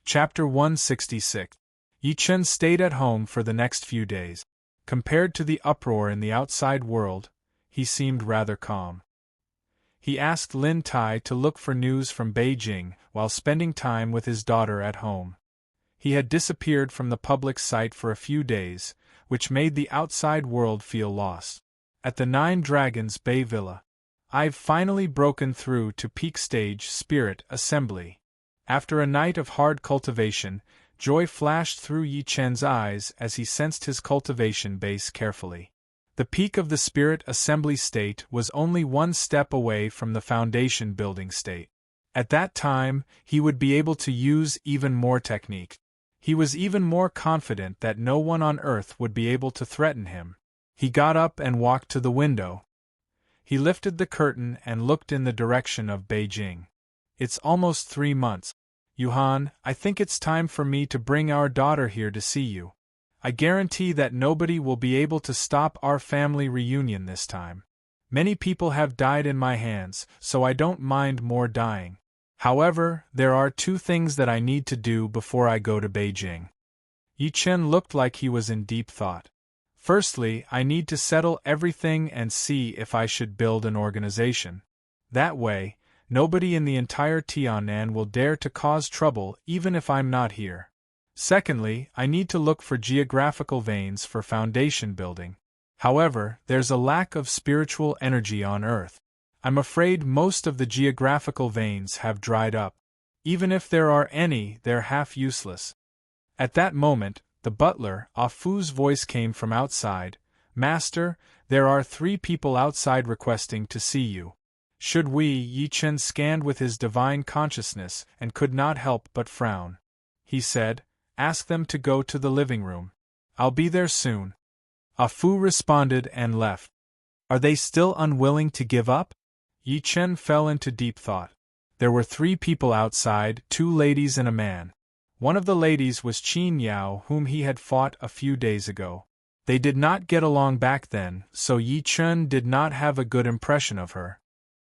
Chapter 166. Yi Chen stayed at home for the next few days. Compared to the uproar in the outside world, he seemed rather calm. He asked Lin Tai to look for news from Beijing while spending time with his daughter at home. He had disappeared from the public sight for a few days, which made the outside world feel lost. At the Nine Dragons Bay Villa, I've finally broken through to peak stage spirit assembly. After a night of hard cultivation, joy flashed through Yi Chen's eyes as he sensed his cultivation base carefully. The peak of the spirit assembly state was only one step away from the foundation building state. At that time, he would be able to use even more technique. He was even more confident that no one on earth would be able to threaten him. He got up and walked to the window. He lifted the curtain and looked in the direction of Beijing. It's almost 3 months. Yuhan, I think it's time for me to bring our daughter here to see you. I guarantee that nobody will be able to stop our family reunion this time. Many people have died in my hands, so I don't mind more dying. However, there are 2 things that I need to do before I go to Beijing. Yi Chen looked like he was in deep thought. Firstly, I need to settle everything and see if I should build an organization. That way, nobody in the entire Tianan will dare to cause trouble even if I'm not here. Secondly, I need to look for geographical veins for foundation building. However, there's a lack of spiritual energy on Earth. I'm afraid most of the geographical veins have dried up. Even if there are any, they're half useless. At that moment, the butler, Ah Fu's voice came from outside. Master, there are 3 people outside requesting to see you. Should we? Yi Chen scanned with his divine consciousness and could not help but frown. He said, ask them to go to the living room. I'll be there soon. Ah Fu responded and left. Are they still unwilling to give up? Yi Chen fell into deep thought. There were 3 people outside, 2 ladies and a man. One of the ladies was Qin Yao, whom he had fought a few days ago. They did not get along back then, so Yi Chen did not have a good impression of her.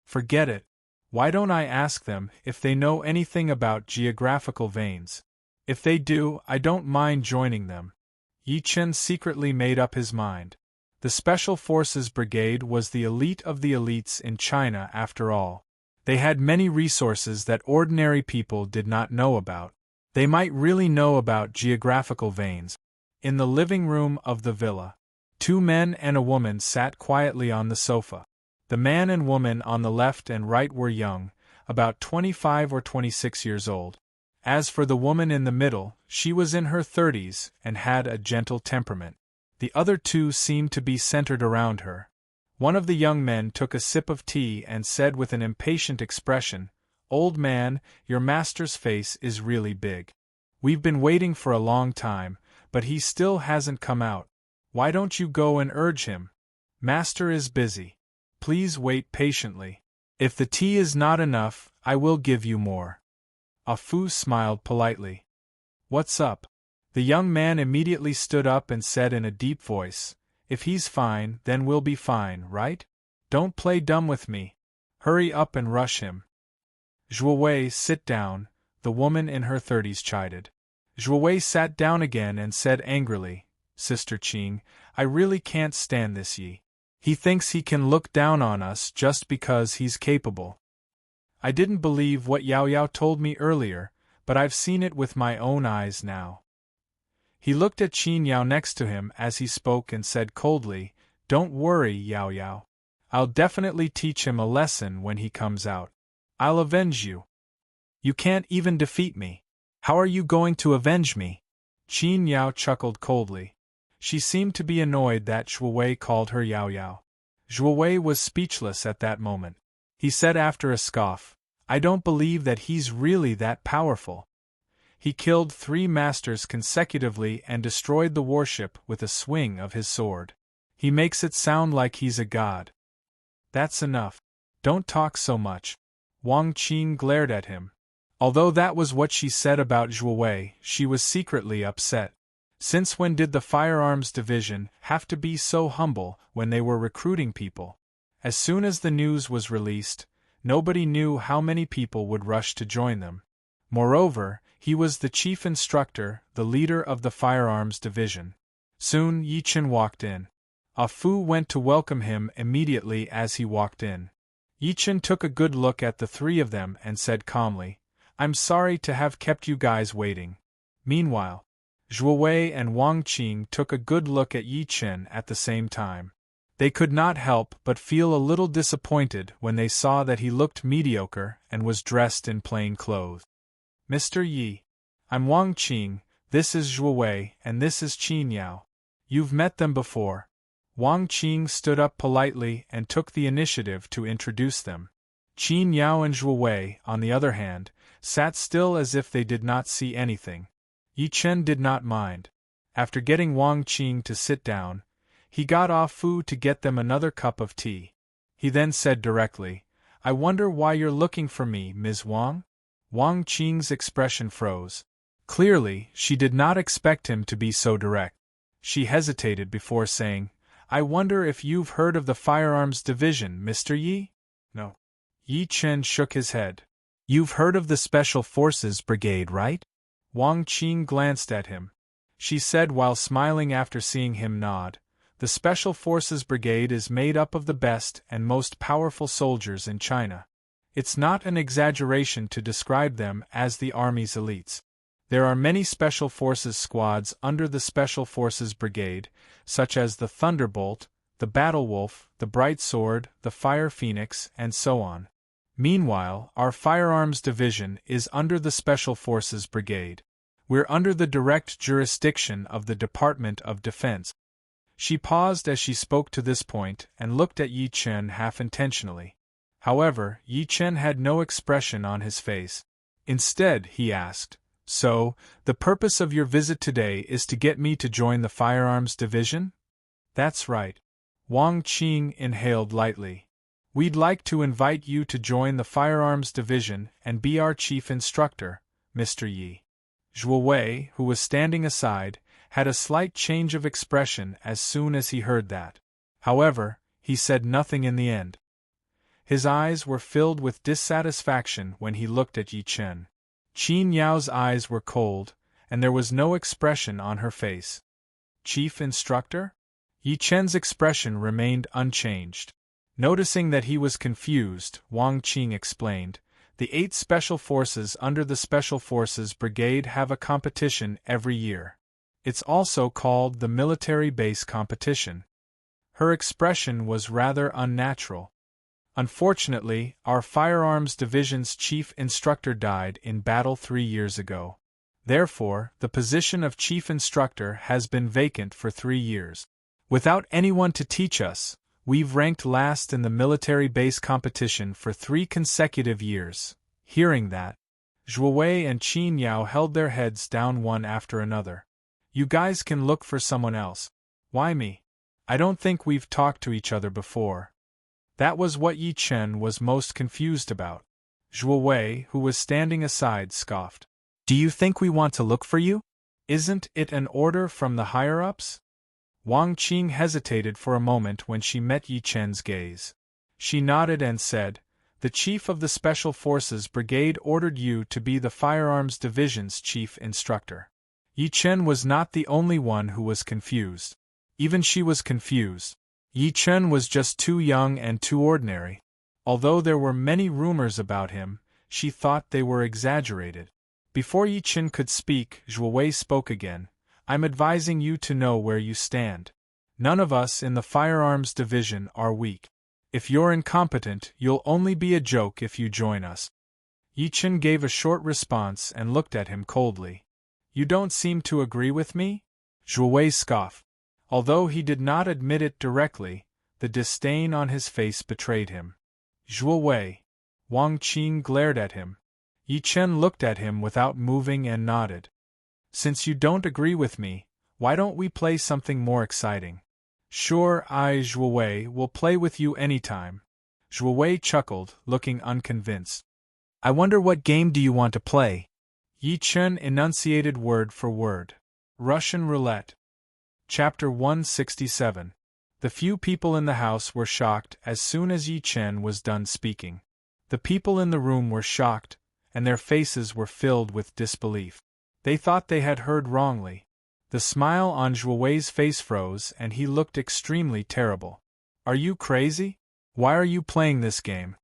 Forget it. Why don't I ask them if they know anything about geographical veins? If they do, I don't mind joining them. Yi Chen secretly made up his mind. The Special Forces Brigade was the elite of the elites in China after all. They had many resources that ordinary people did not know about. They might really know about geographical veins. In the living room of the villa, 2 men and a woman sat quietly on the sofa. The man and woman on the left and right were young, about 25 or 26 years old. As for the woman in the middle, she was in her 30s and had a gentle temperament. The other 2 seemed to be centered around her. One of the young men took a sip of tea and said with an impatient expression, "Old man, your master's face is really big. We've been waiting for a long time, but he still hasn't come out. Why don't you go and urge him? Master is busy. Please wait patiently. If the tea is not enough, I will give you more." Ah Fu smiled politely. What's up? The young man immediately stood up and said in a deep voice, "If he's fine, then we'll be fine, right? Don't play dumb with me. Hurry up and rush him." "Zhuowei, sit down," the woman in her 30s chided. Zhuowei sat down again and said angrily, "Sister Qing, I really can't stand this Yi. He thinks he can look down on us just because he's capable. I didn't believe what Yao Yao told me earlier, but I've seen it with my own eyes now." He looked at Qin Yao next to him as he spoke and said coldly, "Don't worry, Yao Yao. I'll definitely teach him a lesson when he comes out. I'll avenge you." "You can't even defeat me. How are you going to avenge me?" Qin Yao chuckled coldly. She seemed to be annoyed that Zhuowei called her Yao Yao. Zhuowei was speechless at that moment. He said after a scoff, "I don't believe that he's really that powerful. He killed 3 masters consecutively and destroyed the warship with a swing of his sword. He makes it sound like he's a god." "That's enough. Don't talk so much." Wang Qin glared at him. Although that was what she said about Zhuowei, she was secretly upset. Since when did the firearms division have to be so humble when they were recruiting people? As soon as the news was released, nobody knew how many people would rush to join them. Moreover, He was the chief instructor, the leader of the firearms division. Soon Yi Chen walked in. Ah Fu went to welcome him immediately as he walked in. Yi Chen took a good look at the three of them and said calmly, "I'm sorry to have kept you guys waiting." Meanwhile, Zhuo Wei and Wang Qing took a good look at Yi Chen at the same time. They could not help but feel a little disappointed when they saw that he looked mediocre and was dressed in plain clothes. "Mr. Yi, I'm Wang Qing, this is Zhuo Wei, and this is Qin Yao. You've met them before." Wang Qing stood up politely and took the initiative to introduce them. Qin Yao and Zhuo Wei, on the other hand, sat still as if they did not see anything. Yi Chen did not mind. After getting Wang Qing to sit down, he got Ah Fu to get them another cup of tea. He then said directly, "I wonder why you're looking for me, Ms. Wang?" Wang Qing's expression froze. Clearly, she did not expect him to be so direct. She hesitated before saying, "I wonder if you've heard of the firearms division, Mr. Yi?" "No." Yi Chen shook his head. "You've heard of the Special Forces Brigade, right?" Wang Qing glanced at him. She said while smiling after seeing him nod, "The Special Forces Brigade is made up of the best and most powerful soldiers in China. It's not an exaggeration to describe them as the Army's elites. There are many Special Forces squads under the Special Forces Brigade, such as the Thunderbolt, the Battle Wolf, the Bright Sword, the Fire Phoenix, and so on. Meanwhile, our firearms division is under the Special Forces Brigade. We're under the direct jurisdiction of the Department of Defense." She paused as she spoke to this point and looked at Yi Chen half-intentionally. However, Yi Chen had no expression on his face. Instead, he asked, "So, the purpose of your visit today is to get me to join the firearms division?" "That's right." Wang Qing inhaled lightly. "We'd like to invite you to join the firearms division and be our chief instructor, Mr. Yi." Zhuo Wei, who was standing aside, had a slight change of expression as soon as he heard that. However, he said nothing in the end. His eyes were filled with dissatisfaction when he looked at Yi Chen. Qin Yao's eyes were cold, and there was no expression on her face. "Chief instructor?" Yi Chen's expression remained unchanged. Noticing that he was confused, Wang Qing explained, "The 8 special forces under the Special Forces Brigade have a competition every year. It's also called the Military Base Competition." Her expression was rather unnatural. "Unfortunately, our firearms division's chief instructor died in battle 3 years ago. Therefore, the position of chief instructor has been vacant for 3 years. Without anyone to teach us, we've ranked last in the military base competition for 3 consecutive years." Hearing that, Zhuo Wei and Qin Yao held their heads down one after another. "You guys can look for someone else. Why me? I don't think we've talked to each other before." That was what Yi Chen was most confused about. Zhuo Wei, who was standing aside, scoffed. "Do you think we want to look for you? Isn't it an order from the higher-ups?" Wang Qing hesitated for a moment when she met Yi Chen's gaze. She nodded and said, "The chief of the Special Forces Brigade ordered you to be the firearms division's chief instructor." Yi Chen was not the only one who was confused. Even she was confused. Yi Chen was just too young and too ordinary. Although there were many rumors about him, she thought they were exaggerated. Before Yi Chen could speak, Zhuo Wei spoke again. "I'm advising you to know where you stand. None of us in the firearms division are weak. If you're incompetent, you'll only be a joke if you join us." Yi Chen gave a short response and looked at him coldly. "You don't seem to agree with me?" Zhuo Wei scoffed. Although he did not admit it directly, the disdain on his face betrayed him. "Zhuo Wei." Wang Qing glared at him. Yi Chen looked at him without moving and nodded. "Since you don't agree with me, why don't we play something more exciting?" "Sure, Zhuo Wei, will play with you anytime." Zhuo Wei chuckled, looking unconvinced. "I wonder what game do you want to play?" Yi Chen enunciated word for word. "Russian roulette." Chapter 167. The few people in the house were shocked as soon as Yi Chen was done speaking. The people in the room were shocked, and their faces were filled with disbelief. They thought they had heard wrongly. The smile on Zhuo Wei's face froze and he looked extremely terrible. Are you crazy? Why are you playing this game?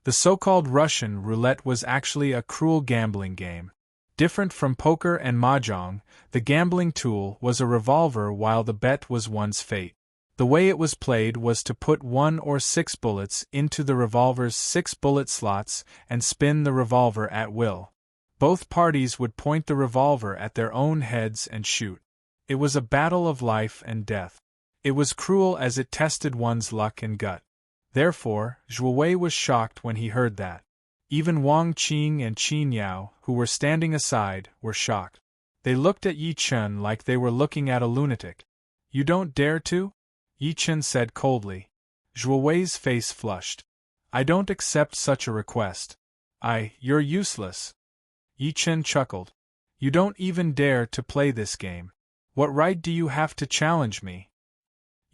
The so-called Russian roulette was actually a cruel gambling game. Different from poker and mahjong, the gambling tool was a revolver while the bet was one's fate. The way it was played was to put 1 or 6 bullets into the revolver's 6-bullet slots and spin the revolver at will. Both parties would point the revolver at their own heads and shoot. It was a battle of life and death. It was cruel as it tested one's luck and gut. Therefore, Zhuo Wei was shocked when he heard that. Even Wang Qing and Qin Yao, who were standing aside, were shocked. They looked at Yi Chen like they were looking at a lunatic. You don't dare to? Yi Chen said coldly. Zhuo Wei's face flushed. I don't accept such a request. You're useless. Yi Chen chuckled. You don't even dare to play this game. What right do you have to challenge me?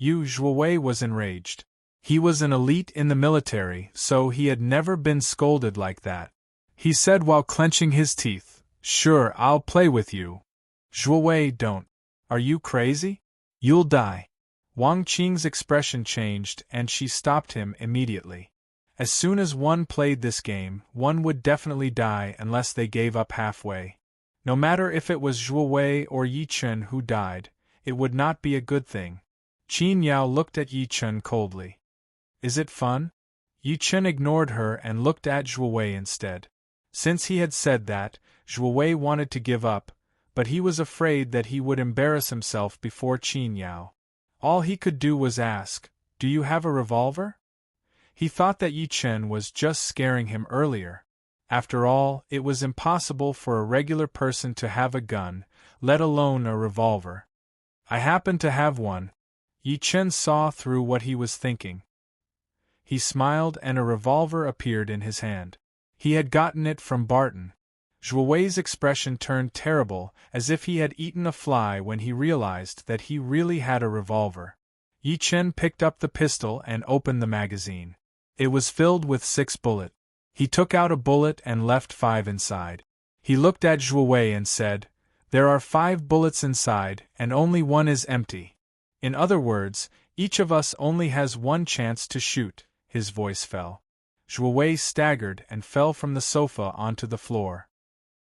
Zhuo Wei was enraged. He was an elite in the military, so he had never been scolded like that. He said while clenching his teeth, Sure, I'll play with you. Zhuo Wei, don't. Are you crazy? You'll die. Wang Qing's expression changed and she stopped him immediately. As soon as one played this game, one would definitely die unless they gave up halfway. No matter if it was Zhuo Wei or Yi Chen who died, it would not be a good thing. Qin Yao looked at Yi Chen coldly. Is it fun? Yi Chen ignored her and looked at Zhuo Wei instead. Since he had said that, Zhuo Wei wanted to give up, but he was afraid that he would embarrass himself before Qin Yao. All he could do was ask, Do you have a revolver? He thought that Yi Chen was just scaring him earlier. After all, it was impossible for a regular person to have a gun, let alone a revolver. I happen to have one. Yi Chen saw through what he was thinking. He smiled and a revolver appeared in his hand. He had gotten it from Barton. Zhuo Wei's expression turned terrible, as if he had eaten a fly when he realized that he really had a revolver. Yi Chen picked up the pistol and opened the magazine. It was filled with 6 bullets. He took out a bullet and left 5 inside. He looked at Zhuo Wei and said, There are 5 bullets inside and only 1 is empty. In other words, each of us only has 1 chance to shoot. His voice fell. Zhuo Wei staggered and fell from the sofa onto the floor.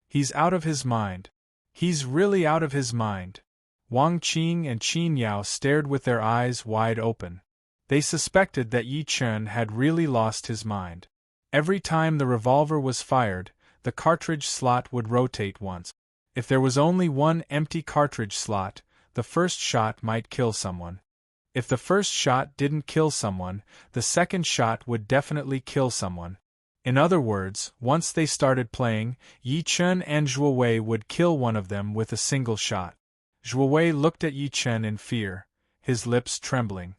He's out of his mind. He's really out of his mind. Wang Qing and Qin Yao stared with their eyes wide open. They suspected that Yi Chen had really lost his mind. Every time the revolver was fired, the cartridge slot would rotate once. If there was only 1 empty cartridge slot, the first shot might kill someone. If the first shot didn't kill someone, the second shot would definitely kill someone. In other words, once they started playing, Yi Chen and Zhuo Wei would kill one of them with a single shot. Zhuo Wei looked at Yi Chen in fear, his lips trembling.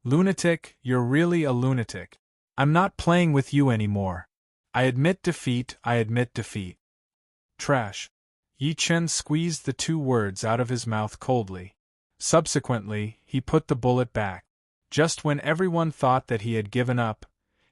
Lunatic, you're really a lunatic. I'm not playing with you anymore. I admit defeat, I admit defeat. Trash. Yi Chen squeezed the 2 words out of his mouth coldly. Subsequently, he put the bullet back. Just when everyone thought that he had given up,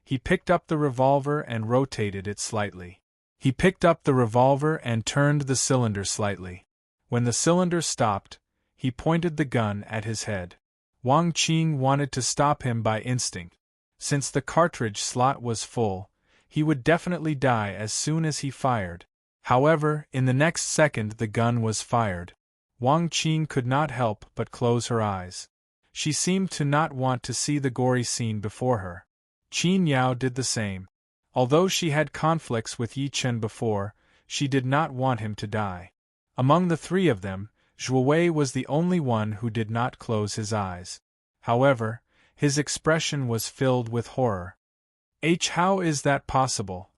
he picked up the revolver and rotated it slightly. He picked up the revolver and turned the cylinder slightly. When the cylinder stopped, he pointed the gun at his head. Wang Qing wanted to stop him by instinct. Since the cartridge slot was full, he would definitely die as soon as he fired. However, in the next second the gun was fired. Wang Qing could not help but close her eyes. She seemed to not want to see the gory scene before her. Qin Yao did the same. Although she had conflicts with Yi Chen before, she did not want him to die. Among the 3 of them, Zhuo Wei was the only one who did not close his eyes. However, his expression was filled with horror. How is that possible?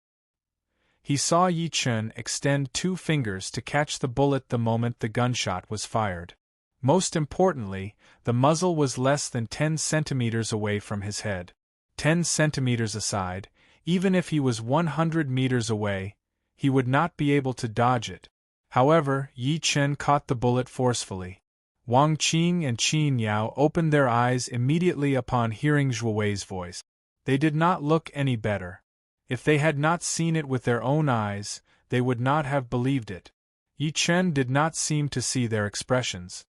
He saw Yi Chen extend 2 fingers to catch the bullet the moment the gunshot was fired. Most importantly, the muzzle was less than 10 centimeters away from his head. 10 centimeters aside, even if he was 100 meters away, he would not be able to dodge it. However, Yi Chen caught the bullet forcefully. Wang Qing and Qin Yao opened their eyes immediately upon hearing Zhuo Wei's voice. They did not look any better. If they had not seen it with their own eyes, they would not have believed it. Yi Chen did not seem to see their expressions.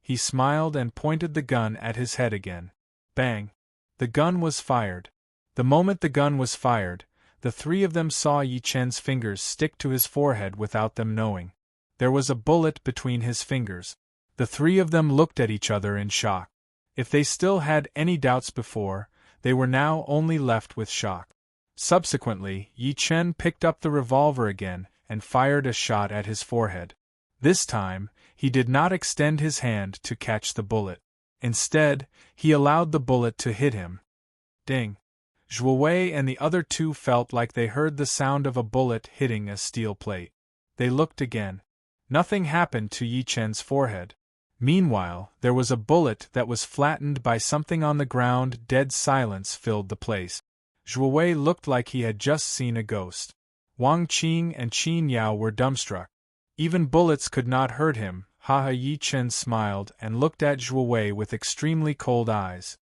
He smiled and pointed the gun at his head again. Bang! The gun was fired. The moment the gun was fired, the three of them saw Yi Chen's fingers stick to his forehead without them knowing. There was a bullet between his fingers. The three of them looked at each other in shock. If they still had any doubts before, they were now only left with shock. Subsequently, Yi Chen picked up the revolver again and fired a shot at his forehead. This time, he did not extend his hand to catch the bullet. Instead, he allowed the bullet to hit him. Ding! Zhuo Wei and the other two felt like they heard the sound of a bullet hitting a steel plate. They looked again. Nothing happened to Yi Chen's forehead. Meanwhile, there was a bullet that was flattened by something on the ground. Dead silence filled the place. Zhuo Wei looked like he had just seen a ghost. Wang Qing and Qin Yao were dumbstruck. Even bullets could not hurt him. Yi Chen smiled and looked at Zhuo Wei with extremely cold eyes.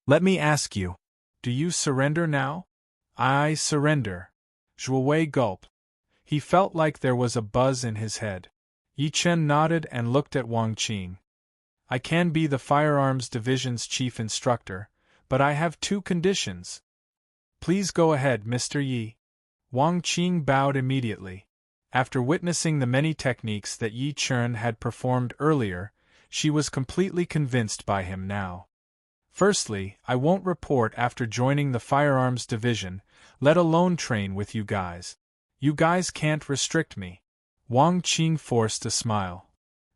Let me ask you, do you surrender now? I surrender. Zhuo Wei gulped. He felt like there was a buzz in his head. Yi Chen nodded and looked at Wang Qing. I can be the Firearms Division's chief instructor, but I have two conditions. Please go ahead, Mr. Yi. Wang Qing bowed immediately. After witnessing the many techniques that Yi Chen had performed earlier, she was completely convinced by him now. Firstly, I won't report after joining the Firearms Division, let alone train with you guys. You guys can't restrict me. Wang Qing forced a smile.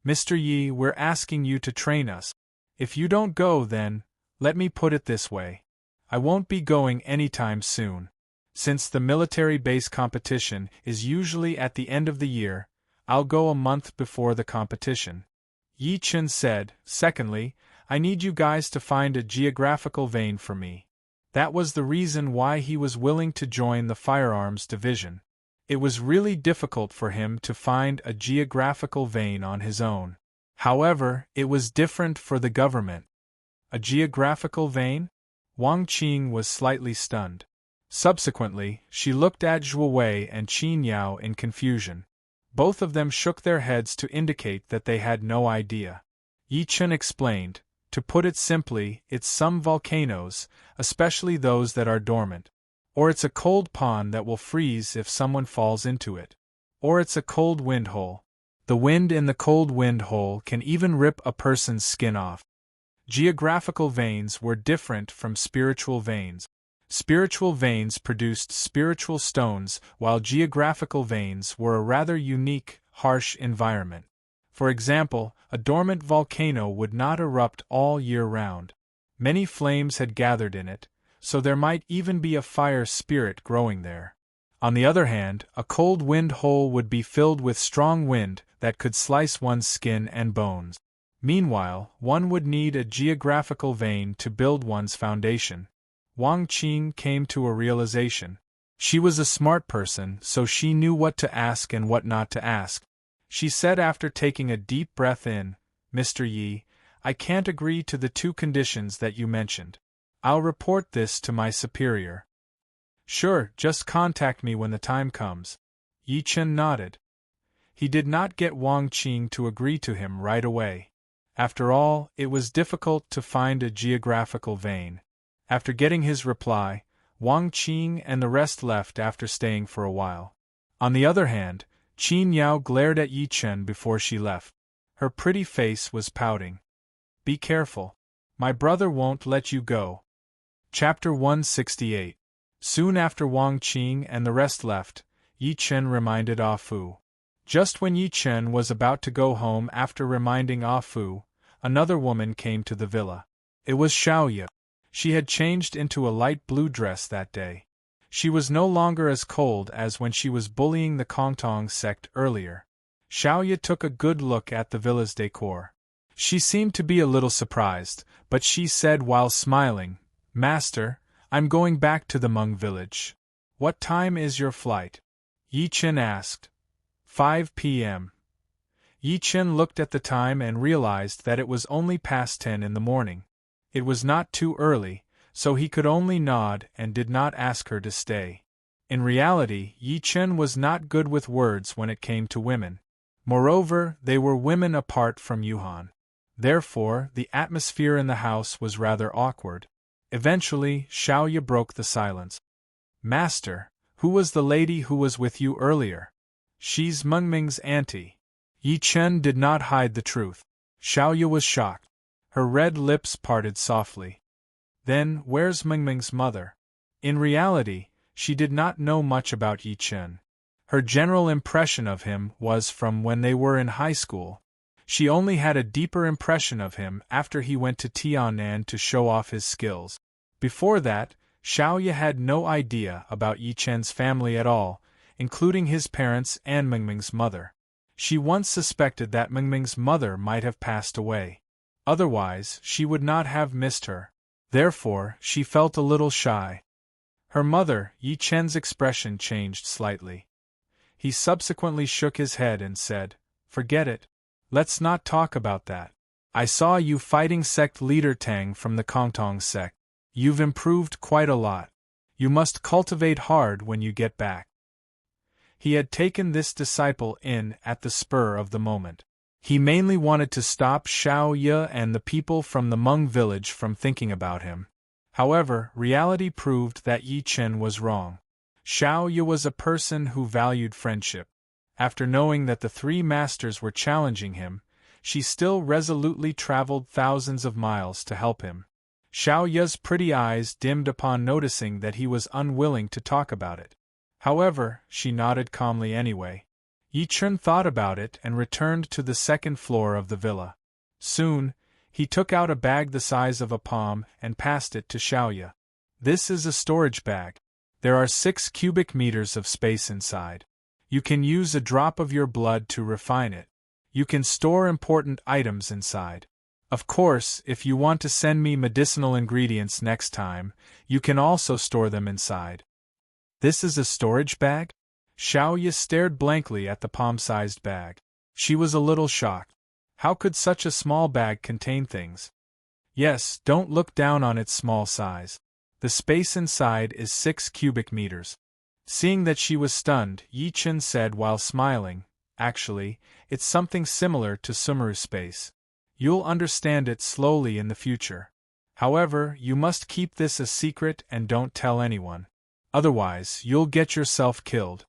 Mr. Yi, we're asking you to train us. If you don't go, then, let me put it this way. I won't be going anytime soon. Since the military base competition is usually at the end of the year, I'll go a month before the competition. Yi Chen said. Secondly, I need you guys to find a geographical vein for me. That was the reason why he was willing to join the Firearms Division. It was really difficult for him to find a geographical vein on his own. However, it was different for the government. A geographical vein? Wang Qing was slightly stunned. Subsequently, she looked at Zhuo Wei and Qin Yao in confusion. Both of them shook their heads to indicate that they had no idea. Yi Chen explained, to put it simply, it's some volcanoes, especially those that are dormant. Or it's a cold pond that will freeze if someone falls into it. Or it's a cold wind hole. The wind in the cold wind hole can even rip a person's skin off. Geographical veins were different from spiritual veins. Spiritual veins produced spiritual stones, while geographical veins were a rather unique, harsh environment. For example, a dormant volcano would not erupt all year round. Many flames had gathered in it, so there might even be a fire spirit growing there. On the other hand, a cold wind hole would be filled with strong wind that could slice one's skin and bones. Meanwhile, one would need a geographical vein to build one's foundation. Wang Qing came to a realization. She was a smart person, so she knew what to ask and what not to ask. She said after taking a deep breath in, Mr. Yi, I can't agree to the two conditions that you mentioned. I'll report this to my superior. Sure, just contact me when the time comes. Yi Chen nodded. He did not get Wang Qing to agree to him right away. After all, it was difficult to find a geographical vein. After getting his reply, Wang Qing and the rest left after staying for a while. On the other hand, Qin Yao glared at Yi Chen before she left. Her pretty face was pouting. Be careful. My brother won't let you go. Chapter 168. Soon after Wang Qing and the rest left, Yi Chen reminded Ah Fu. Just when Yi Chen was about to go home after reminding Ah Fu, another woman came to the villa. It was Xiaoye. She had changed into a light blue dress that day. She was no longer as cold as when she was bullying the Kongtong sect earlier. Xiaoye took a good look at the villa's decor. She seemed to be a little surprised, but she said while smiling, Master, I'm going back to the Hmong village. What time is your flight? Yi Chen asked. 5 p.m. Yi Chen looked at the time and realized that it was only past 10 in the morning. It was not too early, so he could only nod and did not ask her to stay. In reality, Yi Chen was not good with words when it came to women. Moreover, they were women apart from Yuhan. Therefore, the atmosphere in the house was rather awkward. Eventually, Xiaoya broke the silence. Master, who was the lady who was with you earlier? She's Mengming's auntie. Yi Chen did not hide the truth. Xiaoya was shocked. Her red lips parted softly. Then, where's Mengming's mother? In reality, she did not know much about Yi Chen. Her general impression of him was from when they were in high school. She only had a deeper impression of him after he went to Tiannan to show off his skills. Before that, Xiaoya had no idea about Yi Chen's family at all, including his parents and Mengming's mother. She once suspected that Mengming's mother might have passed away. Otherwise, she would not have missed her. Therefore, she felt a little shy. Her mother, Yi Chen's expression changed slightly. He subsequently shook his head and said, "Forget it. Let's not talk about that. I saw you fighting sect leader Tang from the Kongtong sect. You've improved quite a lot. You must cultivate hard when you get back." He had taken this disciple in at the spur of the moment. He mainly wanted to stop Xiao Ye and the people from the Hmong village from thinking about him. However, reality proved that Yi Chen was wrong. Xiao Ye was a person who valued friendship. After knowing that the three masters were challenging him, she still resolutely traveled thousands of miles to help him. Xiao Ye's pretty eyes dimmed upon noticing that he was unwilling to talk about it. However, she nodded calmly anyway. Yi Chen thought about it and returned to the second floor of the villa. Soon, he took out a bag the size of a palm and passed it to Xiaoya. "This is a storage bag. There are 6 cubic meters of space inside. You can use a drop of your blood to refine it. You can store important items inside. Of course, if you want to send me medicinal ingredients next time, you can also store them inside." "This is a storage bag?" Xiaoya stared blankly at the palm-sized bag. She was a little shocked. How could such a small bag contain things? "Yes, don't look down on its small size. The space inside is 6 cubic meters." Seeing that she was stunned, Yi Chen said while smiling, "Actually, it's something similar to Sumeru space. You'll understand it slowly in the future. However, you must keep this a secret and don't tell anyone. Otherwise, you'll get yourself killed."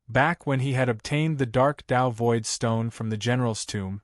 Back when he had obtained the Dark Tao Void Stone from the General's tomb,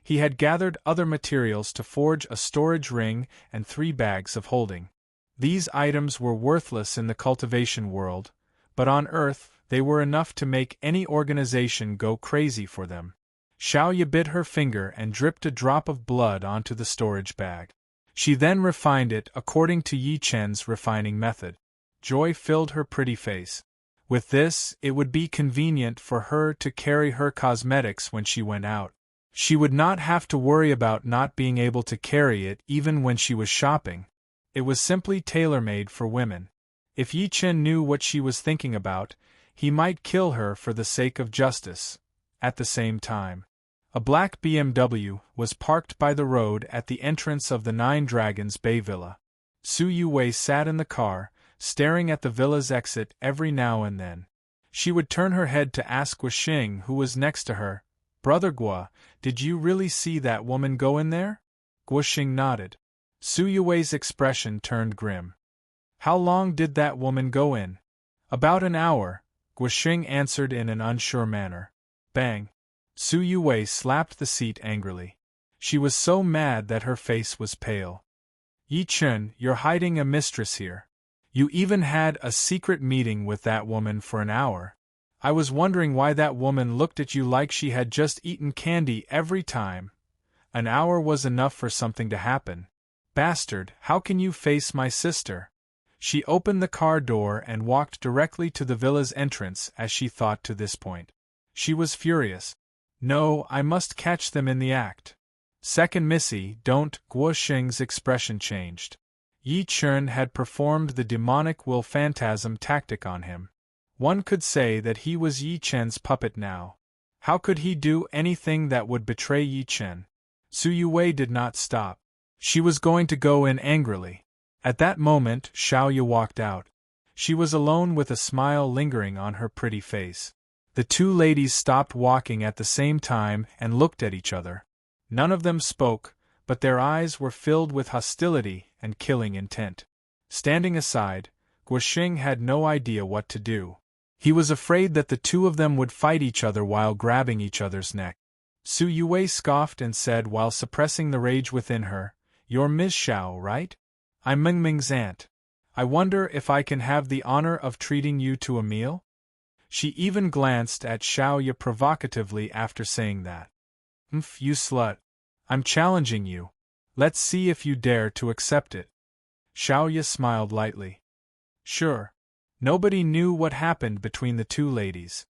he had gathered other materials to forge a storage ring and 3 bags of holding. These items were worthless in the cultivation world, but on Earth, they were enough to make any organization go crazy for them. Xiaoya bit her finger and dripped a drop of blood onto the storage bag. She then refined it according to Yi Chen's refining method. Joy filled her pretty face. With this, it would be convenient for her to carry her cosmetics when she went out. She would not have to worry about not being able to carry it even when she was shopping. It was simply tailor-made for women. If Yi Chen knew what she was thinking about, he might kill her for the sake of justice. At the same time, a black BMW was parked by the road at the entrance of the Nine Dragons Bay Villa. Su Yuwei sat in the car, staring at the villa's exit every now and then. She would turn her head to ask Guoxing, who was next to her, "Brother Guo, did you really see that woman go in there?" Guoxing nodded. Su Yuwei's expression turned grim. "How long did that woman go in?" "About an hour," Guoxing answered in an unsure manner. Bang! Su Yuwei slapped the seat angrily. She was so mad that her face was pale. "Yi Chen, you're hiding a mistress here. You even had a secret meeting with that woman for an hour. I was wondering why that woman looked at you like she had just eaten candy every time. An hour was enough for something to happen. Bastard, how can you face my sister?" She opened the car door and walked directly to the villa's entrance as she thought to this point. She was furious. "No, I must catch them in the act." "Second Missy, don't." Guoxing's expression changed. Yi Chen had performed the demonic will phantasm tactic on him. One could say that he was Yi Chen's puppet now. How could he do anything that would betray Yi Chen? Su Yuwei did not stop. She was going to go in angrily. At that moment, Xiaoya walked out. She was alone with a smile lingering on her pretty face. The two ladies stopped walking at the same time and looked at each other. None of them spoke, but their eyes were filled with hostility and killing intent. Standing aside, Guoxing had no idea what to do. He was afraid that the two of them would fight each other while grabbing each other's neck. Su Yue scoffed and said while suppressing the rage within her, "You're Ms. Xiao, right? I'm Ming Ming's aunt. I wonder if I can have the honor of treating you to a meal?" She even glanced at Xiao Ye provocatively after saying that. You slut. I'm challenging you. Let's see if you dare to accept it." Xiao Ye smiled lightly. Sure. Nobody knew what happened between the two ladies.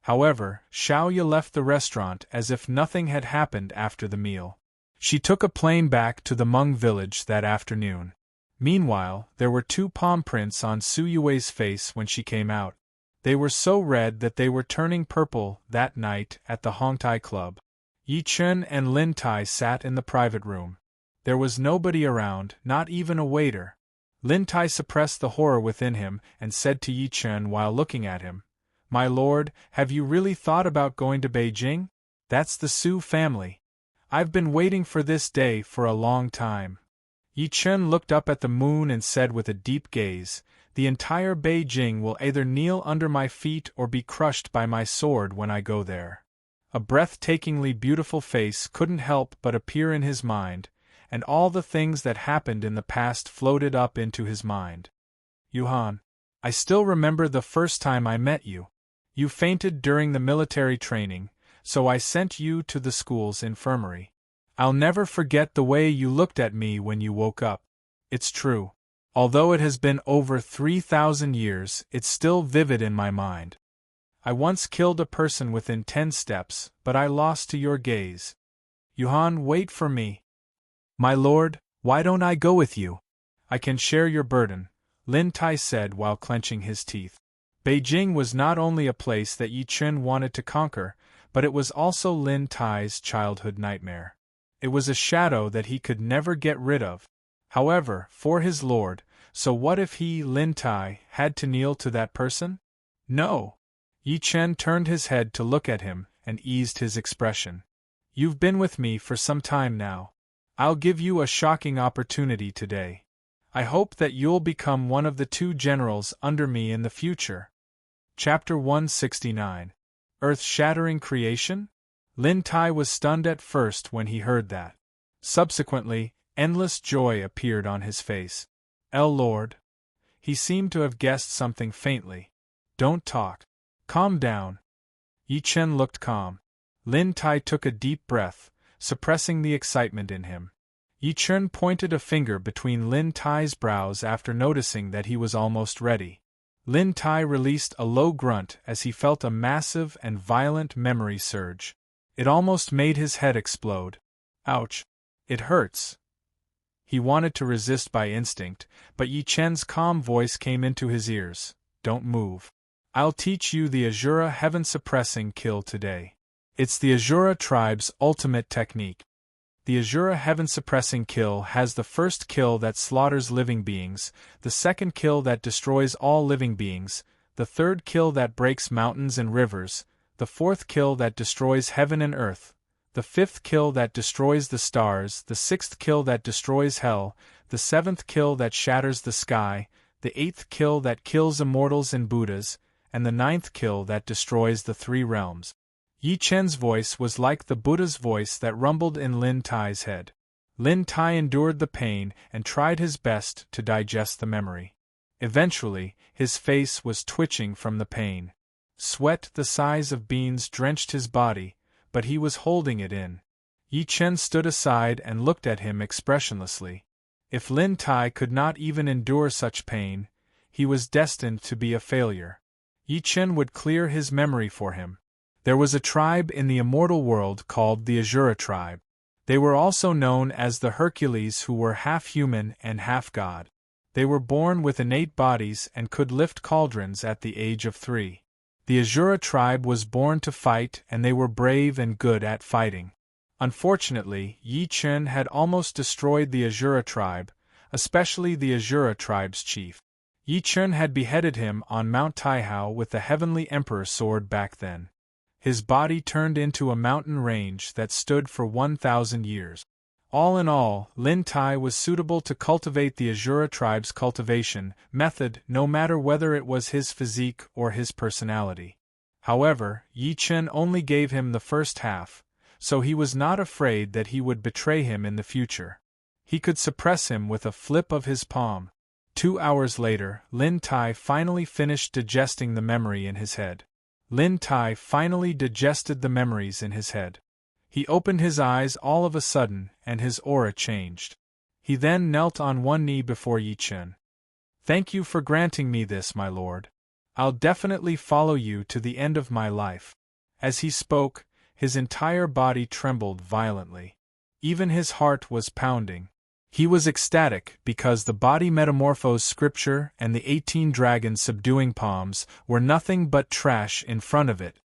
However, Xiao Ye left the restaurant as if nothing had happened after the meal. She took a plane back to the Hmong village that afternoon. Meanwhile, there were 2 palm prints on Su Yue's face when she came out. They were so red that they were turning purple that night at the Hongtai Club. Yi Chen and Lin Tai sat in the private room. There was nobody around, not even a waiter. Lin Tai suppressed the horror within him and said to Yi Chen while looking at him, "My lord, have you really thought about going to Beijing? That's the Su family. I've been waiting for this day for a long time." Yi Chen looked up at the moon and said with a deep gaze, "The entire Beijing will either kneel under my feet or be crushed by my sword when I go there." A breathtakingly beautiful face couldn't help but appear in his mind, and all the things that happened in the past floated up into his mind. "Yuhan, I still remember the first time I met you. You fainted during the military training, so I sent you to the school's infirmary. I'll never forget the way you looked at me when you woke up. It's true. Although it has been over 3,000 years, it's still vivid in my mind. I once killed a person within 10 steps, but I lost to your gaze. Yuhan, wait for me." "My lord, why don't I go with you? I can share your burden," Lin Tai said while clenching his teeth. Beijing was not only a place that Yi Chen wanted to conquer, but it was also Lin Tai's childhood nightmare. It was a shadow that he could never get rid of. However, for his lord, so what if he, Lin Tai, had to kneel to that person? No. Yi Chen turned his head to look at him and eased his expression. "You've been with me for some time now. I'll give you a shocking opportunity today. I hope that you'll become one of the 2 generals under me in the future." Chapter 169. Earth-shattering creation? Lin Tai was stunned at first when he heard that. Subsequently, endless joy appeared on his face. Lord. He seemed to have guessed something faintly. "Don't talk. Calm down." Yi Chen looked calm. Lin Tai took a deep breath, suppressing the excitement in him. Yi Chen pointed a finger between Lin Tai's brows after noticing that he was almost ready. Lin Tai released a low grunt as he felt a massive and violent memory surge. It almost made his head explode. Ouch. It hurts. He wanted to resist by instinct, but Yi Chen's calm voice came into his ears. "Don't move. I'll teach you the Azura heaven-suppressing kill today. It's the Azura tribe's ultimate technique. The Azura heaven-suppressing kill has the first kill that slaughters living beings, the second kill that destroys all living beings, the third kill that breaks mountains and rivers, the fourth kill that destroys heaven and earth, the fifth kill that destroys the stars, the sixth kill that destroys hell, the seventh kill that shatters the sky, the eighth kill that kills immortals and Buddhas, and the ninth kill that destroys the 3 realms." Yi Chen's voice was like the Buddha's voice that rumbled in Lin Tai's head. Lin Tai endured the pain and tried his best to digest the memory. Eventually, his face was twitching from the pain. Sweat the size of beans drenched his body, but he was holding it in. Yi Chen stood aside and looked at him expressionlessly. If Lin Tai could not even endure such pain, he was destined to be a failure. Yi Chen would clear his memory for him. There was a tribe in the immortal world called the Azura tribe. They were also known as the Hercules, who were half human and half god. They were born with innate bodies and could lift cauldrons at the age of 3. The Azura tribe was born to fight, and they were brave and good at fighting. Unfortunately, Yi Chen had almost destroyed the Azura tribe, especially the Azura tribe's chief. Yi Chen had beheaded him on Mount Taihao with the Heavenly Emperor sword back then. His body turned into a mountain range that stood for 1,000 years. All in all, Lin Tai was suitable to cultivate the Azura tribe's cultivation method, no matter whether it was his physique or his personality. However, Yi Chen only gave him the first half, so he was not afraid that he would betray him in the future. He could suppress him with a flip of his palm. 2 hours later, Lin Tai finally finished digesting the memory in his head. Lin Tai finally digested the memories in his head. He opened his eyes all of a sudden, and his aura changed. He then knelt on one knee before Yi Chen. "Thank you for granting me this, my lord. I'll definitely follow you to the end of my life." As he spoke, his entire body trembled violently. Even his heart was pounding. He was ecstatic because the body metamorphose scripture and the 18 dragons subduing palms were nothing but trash in front of it.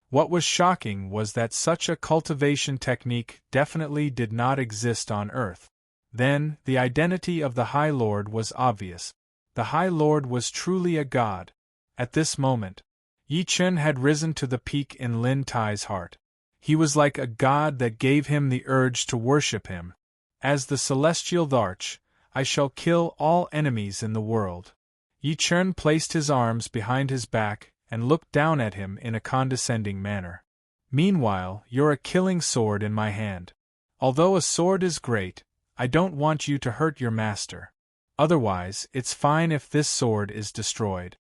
What was shocking was that such a cultivation technique definitely did not exist on Earth. Then, the identity of the High Lord was obvious. The High Lord was truly a god. At this moment, Yi Chen had risen to the peak in Lin Tai's heart. He was like a god that gave him the urge to worship him. As the celestial Dharch, I shall kill all enemies in the world. Yi Chen placed his arms behind his back and looked down at him in a condescending manner. "Meanwhile, you're a killing sword in my hand. Although a sword is great, I don't want you to hurt your master. Otherwise, it's fine if this sword is destroyed."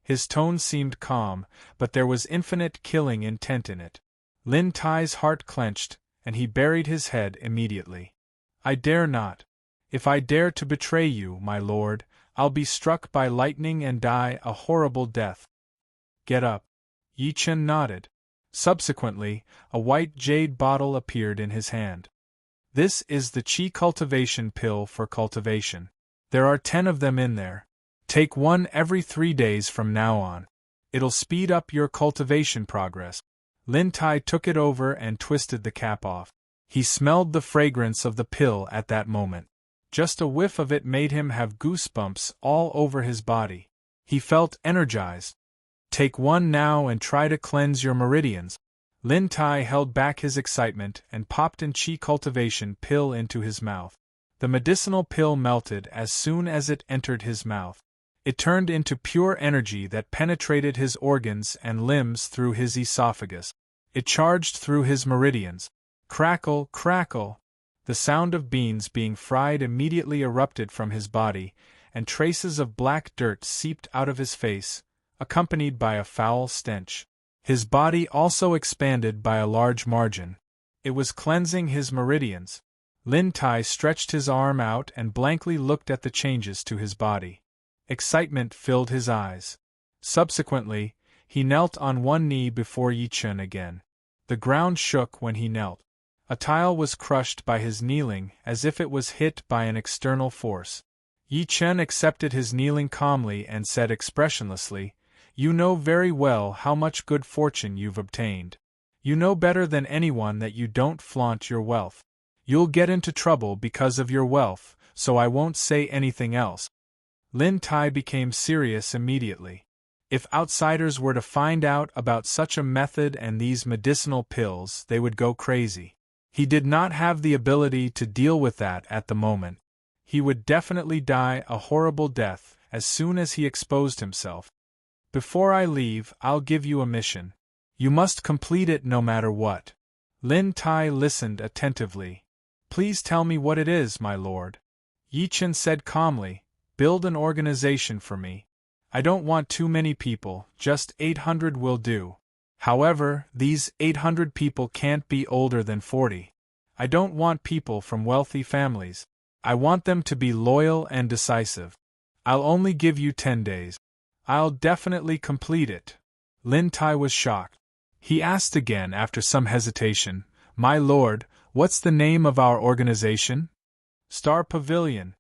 His tone seemed calm, but there was infinite killing intent in it. Lin Tai's heart clenched, and he buried his head immediately. "I dare not. If I dare to betray you, my lord, I'll be struck by lightning and die a horrible death." "Get up." Yi Chen nodded. Subsequently, a white jade bottle appeared in his hand. "This is the Qi cultivation pill for cultivation. There are 10 of them in there. Take one every 3 days from now on. It'll speed up your cultivation progress." Lin Tai took it over and twisted the cap off. He smelled the fragrance of the pill at that moment. Just a whiff of it made him have goosebumps all over his body. He felt energized. "Take one now and try to cleanse your meridians." Lin Tai held back his excitement and popped an Qi cultivation pill into his mouth. The medicinal pill melted as soon as it entered his mouth. It turned into pure energy that penetrated his organs and limbs through his esophagus. It charged through his meridians. Crackle, crackle! The sound of beans being fried immediately erupted from his body, and traces of black dirt seeped out of his face, accompanied by a foul stench. His body also expanded by a large margin. It was cleansing his meridians. Lin Tai stretched his arm out and blankly looked at the changes to his body. Excitement filled his eyes. Subsequently, he knelt on one knee before Yi Chen again. The ground shook when he knelt. A tile was crushed by his kneeling as if it was hit by an external force. Yi Chen accepted his kneeling calmly and said expressionlessly, "You know very well how much good fortune you've obtained. You know better than anyone that you don't flaunt your wealth. You'll get into trouble because of your wealth, so I won't say anything else." Lin Tai became serious immediately. If outsiders were to find out about such a method and these medicinal pills, they would go crazy. He did not have the ability to deal with that at the moment. He would definitely die a horrible death as soon as he exposed himself. "Before I leave, I'll give you a mission. You must complete it no matter what." Lin Tai listened attentively. "Please tell me what it is, my lord." Yi Chen said calmly, "Build an organization for me. I don't want too many people, just 800 will do. However, these 800 people can't be older than 40. I don't want people from wealthy families. I want them to be loyal and decisive. I'll only give you 10 days. I'll definitely complete it." Lin Tai was shocked. He asked again after some hesitation, "My lord, what's the name of our organization?" "Star Pavilion."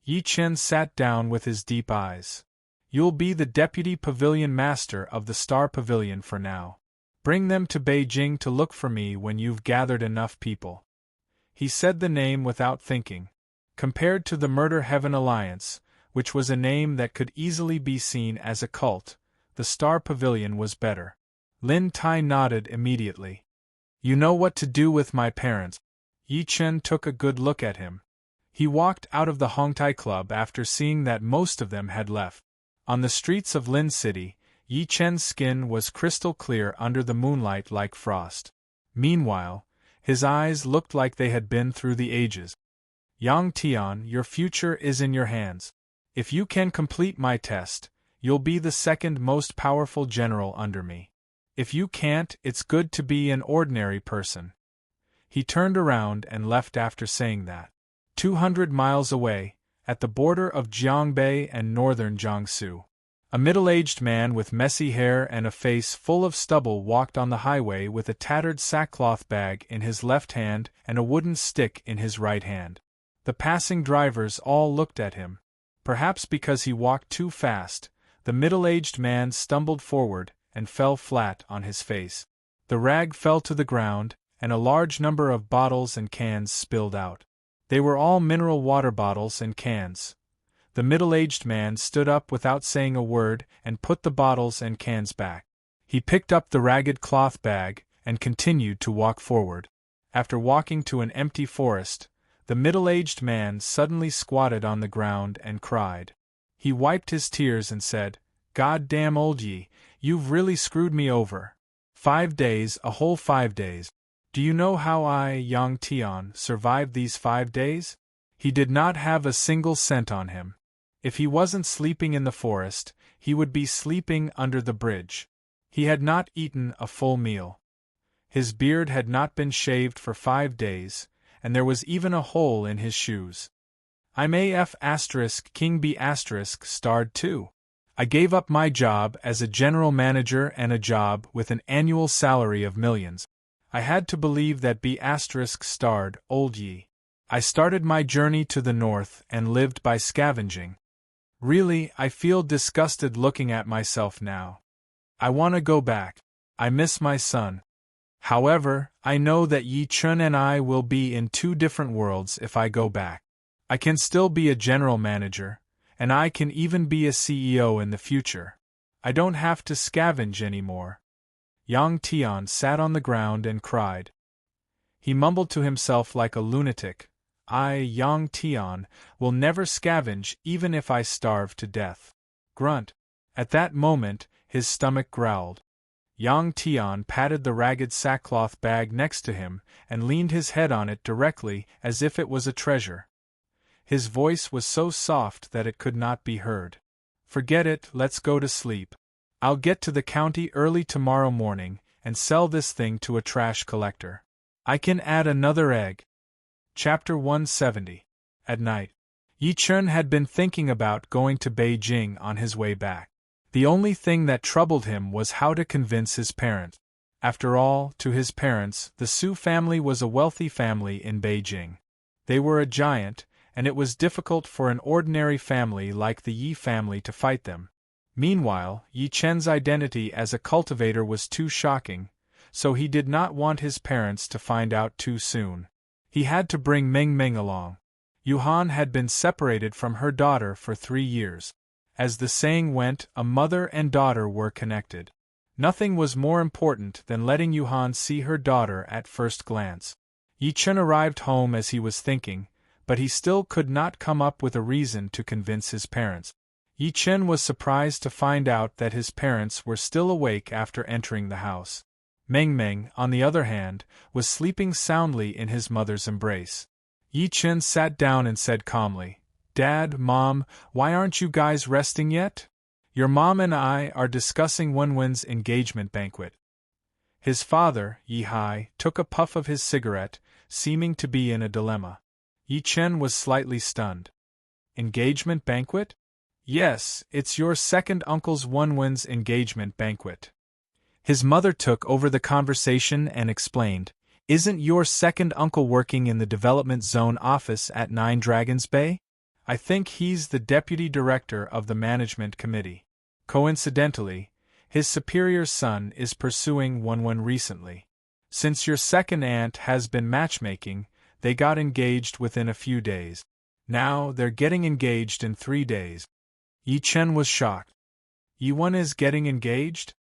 Yi Chen sat down with his deep eyes. "You'll be the deputy pavilion master of the Star Pavilion for now. Bring them to Beijing to look for me when you've gathered enough people." He said the name without thinking. Compared to the Murder Heaven Alliance, which was a name that could easily be seen as a cult, the Star Pavilion was better. Lin Tai nodded immediately. You know what to do with my parents. Yi Chen took a good look at him. He walked out of the Hongtai Club after seeing that most of them had left. On the streets of Lin City, Yi Chen's skin was crystal clear under the moonlight like frost. Meanwhile, his eyes looked like they had been through the ages. Yang Tian, your future is in your hands. If you can complete my test, you'll be the second most powerful general under me. If you can't, it's good to be an ordinary person. He turned around and left after saying that. 200 miles away, at the border of Jiangbei and northern Jiangsu, a middle-aged man with messy hair and a face full of stubble walked on the highway with a tattered sackcloth bag in his left hand and a wooden stick in his right hand. The passing drivers all looked at him. Perhaps because he walked too fast, the middle-aged man stumbled forward and fell flat on his face. The rag fell to the ground, and a large number of bottles and cans spilled out. They were all mineral water bottles and cans. The middle-aged man stood up without saying a word and put the bottles and cans back. He picked up the ragged cloth bag and continued to walk forward. After walking to an empty forest, the middle-aged man suddenly squatted on the ground and cried. He wiped his tears and said, "God damn old Yi, you've really screwed me over. 5 days, a whole 5 days. Do you know how I, Yang Tian, survived these 5 days? He did not have a single cent on him. If he wasn't sleeping in the forest, he would be sleeping under the bridge. He had not eaten a full meal. His beard had not been shaved for 5 days, and there was even a hole in his shoes. I'm AF * King B * starred too. I gave up my job as a general manager and a job with an annual salary of millions. I had to believe that B * starred old Yi. I started my journey to the north and lived by scavenging. Really, I feel disgusted looking at myself now. I want to go back. I miss my son. However, I know that Yi Chen and I will be in 2 different worlds if I go back. I can still be a general manager, and I can even be a CEO in the future. I don't have to scavenge anymore." Yang Tian sat on the ground and cried. He mumbled to himself like a lunatic, I, Yang Tian, will never scavenge even if I starve to death. Grunt. At that moment, his stomach growled. Yang Tian patted the ragged sackcloth bag next to him and leaned his head on it directly as if it was a treasure. His voice was so soft that it could not be heard. Forget it, let's go to sleep. I'll get to the county early tomorrow morning and sell this thing to a trash collector. I can add another egg. Chapter 170. At night. Yi Chen had been thinking about going to Beijing on his way back. The only thing that troubled him was how to convince his parents. After all, to his parents, the Su family was a wealthy family in Beijing. They were a giant, and it was difficult for an ordinary family like the Yi family to fight them. Meanwhile, Yi Chen's identity as a cultivator was too shocking, so he did not want his parents to find out too soon. He had to bring Meng Meng along. Yuhan had been separated from her daughter for 3 years. As the saying went, a mother and daughter were connected. Nothing was more important than letting Yuhan see her daughter at first glance. Yi Chen arrived home as he was thinking, but he still could not come up with a reason to convince his parents. Yi Chen was surprised to find out that his parents were still awake after entering the house. Meng Meng, on the other hand, was sleeping soundly in his mother's embrace. Yi Chen sat down and said calmly, Dad, Mom, why aren't you guys resting yet? Your mom and I are discussing Wenwen's engagement banquet. His father, Yi Hai, took a puff of his cigarette, seeming to be in a dilemma. Yi Chen was slightly stunned. Engagement banquet? Yes, it's your second uncle's Wenwen's engagement banquet. His mother took over the conversation and explained, Isn't your second uncle working in the development zone office at 9 Dragons Bay? I think he's the deputy director of the management committee. Coincidentally, his superior's son is pursuing Wenwen recently. Since your second aunt has been matchmaking, they got engaged within a few days. Now, they're getting engaged in 3 days. Yi Chen was shocked. Yi Wen is getting engaged?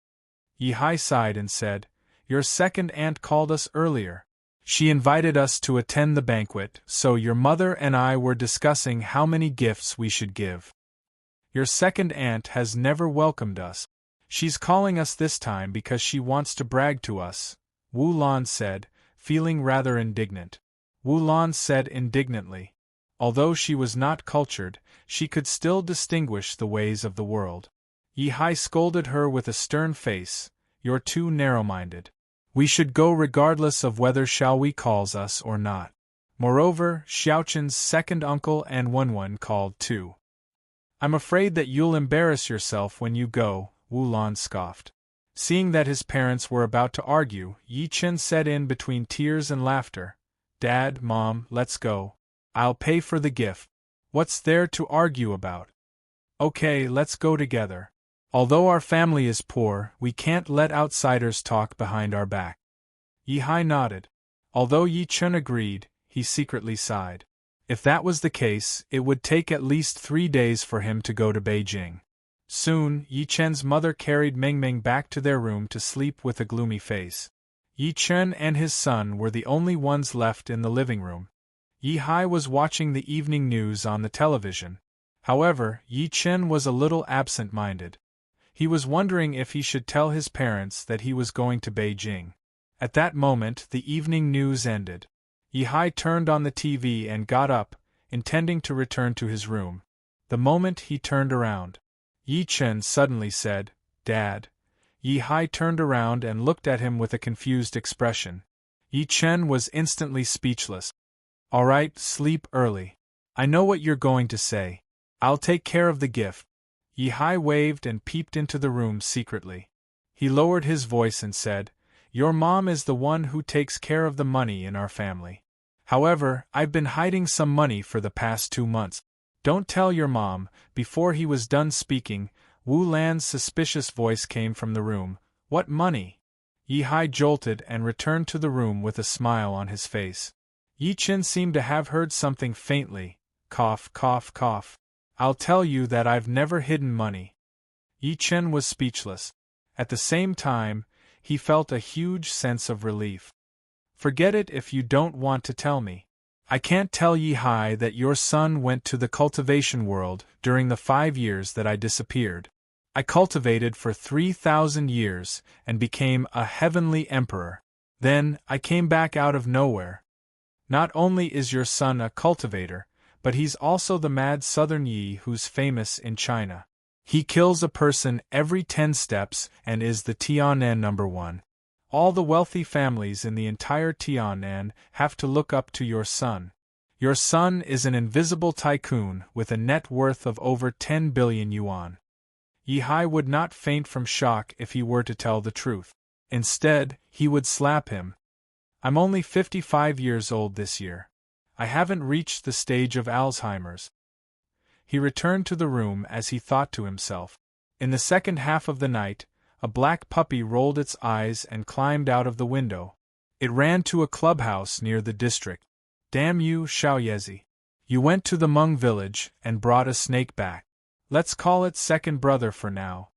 Yi Hai sighed and said, Your second aunt called us earlier. She invited us to attend the banquet, so your mother and I were discussing how many gifts we should give. Your second aunt has never welcomed us. She's calling us this time because she wants to brag to us, Wu Lan said, feeling rather indignant. Wu Lan said indignantly. Although she was not cultured, she could still distinguish the ways of the world. Yi Hai scolded her with a stern face, You're too narrow-minded. We should go regardless of whether Xiao Wei calls us or not. Moreover, Xiaoqin's second uncle and Wenwen called too. I'm afraid that you'll embarrass yourself when you go, Wu Lan scoffed. Seeing that his parents were about to argue, Yi Chen said in between tears and laughter, Dad, Mom, let's go. I'll pay for the gift. What's there to argue about? Okay, let's go together. Although our family is poor, we can't let outsiders talk behind our back. Yi Hai nodded. Although Yi Chen agreed, he secretly sighed. If that was the case, it would take at least 3 days for him to go to Beijing. Soon, Yi Chen's mother carried Mengmeng back to their room to sleep with a gloomy face. Yi Chen and his son were the only ones left in the living room. Yi Hai was watching the evening news on the television. However, Yi Chen was a little absent-minded. He was wondering if he should tell his parents that he was going to Beijing. At that moment, the evening news ended. Yi Hai turned on the TV and got up, intending to return to his room. The moment he turned around, Yi Chen suddenly said, Dad. Yi Hai turned around and looked at him with a confused expression. Yi Chen was instantly speechless. All right, sleep early. I know what you're going to say. I'll take care of the gift. Yi Hai waved and peeped into the room secretly. He lowered his voice and said, Your mom is the one who takes care of the money in our family. However, I've been hiding some money for the past 2 months. Don't tell your mom. Before he was done speaking, Wu Lan's suspicious voice came from the room. What money? Yi Hai jolted and returned to the room with a smile on his face. Yi Chen seemed to have heard something faintly. Cough, cough, cough. I'll tell you that I've never hidden money. Yi Chen was speechless. At the same time, he felt a huge sense of relief. Forget it if you don't want to tell me. I can't tell Yi Hai that your son went to the cultivation world during the 5 years that I disappeared. I cultivated for 3,000 years and became a heavenly emperor. Then, I came back out of nowhere. Not only is your son a cultivator, but he's also the mad Southern Yi who's famous in China. He kills a person every 10 steps and is the Tianan #1. All the wealthy families in the entire Tianan have to look up to your son. Your son is an invisible tycoon with a net worth of over 10 billion yuan. Yi Hai would not faint from shock if he were to tell the truth. Instead, he would slap him. I'm only 55 years old this year. I haven't reached the stage of Alzheimer's. He returned to the room as he thought to himself. In the second half of the night, a black puppy rolled its eyes and climbed out of the window. It ran to a clubhouse near the district. Damn you, Xiaoyezi. You went to the Hmong village and brought a snake back. Let's call it second brother for now.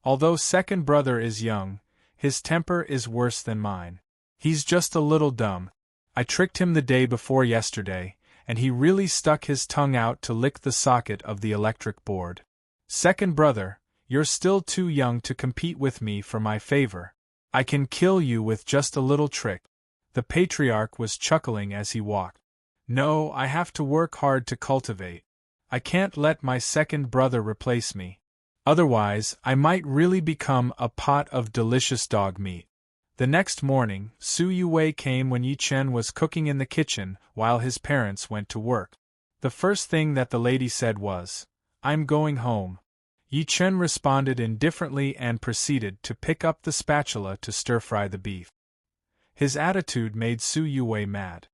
Although second brother is young, his temper is worse than mine. He's just a little dumb. I tricked him the day before yesterday, and he really stuck his tongue out to lick the socket of the electric board. Second brother, you're still too young to compete with me for my favor. I can kill you with just a little trick. The patriarch was chuckling as he walked. No, I have to work hard to cultivate. I can't let my second brother replace me. Otherwise, I might really become a pot of delicious dog meat. The next morning, Su Yuwei came when Yi Chen was cooking in the kitchen while his parents went to work. The first thing that the lady said was, I'm going home. Yi Chen responded indifferently and proceeded to pick up the spatula to stir-fry the beef. His attitude made Su Yuwei mad.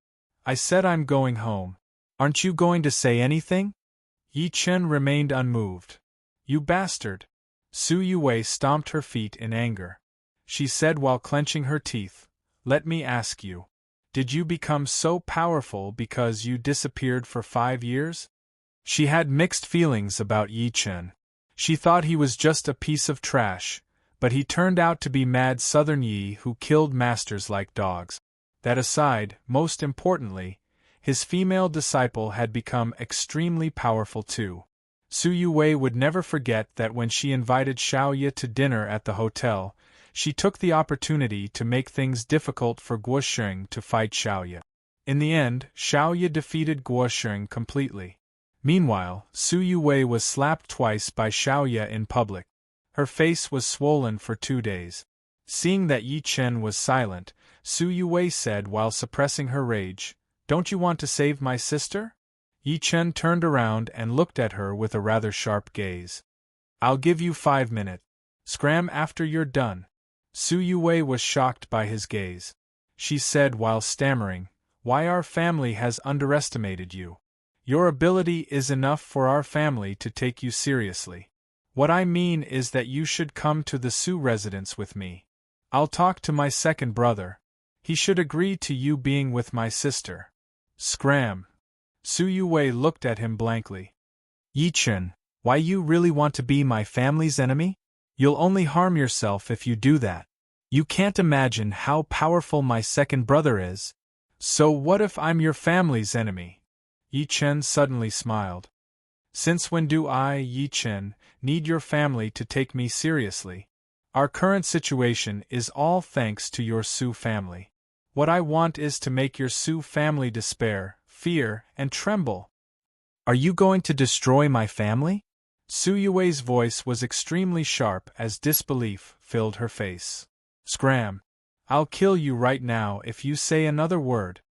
I said I'm going home. Aren't you going to say anything? Yi Chen remained unmoved. You bastard! Su Yuwei stomped her feet in anger. She said while clenching her teeth, Let me ask you. Did you become so powerful because you disappeared for 5 years? She had mixed feelings about Yi Chen. She thought he was just a piece of trash, but he turned out to be mad Southern Yi who killed masters like dogs. That aside, most importantly, his female disciple had become extremely powerful too. Su Yuwei would never forget that when she invited Xiao Ye to dinner at the hotel, she took the opportunity to make things difficult for Guo Sheng to fight Xiao Ye. In the end, Xiao Ye defeated Guo Sheng completely. Meanwhile, Su Yuwei was slapped twice by Xiao Ye in public. Her face was swollen for 2 days. Seeing that Yi Chen was silent, Su Yuwei said while suppressing her rage, "Don't you want to save my sister?" Yi Chen turned around and looked at her with a rather sharp gaze. "I'll give you 5 minutes. Scram after you're done." Su Yuwei was shocked by his gaze. She said while stammering, "Why our family has underestimated you. Your ability is enough for our family to take you seriously. What I mean is that you should come to the Su residence with me. I'll talk to my second brother. He should agree to you being with my sister." Scram. Su Yuwei looked at him blankly. "Yi Chen, why you really want to be my family's enemy? You'll only harm yourself if you do that. You can't imagine how powerful my second brother is. So what if I'm your family's enemy?" Yi Chen suddenly smiled. "Since when do I, Yi Chen, need your family to take me seriously? Our current situation is all thanks to your Su family. What I want is to make your Su family despair, fear, and tremble." "Are you going to destroy my family?" Su Yuwei's voice was extremely sharp as disbelief filled her face. Scram. "I'll kill you right now if you say another word."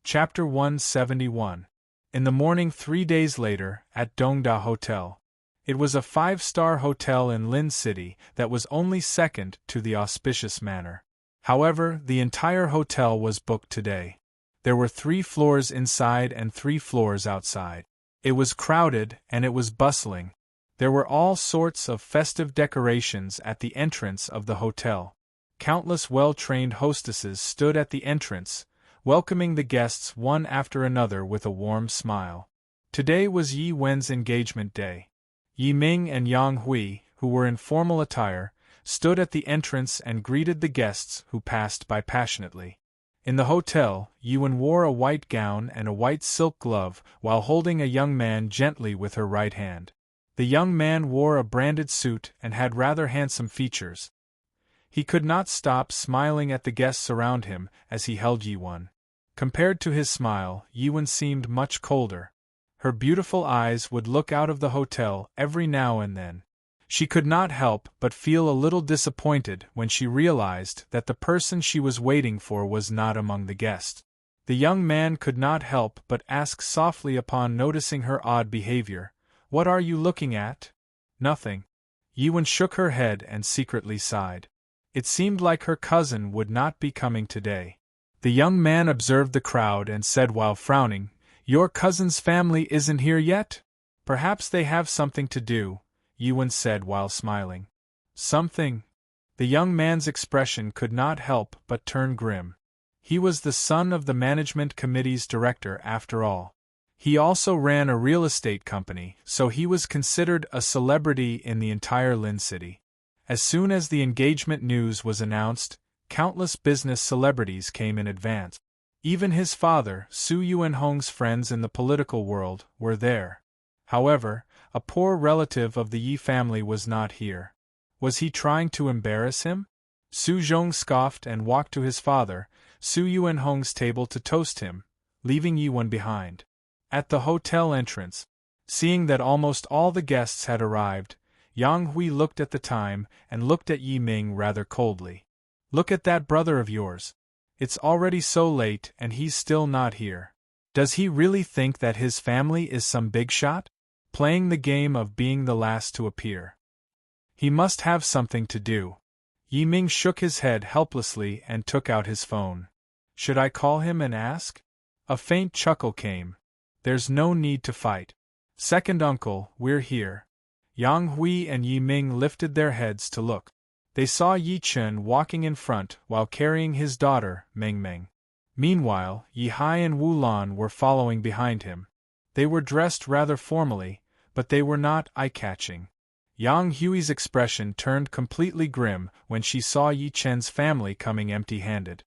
Chapter 171. In the morning 3 days later, at Dongda Hotel. It was a 5-star hotel in Lin City that was only second to the auspicious manor. However, the entire hotel was booked today. There were 3 floors inside and 3 floors outside. It was crowded and it was bustling. There were all sorts of festive decorations at the entrance of the hotel. Countless well-trained hostesses stood at the entrance, welcoming the guests one after another with a warm smile. Today was Yi Wen's engagement day. Yi Ming and Yang Hui, who were in formal attire, stood at the entrance and greeted the guests who passed by passionately. In the hotel, Yi Wen wore a white gown and a white silk glove while holding a young man gently with her right hand. The young man wore a branded suit and had rather handsome features. He could not stop smiling at the guests around him as he held Yi Wen. Compared to his smile, Yi Wen seemed much colder. Her beautiful eyes would look out of the hotel every now and then. She could not help but feel a little disappointed when she realized that the person she was waiting for was not among the guests. The young man could not help but ask softly upon noticing her odd behavior, "What are you looking at?" "Nothing." Yi Wen shook her head and secretly sighed. It seemed like her cousin would not be coming today. The young man observed the crowd and said while frowning, "Your cousin's family isn't here yet? Perhaps they have something to do," Yi Wen said while smiling. "Something?" The young man's expression could not help but turn grim. He was the son of the management committee's director after all. He also ran a real estate company, so he was considered a celebrity in the entire Lin City. As soon as the engagement news was announced, countless business celebrities came in advance. Even his father, Su Yuanhong's friends in the political world, were there. However, a poor relative of the Yi family was not here. Was he trying to embarrass him? Su Zhong scoffed and walked to his father, Su Yuanhong's table to toast him, leaving Yi Wen behind. At the hotel entrance, seeing that almost all the guests had arrived, Yang Hui looked at the time and looked at Yi Ming rather coldly. "Look at that brother of yours. It's already so late and he's still not here. Does he really think that his family is some big shot? Playing the game of being the last to appear. He must have something to do." Yi Ming shook his head helplessly and took out his phone. "Should I call him and ask?" A faint chuckle came. "There's no need to fight. Second uncle, we're here." Yang Hui and Yi Ming lifted their heads to look. They saw Yi Chen walking in front while carrying his daughter, Meng Meng. Meanwhile, Yi Hai and Wu Lan were following behind him. They were dressed rather formally, but they were not eye-catching. Yang Hui's expression turned completely grim when she saw Yi Chen's family coming empty-handed.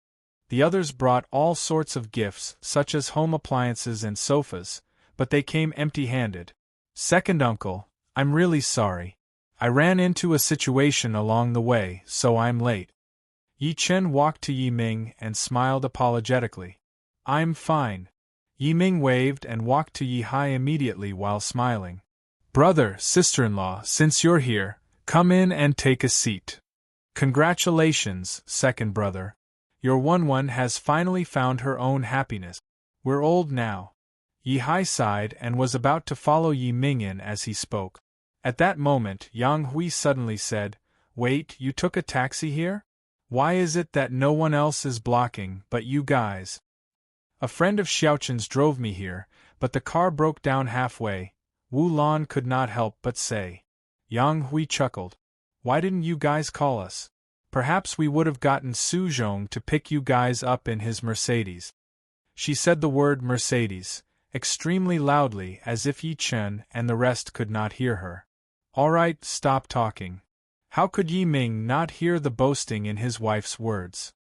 The others brought all sorts of gifts, such as home appliances and sofas, but they came empty-handed. Second uncle, I'm really sorry. I ran into a situation along the way, so I'm late. Yi Chen walked to Yi Ming and smiled apologetically. I'm fine. Yi Ming waved and walked to Yi Hai immediately while smiling. Brother, sister-in-law, since you're here, come in and take a seat. Congratulations, second brother. Your One has finally found her own happiness. We're old now. Yi Hai sighed and was about to follow Yi Ming in as he spoke. At that moment, Yang Hui suddenly said, Wait, you took a taxi here? Why is it that no one else is blocking but you guys? A friend of Xiaochun's drove me here, but the car broke down halfway, Wu Lan could not help but say. Yang Hui chuckled. Why didn't you guys call us? Perhaps we would have gotten Su Zhong to pick you guys up in his Mercedes. She said the word Mercedes, extremely loudly as if Yi Chen and the rest could not hear her. All right, stop talking. How could Yi Ming not hear the boasting in his wife's words?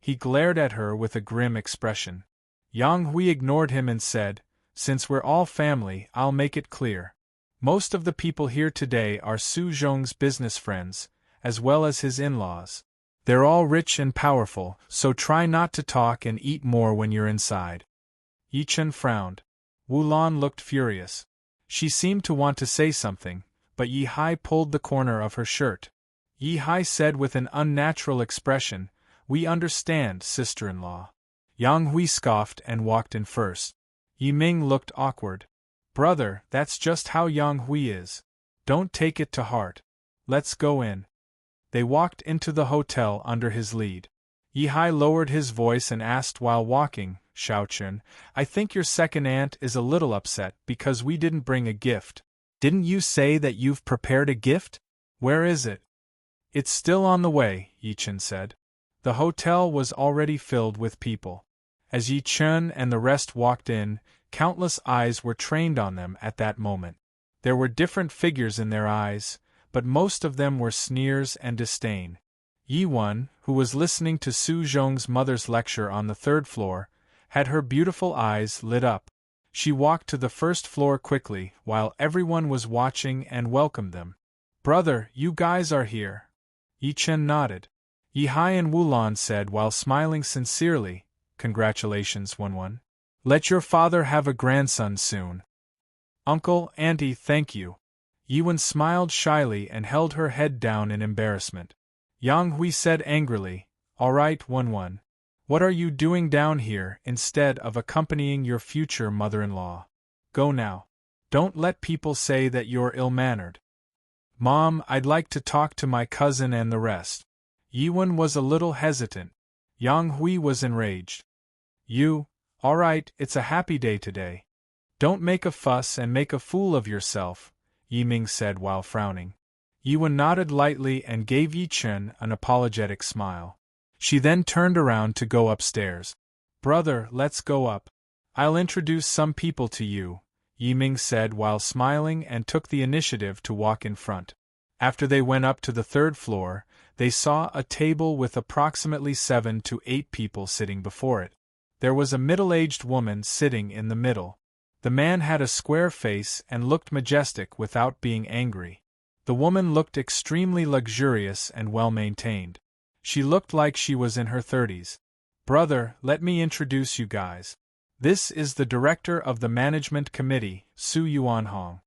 He glared at her with a grim expression. Yang Hui ignored him and said, Since we're all family, I'll make it clear. Most of the people here today are Su Zhong's business friends, as well as his in-laws. They're all rich and powerful, so try not to talk and eat more when you're inside. Yi Chen frowned. Wu Lan looked furious. She seemed to want to say something, but Yi Hai pulled the corner of her shirt. Yi Hai said with an unnatural expression, We understand, sister-in-law. Yang Hui scoffed and walked in first. Yi Ming looked awkward. Brother, that's just how Yang Hui is. Don't take it to heart. Let's go in. They walked into the hotel under his lead. Yi Hai lowered his voice and asked while walking, Xiaochun, I think your second aunt is a little upset because we didn't bring a gift. Didn't you say that you've prepared a gift? Where is it? It's still on the way, Yi Chen said. The hotel was already filled with people. As Yi Chen and the rest walked in, countless eyes were trained on them at that moment. There were different figures in their eyes, but most of them were sneers and disdain. Yi Wen, who was listening to Su Zhong's mother's lecture on the third floor, had her beautiful eyes lit up. She walked to the first floor quickly while everyone was watching and welcomed them. Brother, you guys are here. Yi Chen nodded. Yi Hai and Wu Lan said while smiling sincerely, Congratulations, Wen. Let your father have a grandson soon. Uncle, Auntie, thank you. Yi Wen smiled shyly and held her head down in embarrassment. Yang Hui said angrily, All right, Wen. What are you doing down here instead of accompanying your future mother-in-law? Go now. Don't let people say that you're ill-mannered. Mom, I'd like to talk to my cousin and the rest. Yi Wen was a little hesitant. Yang Hui was enraged. You? All right, it's a happy day today. Don't make a fuss and make a fool of yourself, Yi Ming said while frowning. Yi Wen nodded lightly and gave Yi Chen an apologetic smile. She then turned around to go upstairs. Brother, let's go up. I'll introduce some people to you, Yi Ming said while smiling and took the initiative to walk in front. After they went up to the third floor, they saw a table with approximately 7 to 8 people sitting before it. There was a middle-aged woman sitting in the middle. The man had a square face and looked majestic without being angry. The woman looked extremely luxurious and well-maintained. She looked like she was in her 30s. Brother, let me introduce you guys. This is the director of the management committee, Su Yuanhong.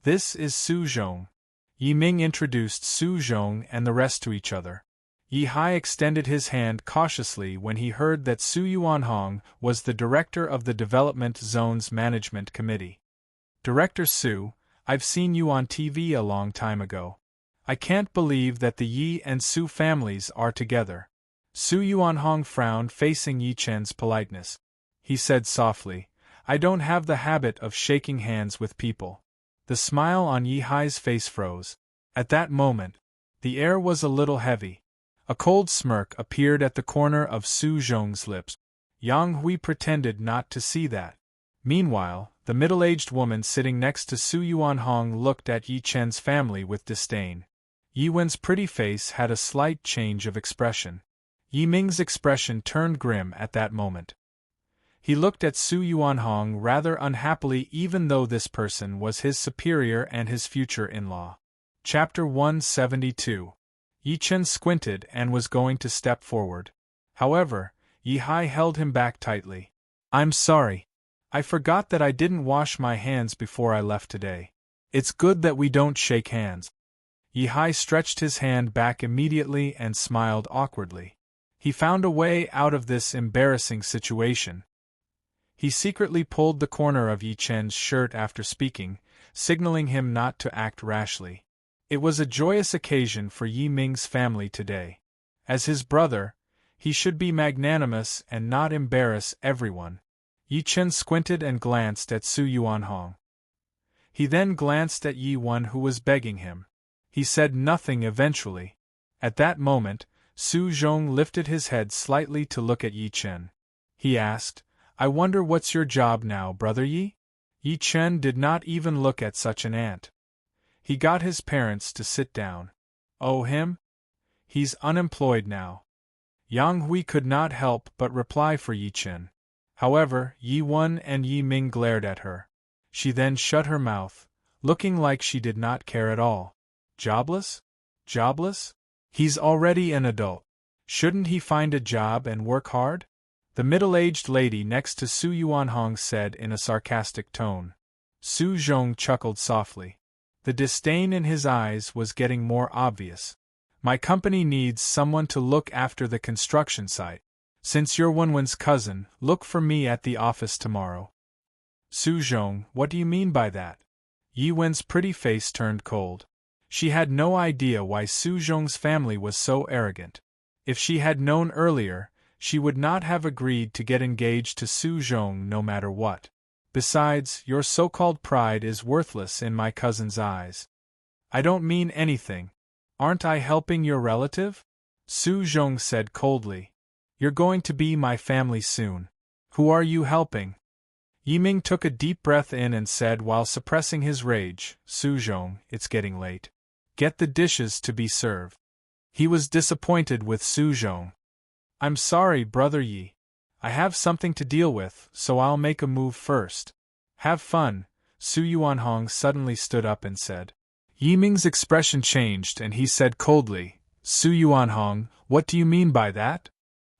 This is Su Zhong. Yi Ming introduced Su Zhong and the rest to each other. Yi Hai extended his hand cautiously when he heard that Su Yuanhong was the director of the Development Zone's Management Committee. Director Su, I've seen you on TV a long time ago. I can't believe that the Yi and Su families are together. Su Yuanhong frowned, facing Yi Chen's politeness. He said softly, I don't have the habit of shaking hands with people. The smile on Yi Hai's face froze. At that moment, the air was a little heavy. A cold smirk appeared at the corner of Su Zhong's lips. Yang Hui pretended not to see that. Meanwhile, The middle-aged woman sitting next to Su Yuanhong looked at Yi Chen's family with disdain. Yi Wen's pretty face had a slight change of expression. Yi Ming's expression turned grim at that moment. He looked at Su Yuanhong rather unhappily, even though this person was his superior and his future in-law. Chapter 172. Yi Chen squinted and was going to step forward. However, Yi Hai held him back tightly. "I'm sorry. I forgot that I didn't wash my hands before I left today. It's good that we don't shake hands." Yi Hai stretched his hand back immediately and smiled awkwardly. He found a way out of this embarrassing situation. He secretly pulled the corner of Yi Chen's shirt after speaking, signaling him not to act rashly. It was a joyous occasion for Yi Ming's family today. As his brother, he should be magnanimous and not embarrass everyone. Yi Chen squinted and glanced at Su Yuanhong. He then glanced at Yi Wen, who was begging him. He said nothing eventually. At that moment, Su Zhong lifted his head slightly to look at Yi Chen. He asked, "I wonder what's your job now, brother Yi?" Yi Chen did not even look at such an ant. He got his parents to sit down. "Oh, him? He's unemployed now." Yang Hui could not help but reply for Yi Chen. However, Yi Wen and Yi Ming glared at her. She then shut her mouth, looking like she did not care at all. "Jobless? Jobless? He's already an adult. Shouldn't he find a job and work hard?" The middle-aged lady next to Su Yuanhong said in a sarcastic tone. Su Zhong chuckled softly. The disdain in his eyes was getting more obvious. "My company needs someone to look after the construction site. Since you're Wenwen's cousin, look for me at the office tomorrow." "Su Zhong, what do you mean by that?" Yi Wen's pretty face turned cold. She had no idea why Su Zhong's family was so arrogant. If she had known earlier, she would not have agreed to get engaged to Su Zhong no matter what. "Besides, your so-called pride is worthless in my cousin's eyes." "I don't mean anything. Aren't I helping your relative?" Su Zhong said coldly. "You're going to be my family soon. Who are you helping?" Yi Ming took a deep breath in and said while suppressing his rage, "Su Zhong, it's getting late. Get the dishes to be served." He was disappointed with Su Zhong. "I'm sorry, brother Yi. I have something to deal with, so I'll make a move first." "Have fun," Su Yuanhong suddenly stood up and said. Yi Ming's expression changed and he said coldly, "Su Yuanhong, what do you mean by that?"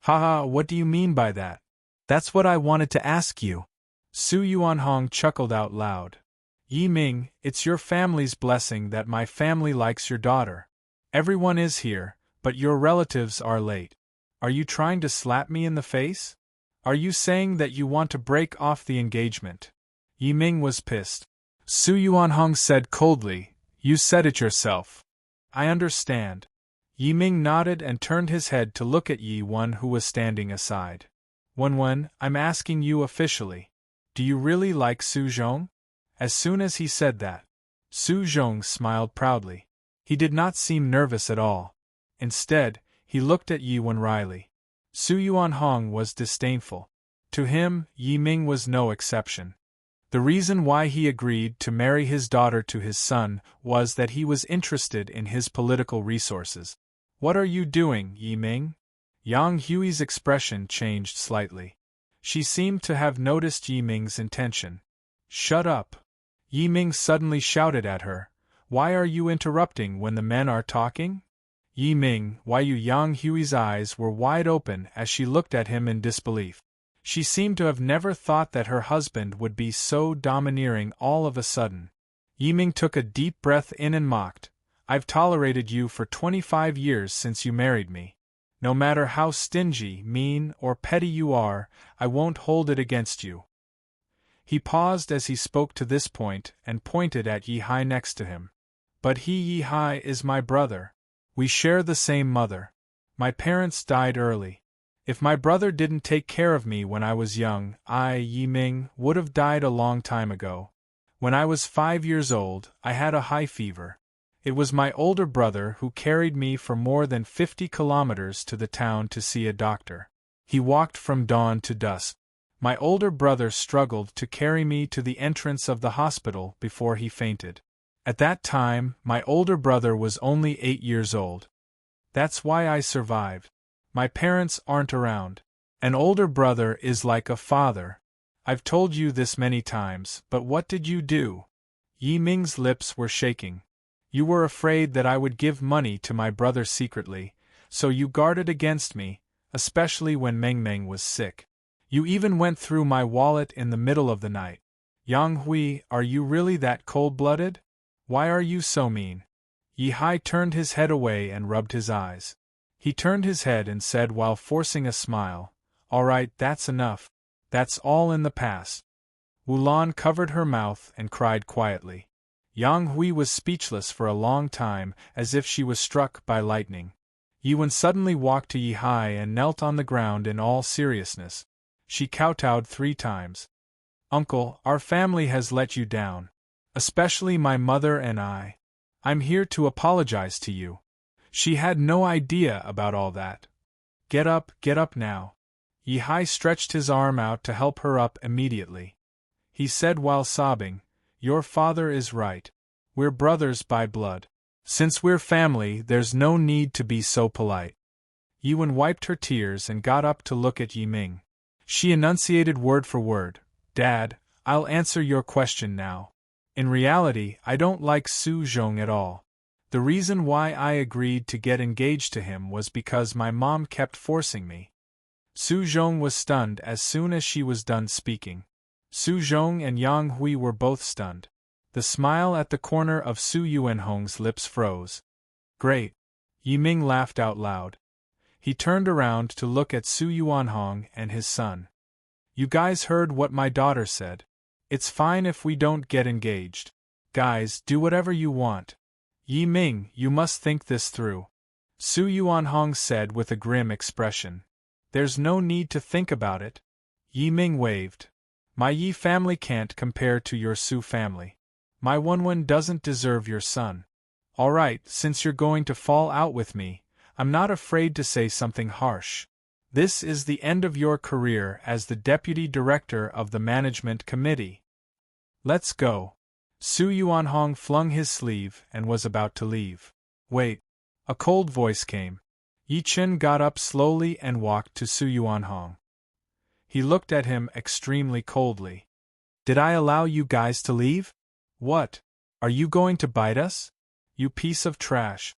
"Haha, what do you mean by that? That's what I wanted to ask you." Su Yuanhong chuckled out loud. "Yi Ming, it's your family's blessing that my family likes your daughter. Everyone is here, but your relatives are late. Are you trying to slap me in the face? Are you saying that you want to break off the engagement?" Yi Ming was pissed. Su Yuanhong said coldly, "You said it yourself." "I understand." Yi Ming nodded and turned his head to look at Yi Wen, who was standing aside. "Wen, I'm asking you officially. Do you really like Su Zhong?" As soon as he said that, Su Zhong smiled proudly. He did not seem nervous at all. Instead, he looked at Yi Wen wryly. Su Yuanhong was disdainful. To him, Yi Ming was no exception. The reason why he agreed to marry his daughter to his son was that he was interested in his political resources. "What are you doing, Yi Ming?" Yang Hui's expression changed slightly. She seemed to have noticed Yi Ming's intention. "Shut up!" Yi Ming suddenly shouted at her. "Why are you interrupting when the men are talking?" "Yi Ming, why you?" Yang Hui's eyes were wide open as she looked at him in disbelief. She seemed to have never thought that her husband would be so domineering all of a sudden. Yi Ming took a deep breath in and mocked, "I've tolerated you for 25 years since you married me. No matter how stingy, mean, or petty you are, I won't hold it against you." He paused as he spoke to this point and pointed at Yi Hai next to him. "But Yi Hai is my brother. We share the same mother. My parents died early. If my brother didn't take care of me when I was young, I, Yi Ming, would have died a long time ago. When I was 5 years old, I had a high fever. It was my older brother who carried me for more than 50 kilometers to the town to see a doctor. He walked from dawn to dusk. My older brother struggled to carry me to the entrance of the hospital before he fainted. At that time, my older brother was only 8 years old. That's why I survived. My parents aren't around. An older brother is like a father. I've told you this many times, but what did you do? Yi Ming's lips were shaking. You were afraid that I would give money to my brother secretly, so you guarded against me, especially when Meng Meng was sick. You even went through my wallet in the middle of the night. Yang Hui, are you really that cold-blooded? Why are you so mean? Yi Hai turned his head away and rubbed his eyes. He turned his head and said while forcing a smile, "All right, that's enough. That's all in the past." Wulan covered her mouth and cried quietly. Yang Hui was speechless for a long time, as if she was struck by lightning. Yi Wen suddenly walked to Yi Hai and knelt on the ground in all seriousness. She kowtowed 3 times. "Uncle, our family has let you down. Especially my mother and I. I'm here to apologize to you." She had no idea about all that. Get up now." Yi Hai stretched his arm out to help her up immediately. He said while sobbing, "Your father is right. We're brothers by blood. Since we're family, there's no need to be so polite." Yi Wen wiped her tears and got up to look at Yi Ming. She enunciated word for word, "Dad, I'll answer your question now. In reality, I don't like Su Zhong at all. The reason why I agreed to get engaged to him was because my mom kept forcing me." Su Zhong was stunned as soon as she was done speaking. Su Zhong and Yang Hui were both stunned. The smile at the corner of Su Yuanhong's lips froze. "Great." Yi Ming laughed out loud. He turned around to look at Su Yuanhong and his son. "You guys heard what my daughter said. It's fine if we don't get engaged. Guys, do whatever you want. Yi Ming, you must think this through." Su Yuanhong said with a grim expression. "There's no need to think about it." Yi Ming waved. "My Yi family can't compare to your Su family. My Wenwen doesn't deserve your son. All right, since you're going to fall out with me, I'm not afraid to say something harsh. This is the end of your career as the deputy director of the management committee. Let's go." Su Yuanhong flung his sleeve and was about to leave. "Wait." A cold voice came. Yi Chen got up slowly and walked to Su Yuanhong. He looked at him extremely coldly. "Did I allow you guys to leave? What? Are you going to bite us? You piece of trash."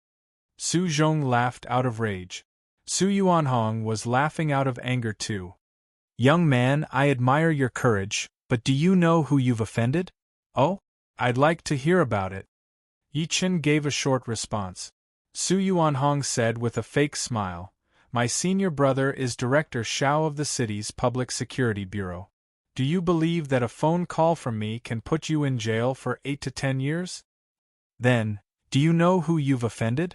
Su Zhong laughed out of rage. Su Yuanhong was laughing out of anger too. "Young man, I admire your courage, but do you know who you've offended?" "Oh? I'd like to hear about it." Yi Chen gave a short response. Su Yuanhong said with a fake smile, "My senior brother is Director Shao of the city's Public Security Bureau. Do you believe that a phone call from me can put you in jail for 8 to 10 years? Then, do you know who you've offended?"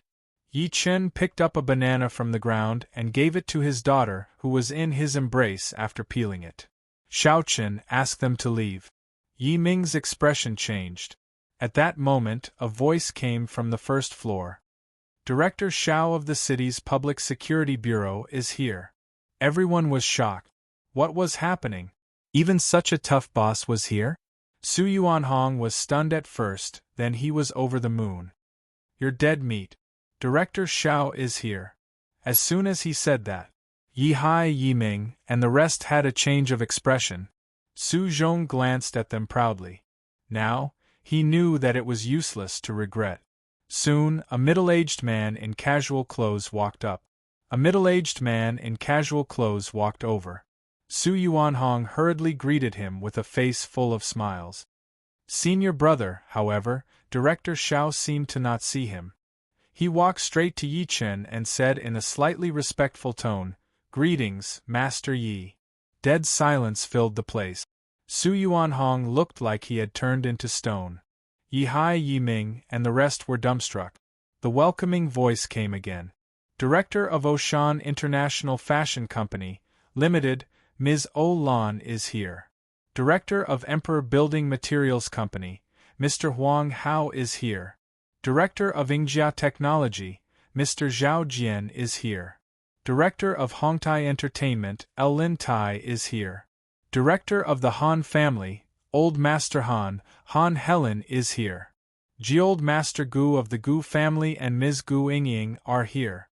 Yi Chen picked up a banana from the ground and gave it to his daughter, who was in his embrace after peeling it. "Shao Chen, ask them to leave." Yi Ming's expression changed. At that moment, a voice came from the first floor. "Director Shao of the city's Public Security Bureau is here." Everyone was shocked. What was happening? Even such a tough boss was here? Su Yuanhong was stunned at first, then he was over the moon. "You're dead meat. Director Shao is here." As soon as he said that, Yi Hai, Yi Ming, and the rest had a change of expression. Su Zhong glanced at them proudly. Now, he knew that it was useless to regret. Soon, a middle-aged man in casual clothes walked up. A middle-aged man in casual clothes walked over. Su Yuanhong hurriedly greeted him with a face full of smiles. Senior brother, however, Director Shao seemed to not see him. He walked straight to Yi Chen and said in a slightly respectful tone, "Greetings, Master Yi." Dead silence filled the place. Su Yuanhong looked like he had turned into stone. Yi Hai, Yi Ming, and the rest were dumbstruck. The welcoming voice came again. "Director of Oshan International Fashion Company, Limited, Ms. O Lan is here. Director of Emperor Building Materials Company, Mr. Huang Hao is here. Director of Yingjia Technology, Mr. Zhao Jian is here. Director of Hongtai Entertainment, Lin Tai is here. Director of the Han family, Old Master Han, Han Helen is here. Old Master Gu of the Gu family and Ms. Gu Ying are here.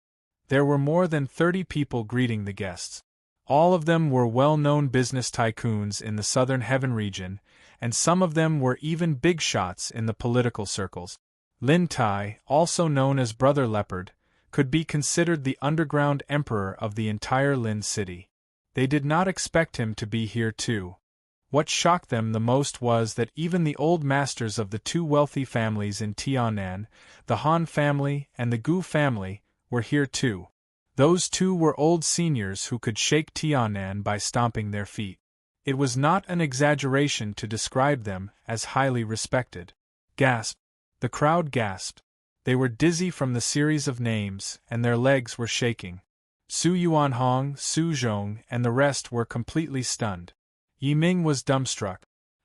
There were more than 30 people greeting the guests. All of them were well-known business tycoons in the Southern Heaven region, and some of them were even big shots in the political circles. Lin Tai, also known as Brother Leopard, could be considered the underground emperor of the entire Lin city. They did not expect him to be here too. What shocked them the most was that even the old masters of the two wealthy families in Tiannan, the Han family and the Gu family, were here too. Those two were old seniors who could shake Tiannan by stomping their feet. It was not an exaggeration to describe them as highly respected. Gasp! The crowd gasped. They were dizzy from the series of names, and their legs were shaking. Su Yuanhong, Su Zhong, and the rest were completely stunned. Yi Ming was dumbstruck.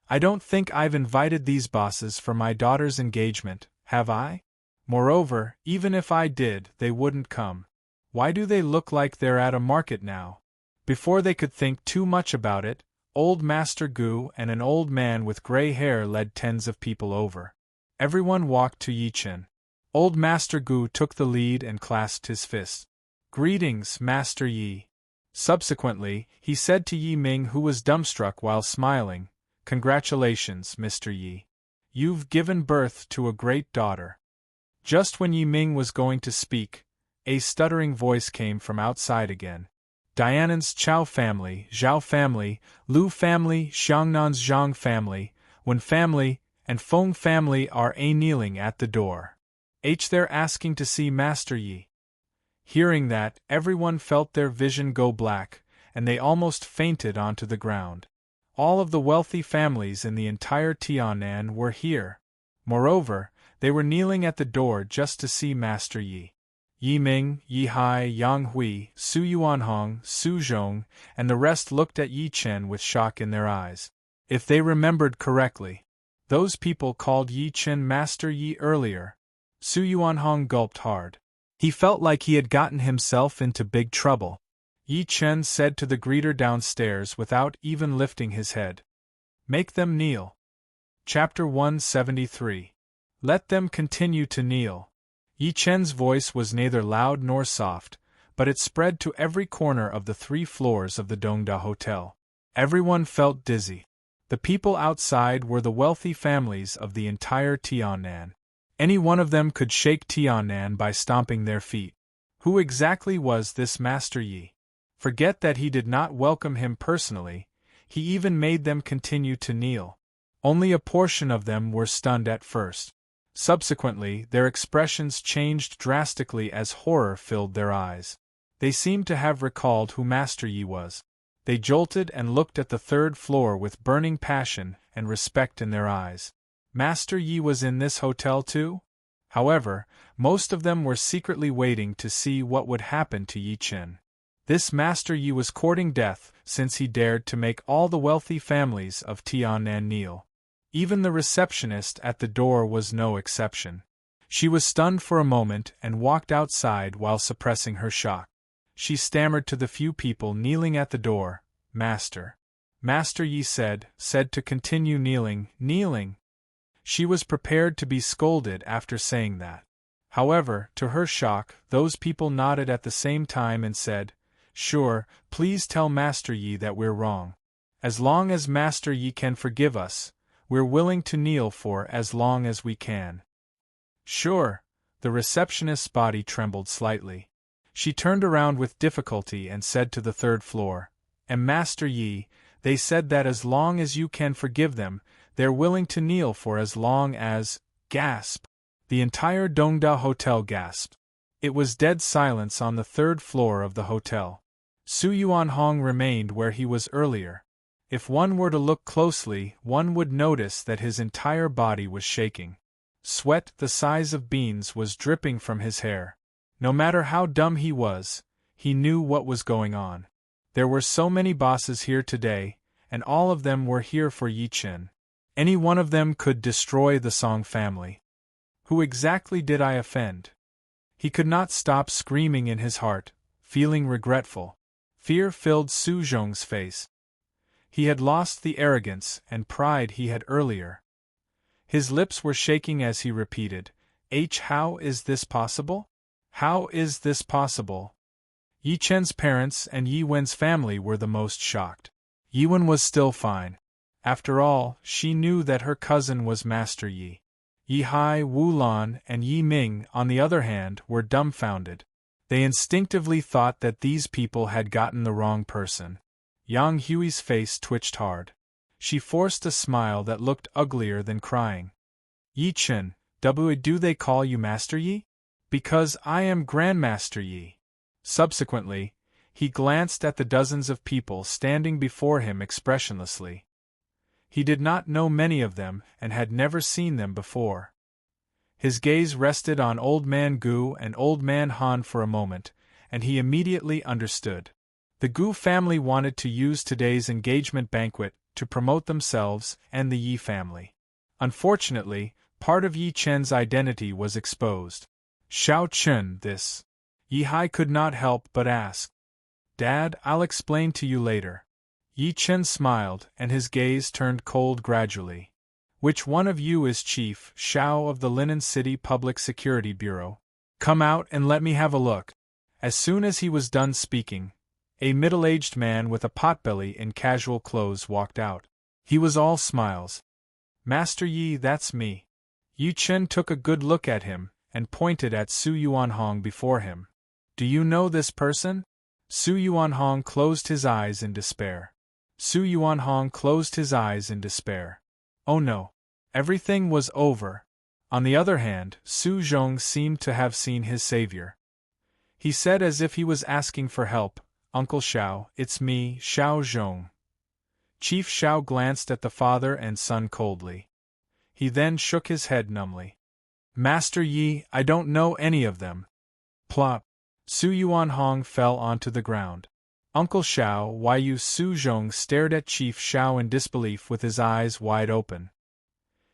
I don't think I've invited these bosses for my daughter's engagement, have I? Moreover, even if I did, they wouldn't come. Why do they look like they're at a market now? Before they could think too much about it, Old Master Gu and an old man with gray hair led tens of people over. Everyone walked to Yi Chen. Old Master Gu took the lead and clasped his fists. Greetings, Master Yi. Subsequently, he said to Yi Ming, who was dumbstruck while smiling, Congratulations, Mr. Yi. You've given birth to a great daughter. Just when Yi Ming was going to speak, a stuttering voice came from outside again. Dianan's Chao family, Zhao family, Lu family, Xiangnan's Zhang family, Wen family, and Feng family are kneeling at the door. They're asking to see Master Yi. Hearing that, everyone felt their vision go black, and they almost fainted onto the ground. All of the wealthy families in the entire Tiannan were here. Moreover, they were kneeling at the door just to see Master Yi. Yi Ming, Yi Hai, Yang Hui, Su Yuanhong, Su Zhong, and the rest looked at Yi Chen with shock in their eyes. If they remembered correctly, those people called Yi Chen Master Yi earlier. Su Yuanhong gulped hard. He felt like he had gotten himself into big trouble. Yi Chen said to the greeter downstairs without even lifting his head. Make them kneel. Chapter 173. Let them continue to kneel. Yi Chen's voice was neither loud nor soft, but it spread to every corner of the 3 floors of the Dongda Hotel. Everyone felt dizzy. The people outside were the wealthy families of the entire Tiannan. Any one of them could shake Tiannan by stomping their feet. Who exactly was this Master Yi? Forget that he did not welcome him personally, he even made them continue to kneel. Only a portion of them were stunned at first. Subsequently, their expressions changed drastically as horror filled their eyes. They seemed to have recalled who Master Yi was. They jolted and looked at the 3rd floor with burning passion and respect in their eyes. Master Yi was in this hotel too? However, most of them were secretly waiting to see what would happen to Yi Chen. This Master Yi was courting death since he dared to make all the wealthy families of Tiannan kneel. Even the receptionist at the door was no exception. She was stunned for a moment and walked outside while suppressing her shock. She stammered to the few people kneeling at the door, Master. Master Yi said to continue kneeling. She was prepared to be scolded after saying that. However, to her shock, those people nodded at the same time and said, Sure, please tell Master Yi that we're wrong. As long as Master Yi can forgive us, we're willing to kneel for as long as we can. Sure. The receptionist's body trembled slightly. She turned around with difficulty and said to the 3rd floor, And Master Yi, they said that as long as you can forgive them, they're willing to kneel for as long as… Gasp! The entire Dongda Hotel gasped. It was dead silence on the 3rd floor of the hotel. Su Yuanhong remained where he was earlier. If one were to look closely, one would notice that his entire body was shaking. Sweat the size of beans was dripping from his hair. No matter how dumb he was, he knew what was going on. There were so many bosses here today, and all of them were here for Yi Chen. Any one of them could destroy the Song family. Who exactly did I offend? He could not stop screaming in his heart, feeling regretful. Fear filled Su Zhong's face. He had lost the arrogance and pride he had earlier. His lips were shaking as he repeated, How is this possible? How is this possible? Yi Chen's parents and Yi Wen's family were the most shocked. Yi Wen was still fine. After all, she knew that her cousin was Master Yi. Yi Hai, Wu Lan, and Yi Ming, on the other hand, were dumbfounded. They instinctively thought that these people had gotten the wrong person. Yang Hui's face twitched hard. She forced a smile that looked uglier than crying. Yi Chen, do they call you Master Yi? Because I am Grandmaster Yi. Subsequently, he glanced at the dozens of people standing before him expressionlessly. He did not know many of them and had never seen them before. His gaze rested on Old Man Gu and Old Man Han for a moment, and he immediately understood. The Gu family wanted to use today's engagement banquet to promote themselves and the Yi family. Unfortunately, part of Yi Chen's identity was exposed. Xiao Chen, this. Yi Hai could not help but ask. Dad, I'll explain to you later. Yi Chen smiled, and his gaze turned cold gradually. Which one of you is Chief Xiao of the Linen City Public Security Bureau? Come out and let me have a look. As soon as he was done speaking, a middle-aged man with a potbelly in casual clothes walked out. He was all smiles. Master Yi, that's me. Yi Chen took a good look at him and pointed at Su Yuanhong before him. Do you know this person? Su Yuanhong closed his eyes in despair. Su Yuanhong closed his eyes in despair. Oh no. Everything was over. On the other hand, Su Zhong seemed to have seen his savior. He said as if he was asking for help, Uncle Xiao, it's me, Xiao Zhong. Chief Xiao glanced at the father and son coldly. He then shook his head numbly. Master Yi, I don't know any of them. Plop. Su Yuanhong fell onto the ground. Uncle Xiao, Yu Su Zhong stared at Chief Xiao in disbelief with his eyes wide open.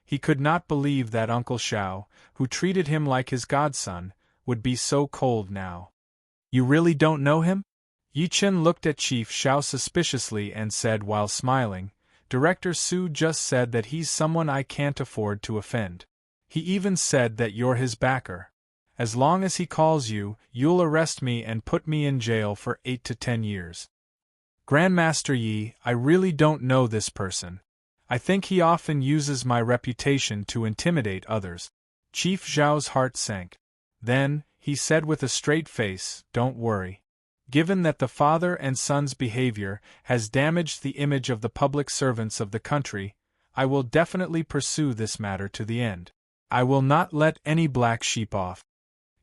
He could not believe that Uncle Xiao, who treated him like his godson, would be so cold now. You really don't know him? Yi Chen looked at Chief Xiao suspiciously and said while smiling, Director Su just said that he's someone I can't afford to offend. He even said that you're his backer. As long as he calls you, you'll arrest me and put me in jail for 8 to 10 years. Grandmaster Yi, I really don't know this person. I think he often uses my reputation to intimidate others. Chief Zhao's heart sank. Then, he said with a straight face, Don't worry. Given that the father and son's behavior has damaged the image of the public servants of the country, I will definitely pursue this matter to the end. I will not let any black sheep off.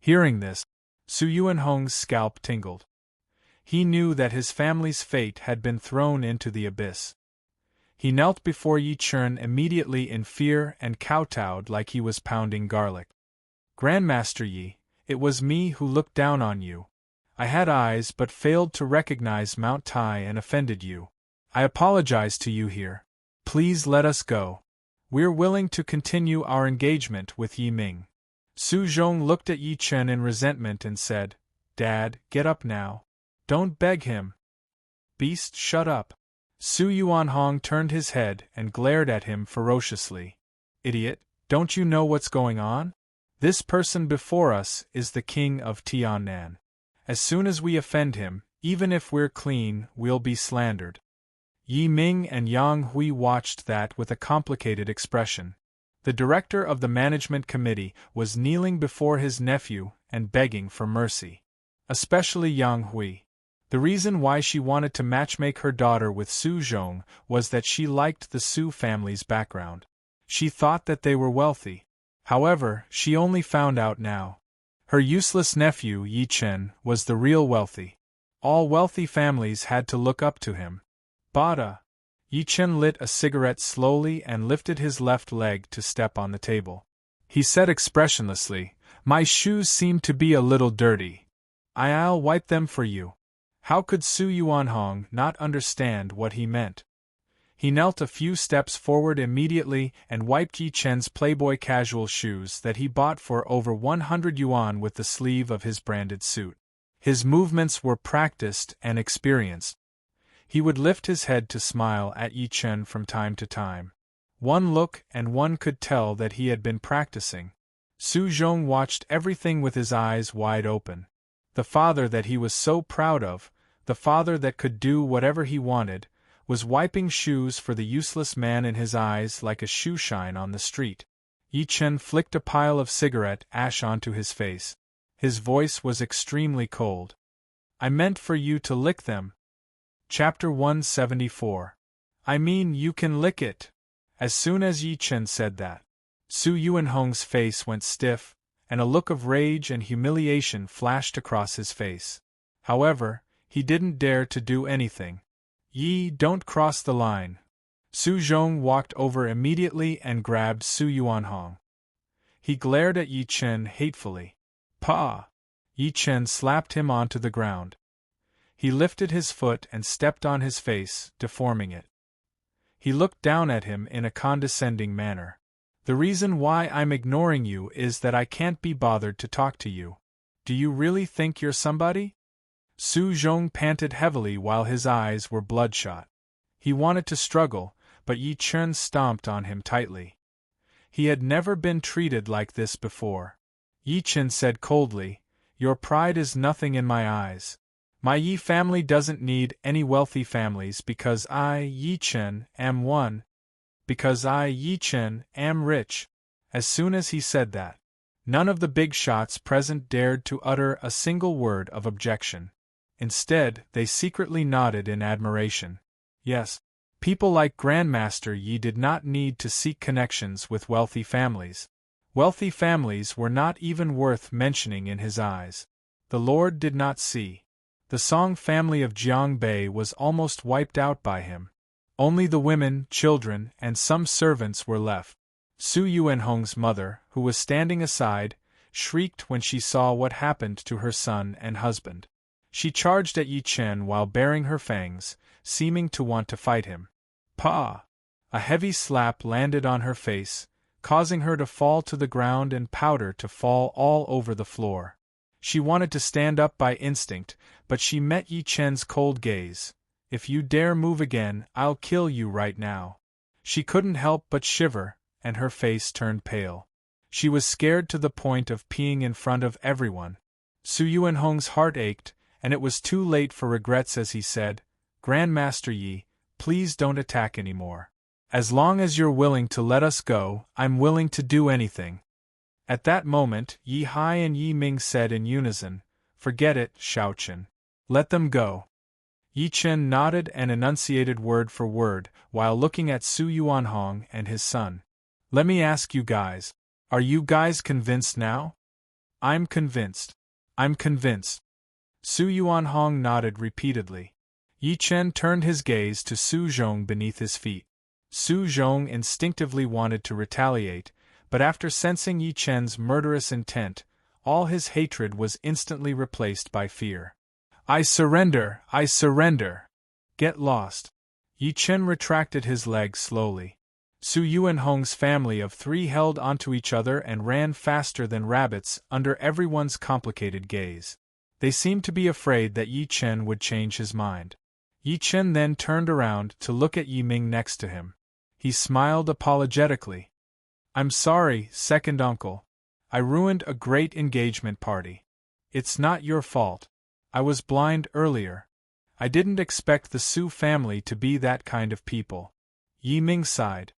Hearing this, Su Yuanhong's scalp tingled. He knew that his family's fate had been thrown into the abyss. He knelt before Yi Chen immediately in fear and kowtowed like he was pounding garlic. Grandmaster Yi, it was me who looked down on you. I had eyes but failed to recognize Mount Tai and offended you. I apologize to you here. Please let us go. We're willing to continue our engagement with Yi Ming. Su Zhong looked at Yi Chen in resentment and said, Dad, get up now. Don't beg him. Beast, shut up. Su Yuanhong turned his head and glared at him ferociously. Idiot, don't you know what's going on? This person before us is the king of Tiannan. As soon as we offend him, even if we're clean, we'll be slandered. Yi Ming and Yang Hui watched that with a complicated expression. The director of the management committee was kneeling before his nephew and begging for mercy. Especially Yang Hui. The reason why she wanted to matchmake her daughter with Su Zhong was that she liked the Su family's background. She thought that they were wealthy. However, she only found out now. Her useless nephew, Yi Chen, was the real wealthy. All wealthy families had to look up to him. Bada! Yi Chen lit a cigarette slowly and lifted his left leg to step on the table. He said expressionlessly, My shoes seem to be a little dirty. I'll wipe them for you. How could Su Yuanhong not understand what he meant? He knelt a few steps forward immediately and wiped Yi Chen's Playboy casual shoes that he bought for over 100 yuan with the sleeve of his branded suit. His movements were practiced and experienced. He would lift his head to smile at Yi Chen from time to time. One look and one could tell that he had been practicing. Su Zhong watched everything with his eyes wide open. The father that he was so proud of, the father that could do whatever he wanted, was wiping shoes for the useless man in his eyes like a shoe shine on the street. Yi Chen flicked a pile of cigarette ash onto his face. His voice was extremely cold. I meant for you to lick them. Chapter 174. I mean, you can lick it. As soon as Yi Chen said that, Su Yuanhong's face went stiff, and a look of rage and humiliation flashed across his face. However, he didn't dare to do anything. Yi, don't cross the line. Su Zhong walked over immediately and grabbed Su Yuanhong. He glared at Yi Chen hatefully. Pa! Yi Chen slapped him onto the ground. He lifted his foot and stepped on his face, deforming it. He looked down at him in a condescending manner. The reason why I'm ignoring you is that I can't be bothered to talk to you. Do you really think you're somebody? Su Zhong panted heavily while his eyes were bloodshot. He wanted to struggle, but Yi Chen stomped on him tightly. He had never been treated like this before. Yi Chen said coldly, Your pride is nothing in my eyes. My Yi family doesn't need any wealthy families because I, Yi Chen, am one. Because I, Yi Chen, am rich. As soon as he said that, none of the big shots present dared to utter a single word of objection. Instead, they secretly nodded in admiration. Yes, people like Grandmaster Yi did not need to seek connections with wealthy families. Wealthy families were not even worth mentioning in his eyes. The Lord did not see. The Song family of Jiangbei was almost wiped out by him. Only the women, children, and some servants were left. Su Yuanhong's mother, who was standing aside, shrieked when she saw what happened to her son and husband. She charged at Yi Chen while baring her fangs, seeming to want to fight him. Pa! A heavy slap landed on her face, causing her to fall to the ground and powder to fall all over the floor. She wanted to stand up by instinct, but she met Yi Chen's cold gaze. If you dare move again, I'll kill you right now. She couldn't help but shiver, and her face turned pale. She was scared to the point of peeing in front of everyone. Su Yuanhong's heart ached, and it was too late for regrets as he said, Grandmaster Yi, please don't attack anymore. As long as you're willing to let us go, I'm willing to do anything. At that moment, Yi Hai and Yi Ming said in unison, Forget it, Shaochen. Let them go. Yi Chen nodded and enunciated word for word, while looking at Su Yuanhong and his son. Let me ask you guys, are you guys convinced now? I'm convinced. I'm convinced. Su Yuanhong nodded repeatedly. Yi Chen turned his gaze to Su Zhong beneath his feet. Su Zhong instinctively wanted to retaliate, but after sensing Yi Chen's murderous intent, all his hatred was instantly replaced by fear. I surrender! I surrender! Get lost! Yi Chen retracted his legs slowly. Su Yuanhong's family of three held onto each other and ran faster than rabbits under everyone's complicated gaze. They seemed to be afraid that Yi Chen would change his mind. Yi Chen then turned around to look at Yi Ming next to him. He smiled apologetically. I'm sorry, second uncle. I ruined a great engagement party. It's not your fault. I was blind earlier. I didn't expect the Su family to be that kind of people. Yi Ming sighed.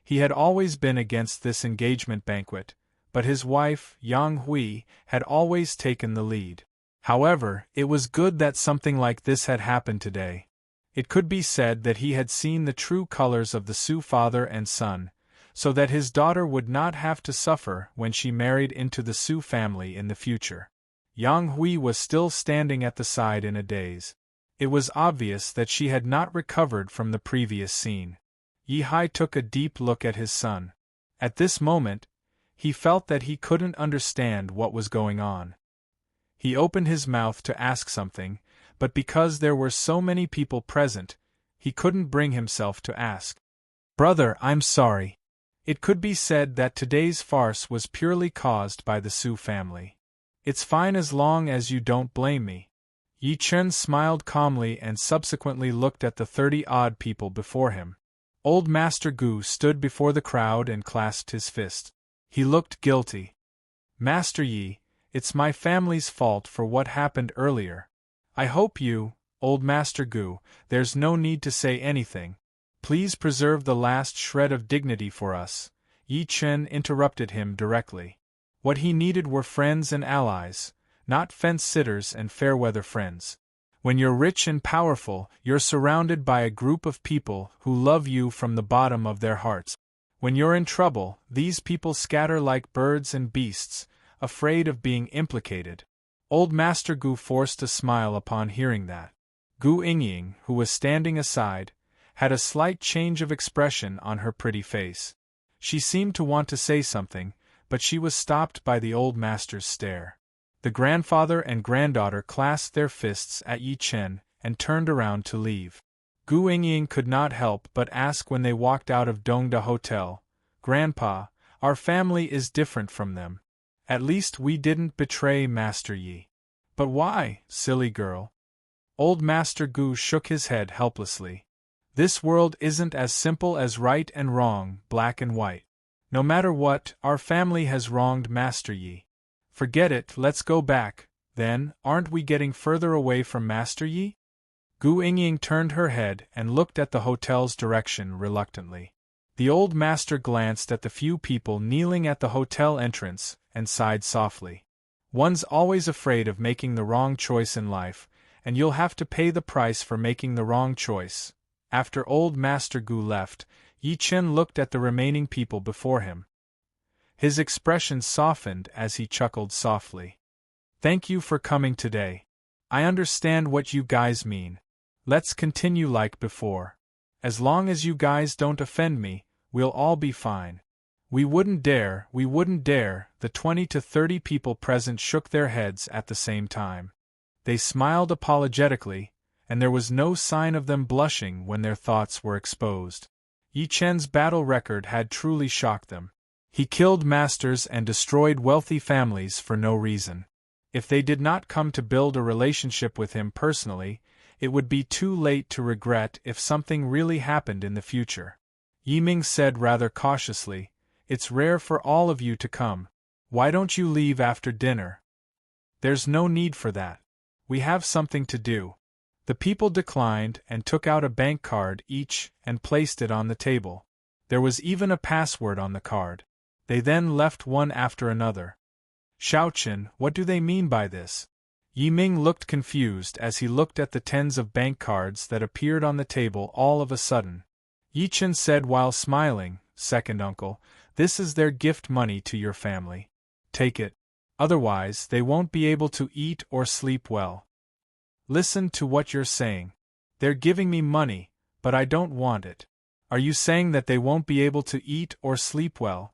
He had always been against this engagement banquet, but his wife, Yang Hui, had always taken the lead. However, it was good that something like this had happened today. It could be said that he had seen the true colors of the Su father and son, so that his daughter would not have to suffer when she married into the Su family in the future. Yang Hui was still standing at the side in a daze. It was obvious that she had not recovered from the previous scene. Yi Hai took a deep look at his son. At this moment, he felt that he couldn't understand what was going on. He opened his mouth to ask something, but because there were so many people present, he couldn't bring himself to ask. Brother, I'm sorry. It could be said that today's farce was purely caused by the Su family. It's fine as long as you don't blame me. Yi Chen smiled calmly and subsequently looked at the 30-odd people before him. Old Master Gu stood before the crowd and clasped his fist. He looked guilty. Master Yi, it's my family's fault for what happened earlier. I hope you, Old Master Gu, there's no need to say anything. Please preserve the last shred of dignity for us. Yi Chen interrupted him directly. What he needed were friends and allies, not fence-sitters and fair-weather friends. When you're rich and powerful, you're surrounded by a group of people who love you from the bottom of their hearts. When you're in trouble, these people scatter like birds and beasts, afraid of being implicated. Old Master Gu forced a smile upon hearing that. Gu Yingying, who was standing aside, had a slight change of expression on her pretty face. She seemed to want to say something, but she was stopped by the old master's stare. The grandfather and granddaughter clasped their fists at Yi Chen and turned around to leave. Gu Yingying could not help but ask when they walked out of Dongda Hotel, "Grandpa, our family is different from them. At least we didn't betray Master Yi." "But why, silly girl?" Old Master Gu shook his head helplessly. "This world isn't as simple as right and wrong, black and white. No matter what, our family has wronged Master Yi. Forget it, let's go back, then, aren't we getting further away from Master Yi?" Gu Yingying turned her head and looked at the hotel's direction reluctantly. The old master glanced at the few people kneeling at the hotel entrance and sighed softly. "One's always afraid of making the wrong choice in life, and you'll have to pay the price for making the wrong choice." After old Master Gu left, Yi Chen looked at the remaining people before him. His expression softened as he chuckled softly. "Thank you for coming today. I understand what you guys mean. Let's continue like before. As long as you guys don't offend me, we'll all be fine." We wouldn't dare. The 20 to 30 people present shook their heads at the same time. They smiled apologetically, and there was no sign of them blushing when their thoughts were exposed. Yi Chen's battle record had truly shocked them. He killed masters and destroyed wealthy families for no reason. If they did not come to build a relationship with him personally, it would be too late to regret if something really happened in the future. Yi Ming said rather cautiously, "It's rare for all of you to come. Why don't you leave after dinner?" "There's no need for that. We have something to do." The people declined and took out a bank card each and placed it on the table. There was even a password on the card. They then left one after another. "Xiaochen, what do they mean by this?" Yi Ming looked confused as he looked at the tens of bank cards that appeared on the table all of a sudden. Yi Chen said while smiling, "Second uncle, this is their gift money to your family. Take it. Otherwise, they won't be able to eat or sleep well." "Listen to what you're saying. They're giving me money, but I don't want it. Are you saying that they won't be able to eat or sleep well?"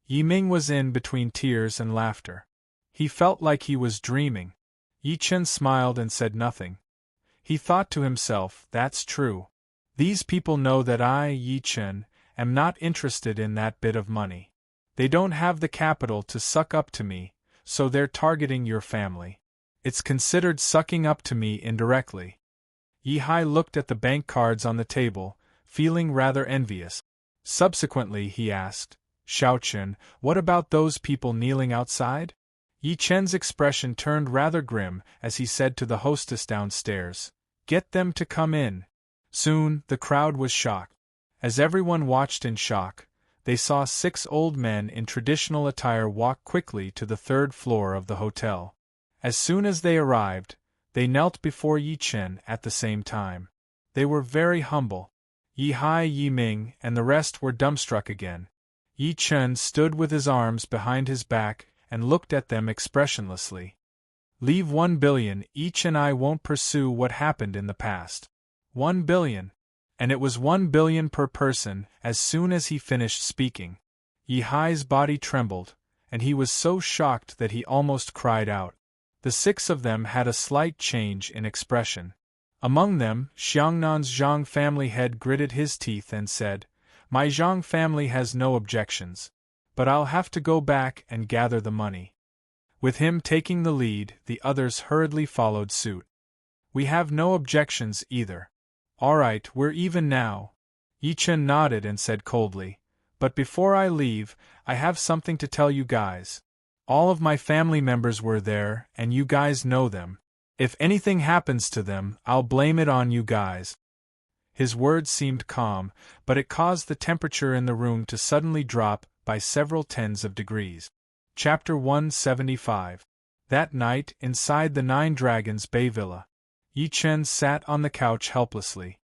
Yi Ming was in between tears and laughter. He felt like he was dreaming. Yi Chen smiled and said nothing. He thought to himself, "That's true. These people know that I, Yi Chen, am not interested in that bit of money. They don't have the capital to suck up to me, so they're targeting your family. It's considered sucking up to me indirectly." Yi Hai looked at the bank cards on the table, feeling rather envious. Subsequently he asked, "Xiaochen, what about those people kneeling outside?" Yi Chen's expression turned rather grim as he said to the hostess downstairs, "Get them to come in." Soon, the crowd was shocked. As everyone watched in shock, they saw 6 old men in traditional attire walk quickly to the 3rd floor of the hotel. As soon as they arrived, they knelt before Yi Chen at the same time. They were very humble. Yi Hai, Yi Ming, and the rest were dumbstruck again. Yi Chen stood with his arms behind his back and looked at them expressionlessly. "Leave 1 billion each and I won't pursue what happened in the past." 1 billion. And it was 1 billion per person. As soon as he finished speaking, Yi Hai's body trembled, and he was so shocked that he almost cried out. The 6 of them had a slight change in expression. Among them, Xiangnan's Zhang family head gritted his teeth and said, "My Zhang family has no objections. But I'll have to go back and gather the money." With him taking the lead, the others hurriedly followed suit. We have no objections either. All right, we're even now. Yi Chen nodded and said coldly, but before I leave, I have something to tell you guys. All of my family members were there, and you guys know them. If anything happens to them, I'll blame it on you guys. His words seemed calm, but it caused the temperature in the room to suddenly drop by several tens of degrees. Chapter 175. That night, inside the Nine Dragons Bay Villa, Yi Chen sat on the couch helplessly.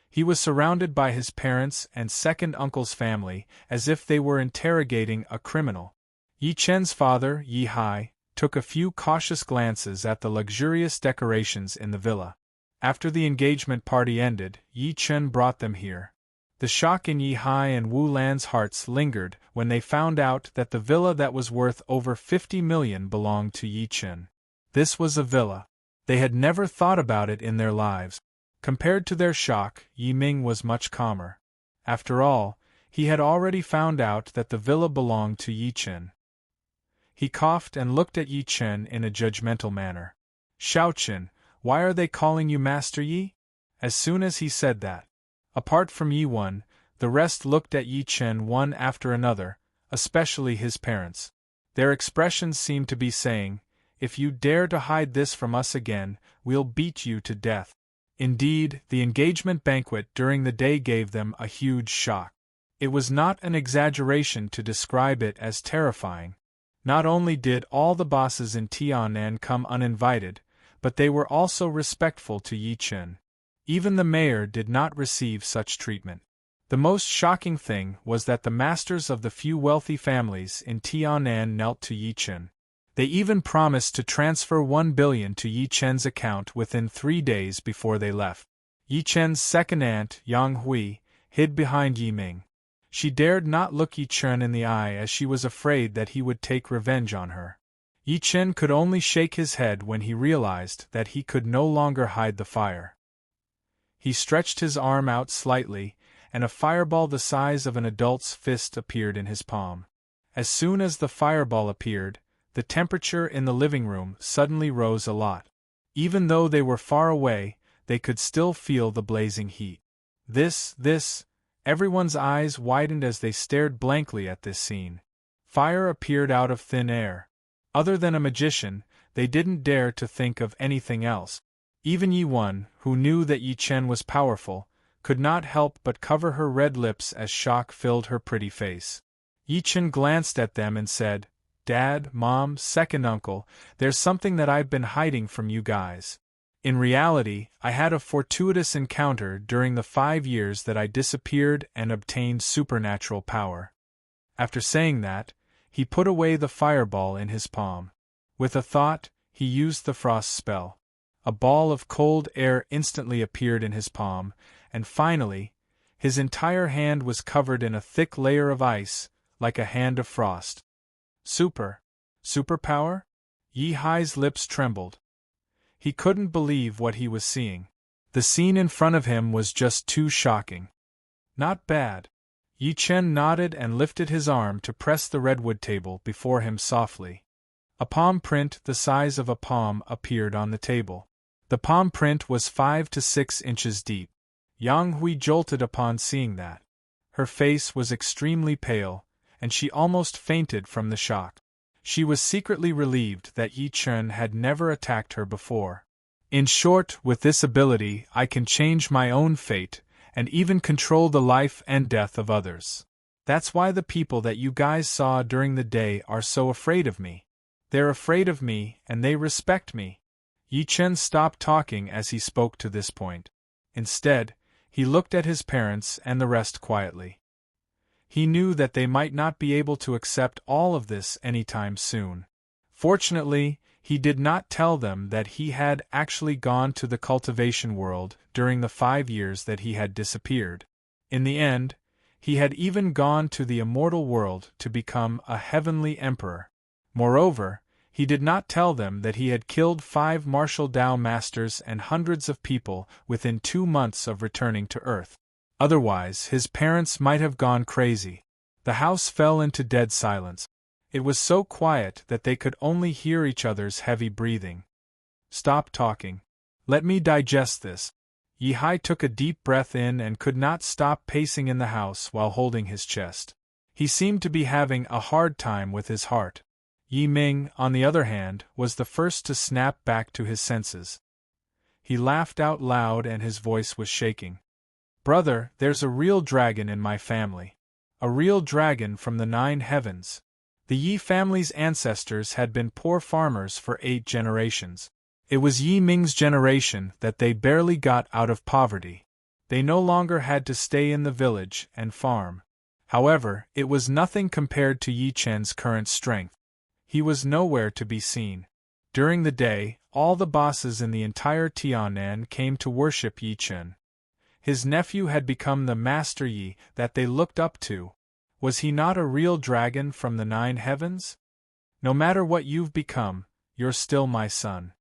He was surrounded by his parents' and second uncle's family, as if they were interrogating a criminal. Yi Chen's father, Yi Hai, took a few cautious glances at the luxurious decorations in the villa. After the engagement party ended, Yi Chen brought them here. The shock in Yi Hai and Wu Lan's hearts lingered when they found out that the villa that was worth over 50 million belonged to Yi Chen. This was a villa. They had never thought about it in their lives. Compared to their shock, Yi Ming was much calmer. After all, he had already found out that the villa belonged to Yi Chen. He coughed and looked at Yi Chen in a judgmental manner. Xiaoqin, why are they calling you Master Yi? As soon as he said that, apart from Yi Wen, the rest looked at Yi Chen one after another, especially his parents. Their expressions seemed to be saying, if you dare to hide this from us again, we'll beat you to death. Indeed, the engagement banquet during the day gave them a huge shock. It was not an exaggeration to describe it as terrifying. Not only did all the bosses in Tianan come uninvited, but they were also respectful to Yi Chen. Even the mayor did not receive such treatment. The most shocking thing was that the masters of the few wealthy families in Tianan knelt to Yi Chen. They even promised to transfer 1 billion to Yi Chen's account within 3 days before they left. Yi Chen's second aunt, Yang Hui, hid behind Yi Ming. She dared not look Yi Chen in the eye as she was afraid that he would take revenge on her. Yi Chen could only shake his head when he realized that he could no longer hide the fire. He stretched his arm out slightly, and a fireball the size of an adult's fist appeared in his palm. As soon as the fireball appeared, the temperature in the living room suddenly rose a lot. Even though they were far away, they could still feel the blazing heat. Everyone's eyes widened as they stared blankly at this scene. Fire appeared out of thin air. Other than a magician, they didn't dare to think of anything else. Even Yi Wen, who knew that Yi Chen was powerful, could not help but cover her red lips as shock filled her pretty face. Yi Chen glanced at them and said, Dad, Mom, second uncle, there's something that I've been hiding from you guys. In reality, I had a fortuitous encounter during the 5 years that I disappeared and obtained supernatural power. After saying that, he put away the fireball in his palm. With a thought, he used the frost spell. A ball of cold air instantly appeared in his palm, and finally, his entire hand was covered in a thick layer of ice, like a hand of frost. Superpower? Yi Hai's lips trembled. He couldn't believe what he was seeing. The scene in front of him was just too shocking. Not bad. Yi Chen nodded and lifted his arm to press the redwood table before him softly. A palm print the size of a palm appeared on the table. The palm print was 5 to 6 inches deep. Yang Hui jolted upon seeing that. Her face was extremely pale, and she almost fainted from the shock. She was secretly relieved that Yi Chen had never attacked her before. In short, with this ability, I can change my own fate, and even control the life and death of others. That's why the people that you guys saw during the day are so afraid of me. They're afraid of me, and they respect me. Yi Chen stopped talking as he spoke to this point. Instead, he looked at his parents and the rest quietly. He knew that they might not be able to accept all of this anytime soon. Fortunately, he did not tell them that he had actually gone to the cultivation world during the 5 years that he had disappeared. In the end, he had even gone to the immortal world to become a heavenly emperor. Moreover, he did not tell them that he had killed 5 martial Dao masters and hundreds of people within 2 months of returning to Earth. Otherwise, his parents might have gone crazy. The house fell into dead silence. It was so quiet that they could only hear each other's heavy breathing. Stop talking. Let me digest this. Yi Hai took a deep breath in and could not stop pacing in the house while holding his chest. He seemed to be having a hard time with his heart. Yi Ming, on the other hand, was the first to snap back to his senses. He laughed out loud and his voice was shaking. Brother, there's a real dragon in my family. A real dragon from the 9 heavens. The Yi family's ancestors had been poor farmers for 8 generations. It was Yi Ming's generation that they barely got out of poverty. They no longer had to stay in the village and farm. However, it was nothing compared to Yi Chen's current strength. He was nowhere to be seen. During the day, all the bosses in the entire Tianan came to worship Yi Chen. His nephew had become the Master Yi that they looked up to. Was he not a real dragon from the 9 heavens? No matter what you've become, you're still my son.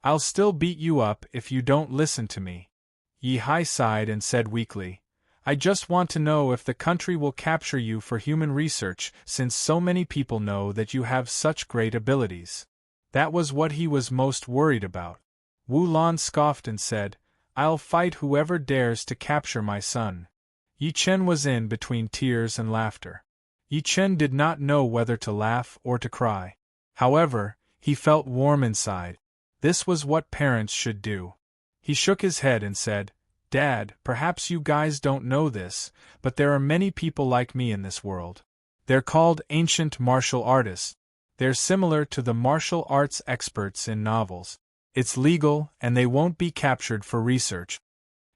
I'll still beat you up if you don't listen to me. Yi Hai sighed and said weakly, I just want to know if the country will capture you for human research since so many people know that you have such great abilities. That was what he was most worried about. Wu Lan scoffed and said, I'll fight whoever dares to capture my son. Yi Chen was in between tears and laughter. Yi Chen did not know whether to laugh or to cry. However, he felt warm inside. This was what parents should do. He shook his head and said, Dad, perhaps you guys don't know this, but there are many people like me in this world. They're called ancient martial artists. They're similar to the martial arts experts in novels. It's legal, and they won't be captured for research.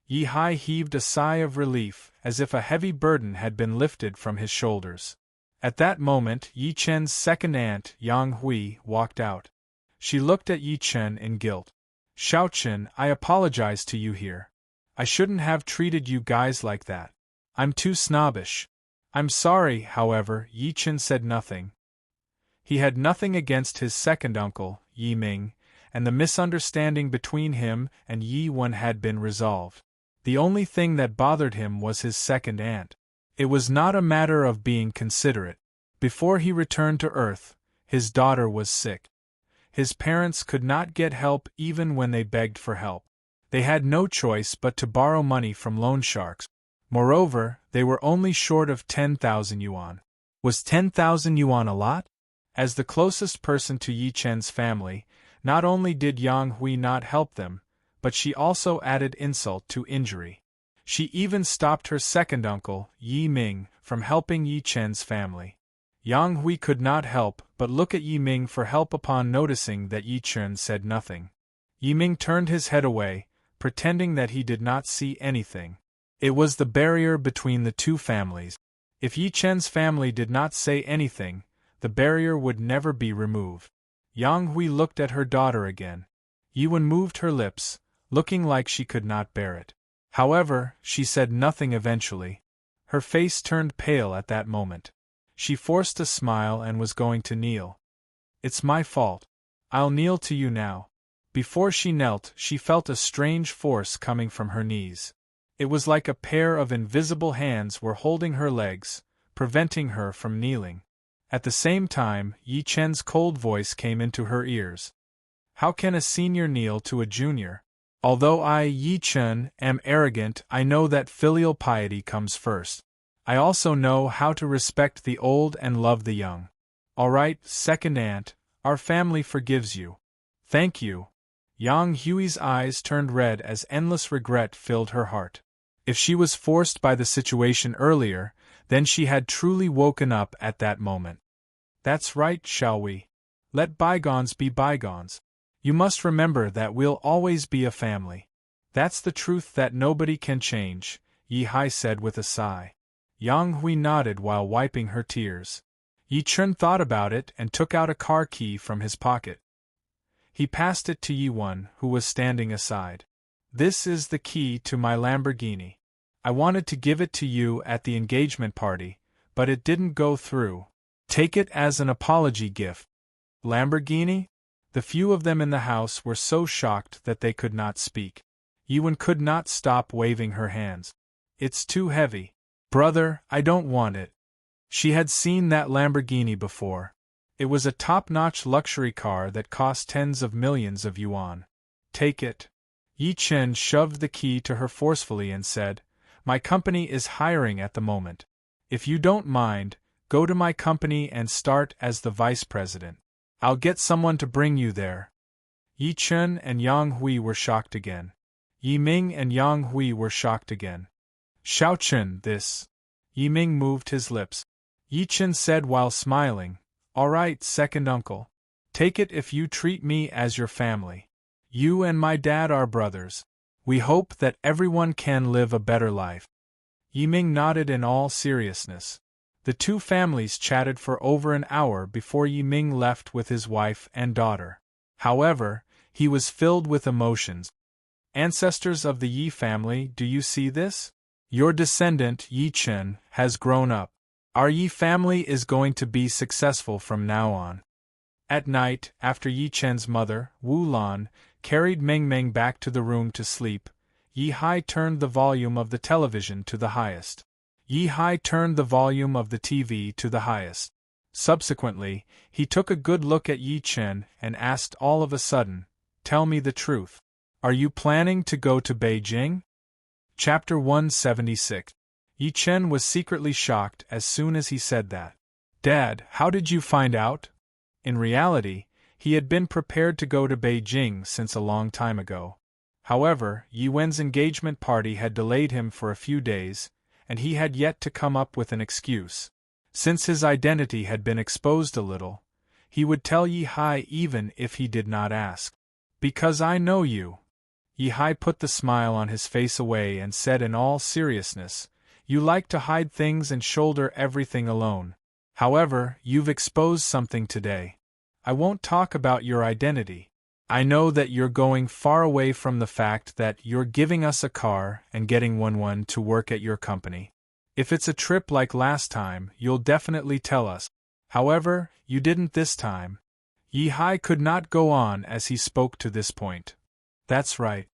Yi Hai heaved a sigh of relief, as if a heavy burden had been lifted from his shoulders. At that moment, Yi Chen's second aunt, Yang Hui, walked out. She looked at Yi Chen in guilt. Xiaochen, I apologize to you here. I shouldn't have treated you guys like that. I'm too snobbish. I'm sorry, however. Yi Chen said nothing. He had nothing against his second uncle, Yi Ming, and the misunderstanding between him and Yi Wen had been resolved. The only thing that bothered him was his second aunt. It was not a matter of being considerate. Before he returned to Earth, his daughter was sick. His parents could not get help even when they begged for help. They had no choice but to borrow money from loan sharks. Moreover, they were only short of 10,000 yuan. Was 10,000 yuan a lot? As the closest person to Yi Chen's family, not only did Yang Hui not help them, but she also added insult to injury. She even stopped her second uncle, Yi Ming, from helping Yi Chen's family. Yang Hui could not help but look at Yi Ming for help upon noticing that Yi Chen said nothing. Yi Ming turned his head away, pretending that he did not see anything. It was the barrier between the two families. If Yi Chen's family did not say anything, the barrier would never be removed. Yang Hui looked at her daughter again. Yi Wen moved her lips, looking like she could not bear it. However, she said nothing eventually. Her face turned pale at that moment. She forced a smile and was going to kneel. It's my fault. I'll kneel to you now. Before she knelt, she felt a strange force coming from her knees. It was like a pair of invisible hands were holding her legs, preventing her from kneeling. At the same time, Yi Chen's cold voice came into her ears. How can a senior kneel to a junior? Although I, Yi Chen, am arrogant, I know that filial piety comes first. I also know how to respect the old and love the young. All right, second aunt, our family forgives you. Thank you. Yang Hui's eyes turned red as endless regret filled her heart. If she was forced by the situation earlier, then she had truly woken up at that moment. That's right, shall we? Let bygones be bygones. You must remember that we'll always be a family. That's the truth that nobody can change, Yi Hai said with a sigh. Yang Hui nodded while wiping her tears. Yi Chen thought about it and took out a car key from his pocket. He passed it to Yi Wen, who was standing aside. This is the key to my Lamborghini. I wanted to give it to you at the engagement party, but it didn't go through. Take it as an apology gift. Lamborghini? The few of them in the house were so shocked that they could not speak. Yi Wen could not stop waving her hands. It's too heavy. Brother, I don't want it. She had seen that Lamborghini before. It was a top-notch luxury car that cost tens of millions of yuan. Take it. Yi Chen shoved the key to her forcefully and said, "My company is hiring at the moment. If you don't mind, go to my company and start as the vice president. I'll get someone to bring you there." Yi Chen and Yang Hui were shocked again. Yi Ming and Yang Hui were shocked again. "Xiao Chen, this." Yi Ming moved his lips. Yi Chen said while smiling, "All right, second uncle. Take it if you treat me as your family. You and my dad are brothers. We hope that everyone can live a better life." Yi Ming nodded in all seriousness. The two families chatted for over an hour before Yi Ming left with his wife and daughter. However, he was filled with emotions. "Ancestors of the Yi family, do you see this? Your descendant, Yi Chen, has grown up. Our Yi family is going to be successful from now on." At night, after Yi Chen's mother, Wu Lan, carried Meng Meng back to the room to sleep, Yi Hai turned the volume of the television to the highest. Yi Hai turned the volume of the TV to the highest. Subsequently, he took a good look at Yi Chen and asked all of a sudden, "Tell me the truth. Are you planning to go to Beijing?" Chapter 176. Yi Chen was secretly shocked as soon as he said that. "Dad, how did you find out?" In reality, he had been prepared to go to Beijing since a long time ago. However, Yi Wen's engagement party had delayed him for a few days, and he had yet to come up with an excuse. Since his identity had been exposed a little, he would tell Yi Hai even if he did not ask. "Because I know you." Yi Hai put the smile on his face away and said in all seriousness, "You like to hide things and shoulder everything alone. However, you've exposed something today. I won't talk about your identity. I know that you're going far away from the fact that you're giving us a car and getting one to work at your company. If it's a trip like last time, you'll definitely tell us. However, you didn't this time." Yi Hai could not go on as he spoke to this point. "That's right."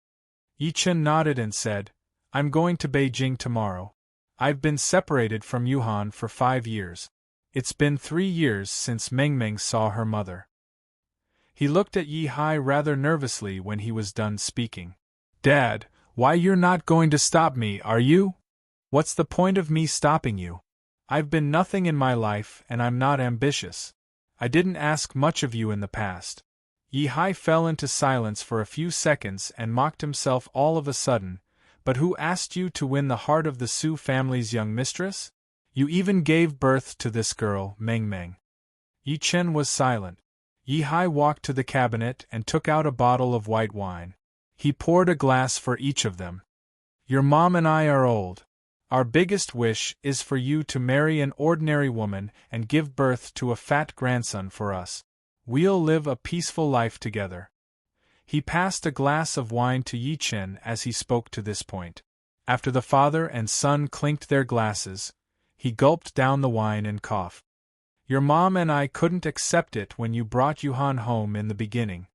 Yi Chen nodded and said, "I'm going to Beijing tomorrow. I've been separated from Yuhan for 5 years. It's been 3 years since Meng Meng saw her mother." He looked at Yi Hai rather nervously when he was done speaking. "Dad, why you're not going to stop me, are you? What's the point of me stopping you? I've been nothing in my life and I'm not ambitious. I didn't ask much of you in the past." Yi Hai fell into silence for a few seconds and mocked himself all of a sudden. "But who asked you to win the heart of the Su family's young mistress? You even gave birth to this girl, Meng Meng." Yi Chen was silent. Yi Hai walked to the cabinet and took out a bottle of white wine. He poured a glass for each of them. "Your mom and I are old. Our biggest wish is for you to marry an ordinary woman and give birth to a fat grandson for us. We'll live a peaceful life together." He passed a glass of wine to Yi Chen as he spoke to this point. After the father and son clinked their glasses, he gulped down the wine and coughed. "Your mom and I couldn't accept it when you brought Yuhan home in the beginning."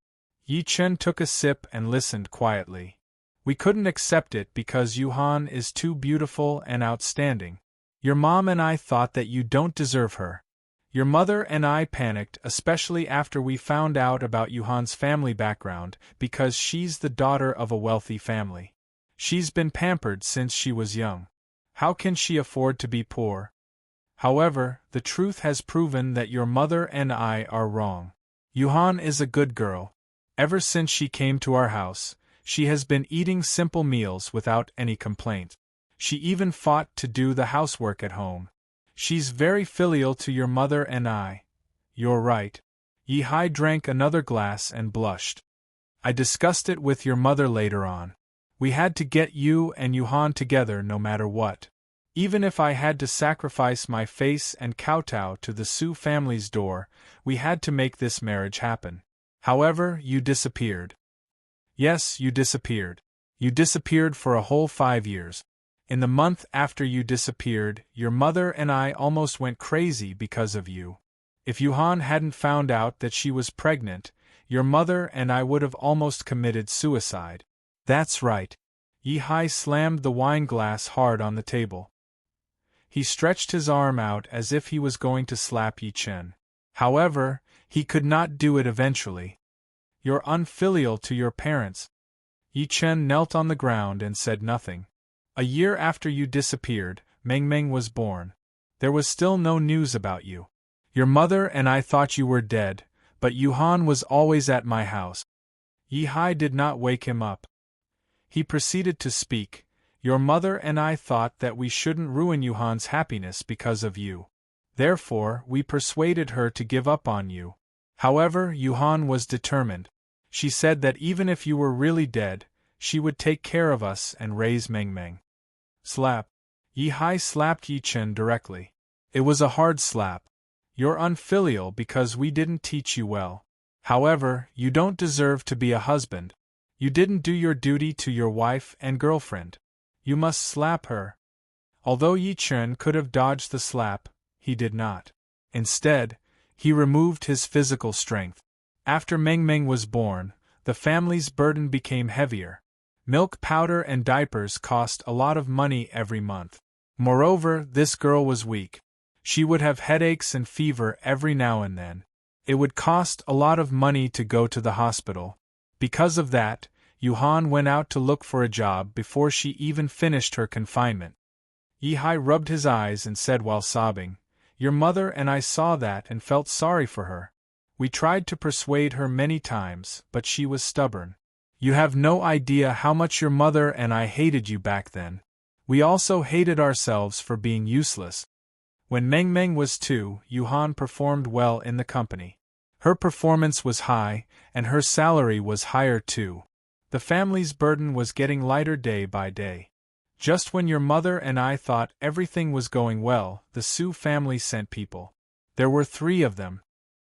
Yi Chen took a sip and listened quietly. "We couldn't accept it because Yuhan is too beautiful and outstanding. Your mom and I thought that you don't deserve her. Your mother and I panicked, especially after we found out about Yuhan's family background, because she's the daughter of a wealthy family. She's been pampered since she was young. How can she afford to be poor? However, the truth has proven that your mother and I are wrong. Yuhan is a good girl. Ever since she came to our house, she has been eating simple meals without any complaint. She even fought to do the housework at home. She's very filial to your mother and I." "You're right." Yi Hai drank another glass and blushed. "I discussed it with your mother later on. We had to get you and Yuhan together no matter what. Even if I had to sacrifice my face and kowtow to the Su family's door, we had to make this marriage happen. However, you disappeared." "Yes, you disappeared. You disappeared for a whole 5 years. In the month after you disappeared, your mother and I almost went crazy because of you. If Yuhan hadn't found out that she was pregnant, your mother and I would have almost committed suicide." "That's right." Yi Hai slammed the wine glass hard on the table. He stretched his arm out as if he was going to slap Yi Chen. However, he could not do it eventually. "You're unfilial to your parents." Yi Chen knelt on the ground and said nothing. A year after you disappeared, Meng Meng was born. There was still no news about you. Your mother and I thought you were dead, but Yuhan was always at my house. Yi Hai did not wake him up. He proceeded to speak. Your mother and I thought that we shouldn't ruin Yuhan's happiness because of you. Therefore, we persuaded her to give up on you. However, Yuhan was determined. She said that even if you were really dead, she would take care of us and raise Meng Meng. Slap. Yi Hai slapped Yi Chen directly. It was a hard slap. You're unfilial because we didn't teach you well. However, you don't deserve to be a husband. You didn't do your duty to your wife and girlfriend. You must slap her. Although Yi Chen could have dodged the slap, he did not. Instead, he removed his physical strength. After Meng Meng was born, the family's burden became heavier. Milk powder and diapers cost a lot of money every month. Moreover, this girl was weak. She would have headaches and fever every now and then. It would cost a lot of money to go to the hospital. Because of that, Yuhan went out to look for a job before she even finished her confinement. Yi Hai rubbed his eyes and said while sobbing, "Your mother and I saw that and felt sorry for her. We tried to persuade her many times, but she was stubborn. You have no idea how much your mother and I hated you back then. We also hated ourselves for being useless." When Meng Meng was 2, Yuhan performed well in the company. Her performance was high, and her salary was higher too. The family's burden was getting lighter day by day. Just when your mother and I thought everything was going well, the Su family sent people. There were 3 of them.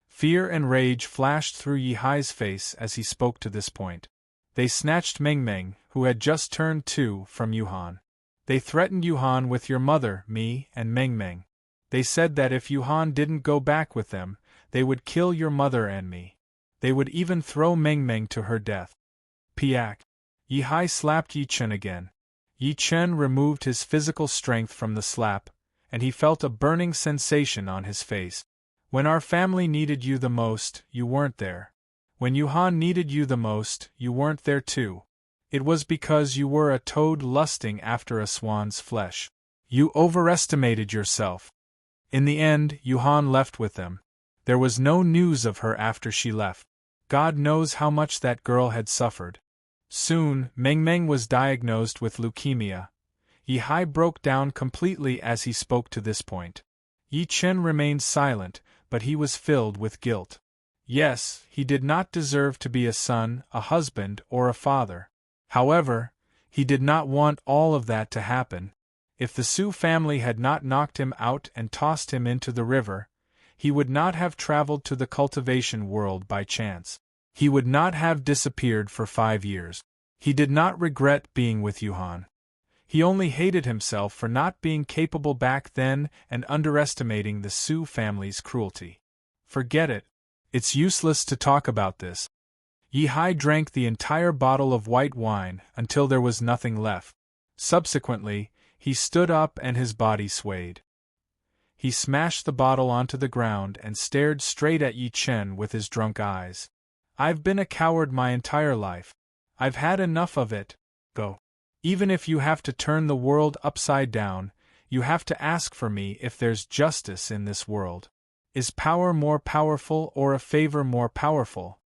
Fear and rage flashed through Yi Hai's face as he spoke to this point. They snatched Meng Meng, who had just turned 2, from Yuhan. They threatened Yuhan with your mother, me, and Meng Meng. They said that if Yuhan didn't go back with them, they would kill your mother and me. They would even throw Meng Meng to her death. Piak. Yi Hai slapped Yi Chen again. Yi Chen removed his physical strength from the slap, and he felt a burning sensation on his face. When our family needed you the most, you weren't there. When Yuhan needed you the most, you weren't there too. It was because you were a toad lusting after a swan's flesh. You overestimated yourself. In the end, Yuhan left with them. There was no news of her after she left. God knows how much that girl had suffered. Soon, Meng Meng was diagnosed with leukemia. Yi Hai broke down completely as he spoke to this point. Yi Chen remained silent, but he was filled with guilt. Yes, he did not deserve to be a son, a husband, or a father. However, he did not want all of that to happen. If the Su family had not knocked him out and tossed him into the river, he would not have traveled to the cultivation world by chance. He would not have disappeared for 5 years. He did not regret being with Yuhan. He only hated himself for not being capable back then and underestimating the Su family's cruelty. Forget it. It's useless to talk about this. Yi Hai drank the entire bottle of white wine until there was nothing left. Subsequently, he stood up and his body swayed. He smashed the bottle onto the ground and stared straight at Yi Chen with his drunk eyes. "I've been a coward my entire life. I've had enough of it. Go. Even if you have to turn the world upside down, you have to ask for me if there's justice in this world. Is power more powerful or a favor more powerful?"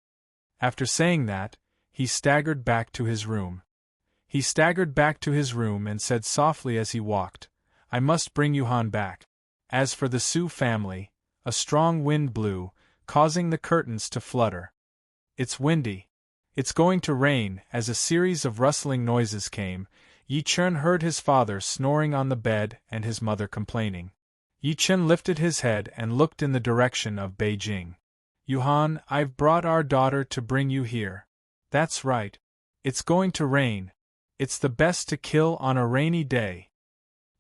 After saying that, he staggered back to his room. He staggered back to his room and said softly as he walked, "I must bring Yuhan back." As for the Su family, a strong wind blew, causing the curtains to flutter. "It's windy. It's going to rain." As a series of rustling noises came, Yi Chen heard his father snoring on the bed and his mother complaining. Yi Chen lifted his head and looked in the direction of Beijing. "Yuhan, I've brought our daughter to bring you here." "That's right. It's going to rain. It's the best to kill on a rainy day."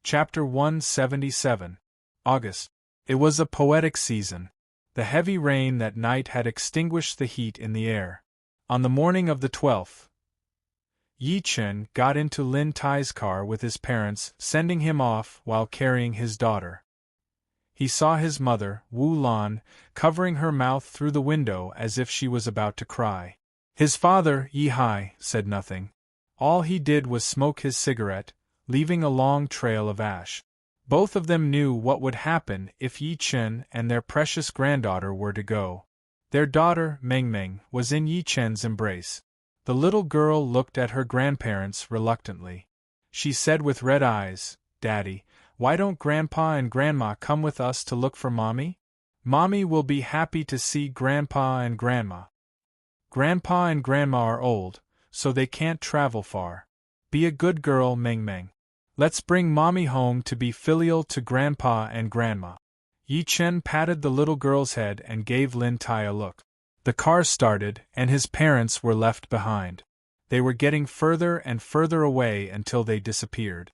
Chapter 177. August. It was a poetic season. The heavy rain that night had extinguished the heat in the air. On the morning of the 12th, Yi Chen got into Lin Tai's car with his parents, sending him off while carrying his daughter. He saw his mother, Wu Lan, covering her mouth through the window as if she was about to cry. His father, Yi Hai, said nothing. All he did was smoke his cigarette, leaving a long trail of ash. Both of them knew what would happen if Yi Chen and their precious granddaughter were to go. Their daughter, Meng Meng, was in Yi Chen's embrace. The little girl looked at her grandparents reluctantly. She said with red eyes, "Daddy, why don't Grandpa and Grandma come with us to look for Mommy? Mommy will be happy to see Grandpa and Grandma. Grandpa and Grandma are old, so they can't travel far. Be a good girl, Meng Meng. Let's bring Mommy home to be filial to Grandpa and Grandma." Yi Chen patted the little girl's head and gave Lin Tai a look. The car started, and his parents were left behind. They were getting further and further away until they disappeared.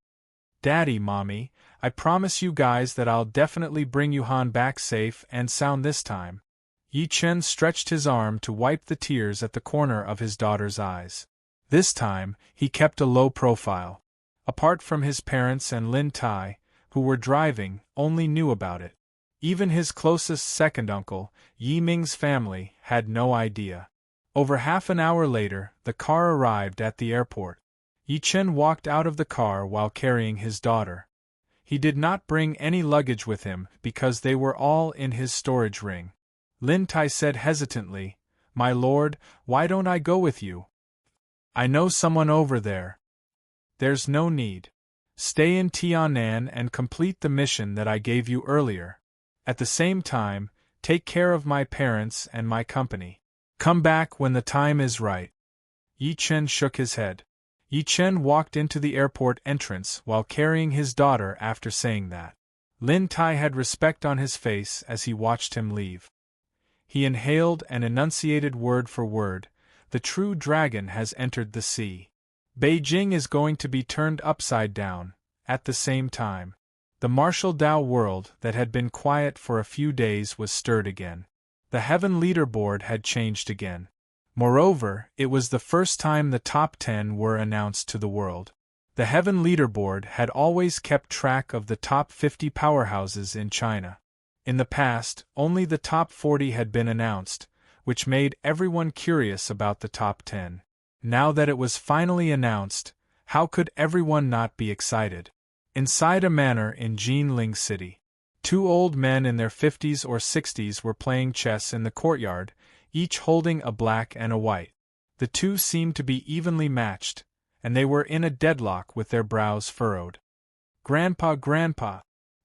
"Daddy, Mommy, I promise you guys that I'll definitely bring you Han back safe and sound this time." Yi Chen stretched his arm to wipe the tears at the corner of his daughter's eyes. This time, he kept a low profile. Apart from his parents and Lin Tai, who were driving, only knew about it. Even his closest second uncle, Yi Ming's family, had no idea. Over half an hour later, the car arrived at the airport. Yi Chen walked out of the car while carrying his daughter. He did not bring any luggage with him because they were all in his storage ring. Lin Tai said hesitantly, "My lord, why don't I go with you? I know someone over there." "There's no need. Stay in Tianan and complete the mission that I gave you earlier. At the same time, take care of my parents and my company. Come back when the time is right." Yi Chen shook his head. Yi Chen walked into the airport entrance while carrying his daughter after saying that. Lin Tai had respect on his face as he watched him leave. He inhaled and enunciated word for word, "The true dragon has entered the sea. Beijing is going to be turned upside down." At the same time, the martial Dao world that had been quiet for a few days was stirred again. The heaven leaderboard had changed again. Moreover, it was the first time the top 10 were announced to the world. The heaven leaderboard had always kept track of the top 50 powerhouses in China. In the past, only the top 40 had been announced, which made everyone curious about the top 10. Now that it was finally announced, how could everyone not be excited? Inside a manor in Jinling City, two old men in their 50s or 60s were playing chess in the courtyard, each holding a black and a white. The two seemed to be evenly matched, and they were in a deadlock with their brows furrowed. "Grandpa, Grandpa!"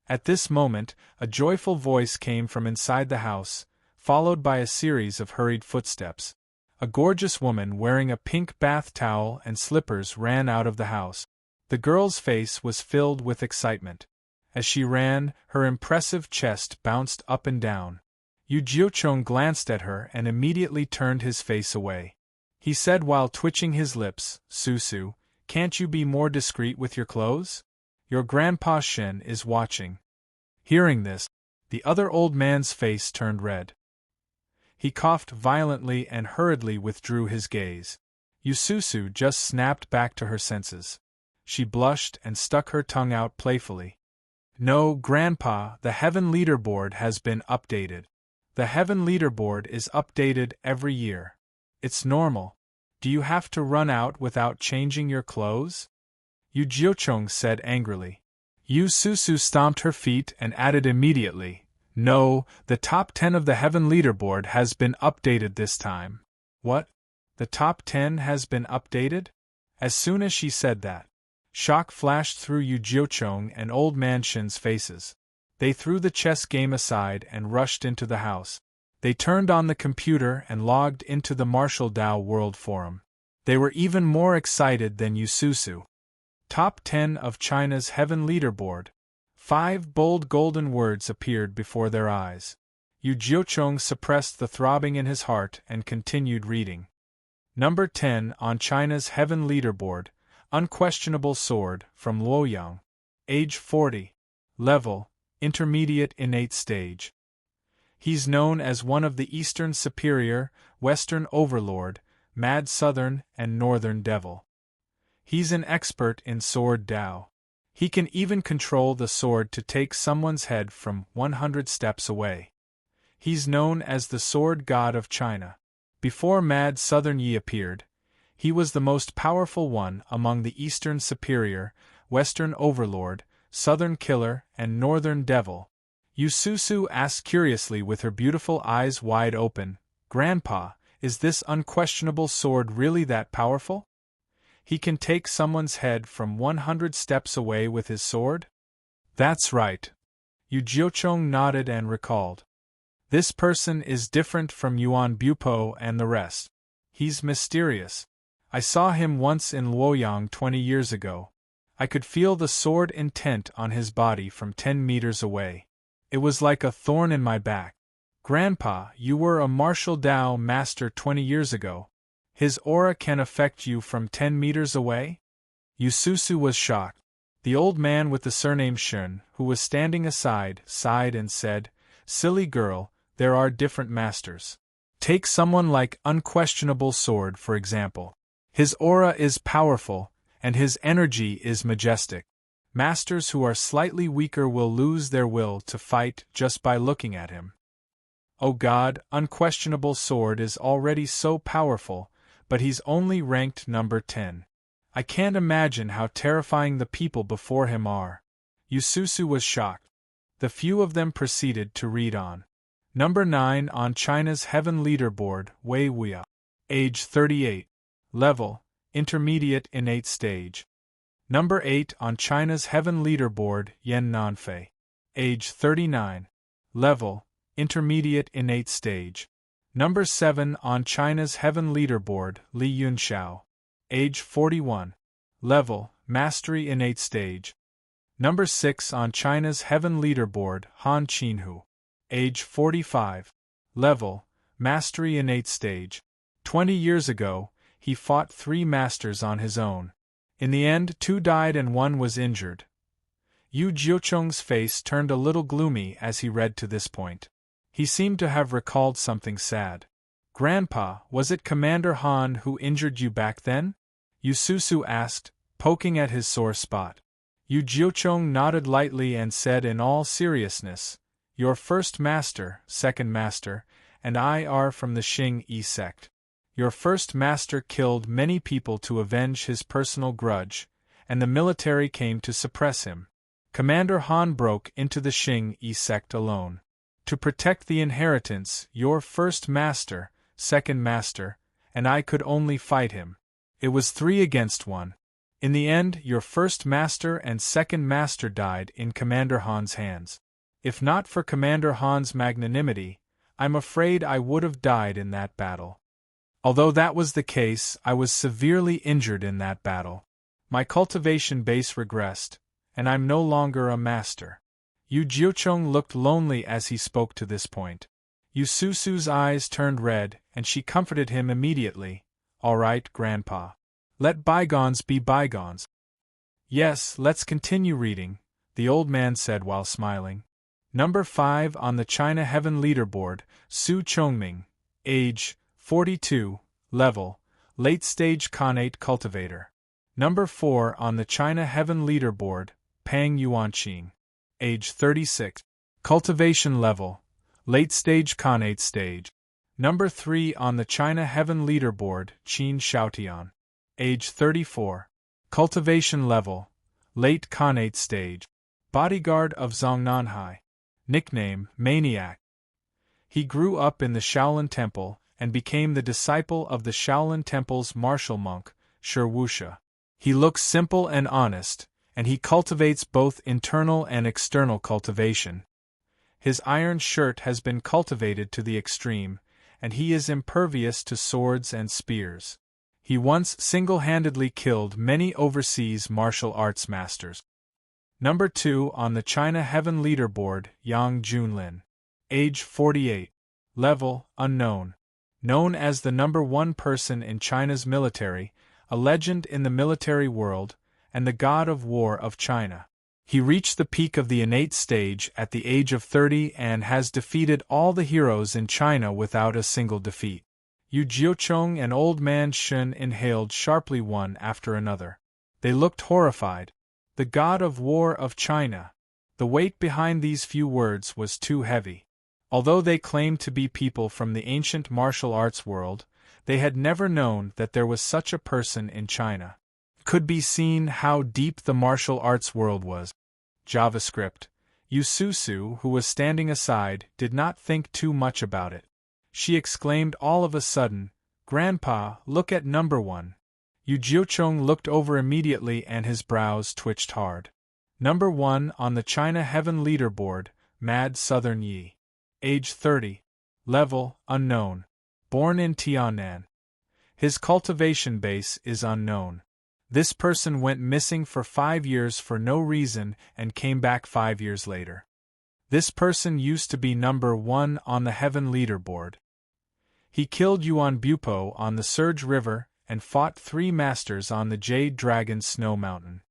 At this moment, a joyful voice came from inside the house, followed by a series of hurried footsteps. A gorgeous woman wearing a pink bath towel and slippers ran out of the house. The girl's face was filled with excitement. As she ran, her impressive chest bounced up and down. Yu Jiuchong glanced at her and immediately turned his face away. He said while twitching his lips, "Susu, can't you be more discreet with your clothes? Your grandpa Shen is watching." Hearing this, the other old man's face turned red. He coughed violently and hurriedly withdrew his gaze. Yususu just snapped back to her senses. She blushed and stuck her tongue out playfully. "No, Grandpa, the Heaven Leaderboard has been updated. The Heaven Leaderboard is updated every year. It's normal. Do you have to run out without changing your clothes?" Yu Jiuchong said angrily. Yu Susu stomped her feet and added immediately, "No, the top 10 of the Heaven Leaderboard has been updated this time." "What? The top 10 has been updated?" As soon as she said that, shock flashed through Yu Jiuchong and Old Man Shin's faces. They threw the chess game aside and rushed into the house. They turned on the computer and logged into the Martial Dao World Forum. They were even more excited than Yu Susu. Top 10 of China's Heaven Leaderboard. 5 bold golden words appeared before their eyes. Yu Jiuchong suppressed the throbbing in his heart and continued reading. Number 10 on China's Heaven Leaderboard, Unquestionable Sword, from Luoyang. Age 40. Level, Intermediate Innate Stage. He's known as one of the Eastern Superior, Western Overlord, Mad Southern, and Northern Devil. He's an expert in Sword Dao. He can even control the sword to take someone's head from 100 steps away. He's known as the Sword God of China. Before Mad Southern Yi appeared, He was the most powerful one among the Eastern Superior, Western Overlord, Southern Killer, and Northern Devil. Yususu asked curiously with her beautiful eyes wide open, "Grandpa, is this unquestionable sword really that powerful? He can take someone's head from 100 steps away with his sword?" "That's right." Yu Jiochong nodded and recalled. "This person is different from Yuan Bupo and the rest. He's mysterious. I saw him once in Luoyang 20 years ago. I could feel the sword intent on his body from 10 meters away. It was like a thorn in my back." "Grandpa, you were a martial Dao master 20 years ago. His aura can affect you from 10 meters away?" Yususu was shocked. The old man with the surname Shun, who was standing aside, sighed and said, "Silly girl, there are different masters. Take someone like Unquestionable Sword, for example. His aura is powerful, and his energy is majestic. Masters who are slightly weaker will lose their will to fight just by looking at him. Oh God, Unquestionable Sword is already so powerful, but he's only ranked number 10. I can't imagine how terrifying the people before him are." Yususu was shocked. The few of them proceeded to read on. Number 9 on China's Heaven Leaderboard, Wei Wuya. Age 38. Level, Intermediate Innate Stage. Number 8 on China's Heaven Leaderboard, Yan Nanfei. Age 39. Level, Intermediate Innate Stage. Number 7 on China's Heaven Leaderboard, Li Yunxiao. Age 41. Level, Mastery Innate Stage. Number 6 on China's Heaven Leaderboard, Han Qinhu. Age 45. Level, Mastery Innate Stage. 20 years ago, he fought 3 masters on his own. In the end, 2 died and 1 was injured. Yu Jiochong's face turned a little gloomy as he read to this point. He seemed to have recalled something sad. "Grandpa, was it Commander Han who injured you back then?" Yususu asked, poking at his sore spot. Yu Jiochong nodded lightly and said in all seriousness, "Your first master, second master, and I are from the Xing-Yi sect. Your first master killed many people to avenge his personal grudge, and the military came to suppress him. Commander Han broke into the Xing-Yi sect alone. To protect the inheritance, your first master, second master, and I could only fight him. It was 3 against 1. In the end, your first master and second master died in Commander Han's hands. If not for Commander Han's magnanimity, I'm afraid I would have died in that battle. Although that was the case, I was severely injured in that battle. My cultivation base regressed, and I'm no longer a master." Yu Jiochong looked lonely as he spoke to this point. Yususu's eyes turned red, and she comforted him immediately. "All right, Grandpa. Let bygones be bygones." "Yes, let's continue reading," the old man said while smiling. Number 5 on the China Heaven Leaderboard, Su Chongming. Age, 42. Level, Late Stage Connate Cultivator. Number 4 on the China Heaven Leaderboard, Pang Yuanqing. Age 36. Cultivation Level, Late Stage Connate Stage. Number 3 on the China Heaven Leaderboard, Qin Xiaotian. Age 34. Cultivation Level, Late Connate Stage. Bodyguard of Zongnanhai. Nickname, Maniac. He grew up in the Shaolin Temple and became the disciple of the Shaolin Temple's martial monk, Shi Wuxia. He looks simple and honest, and he cultivates both internal and external cultivation. His iron shirt has been cultivated to the extreme, and he is impervious to swords and spears. He once single-handedly killed many overseas martial arts masters. Number 2 on the China Heaven Leaderboard, Yang Junlin. Age 48. Level, Unknown. Known as the number 1 person in China's military, a legend in the military world, and the god of war of China. He reached the peak of the innate stage at the age of 30 and has defeated all the heroes in China without a single defeat. Yu Jiochong and Old Man Shun inhaled sharply one after another. They looked horrified. The god of war of China. The weight behind these few words was too heavy. Although they claimed to be people from the ancient martial arts world, They had never known that there was such a person in China. Could be seen how deep the martial arts world was. JavaScript. Yususu, who was standing aside, did not think too much about it. She exclaimed all of a sudden, "Grandpa, look at number 1. Yu Jiucheng looked over immediately and his brows twitched hard. Number 1 on the China Heaven leaderboard, Mad Southern Yi. Age 30. Level, unknown. Born in Tiannan. His cultivation base is unknown. This person went missing for 5 years for no reason and came back 5 years later. This person used to be number 1 on the Heaven leaderboard. He killed Yuan Bupo on the Surge River and fought 3 masters on the Jade Dragon Snow Mountain.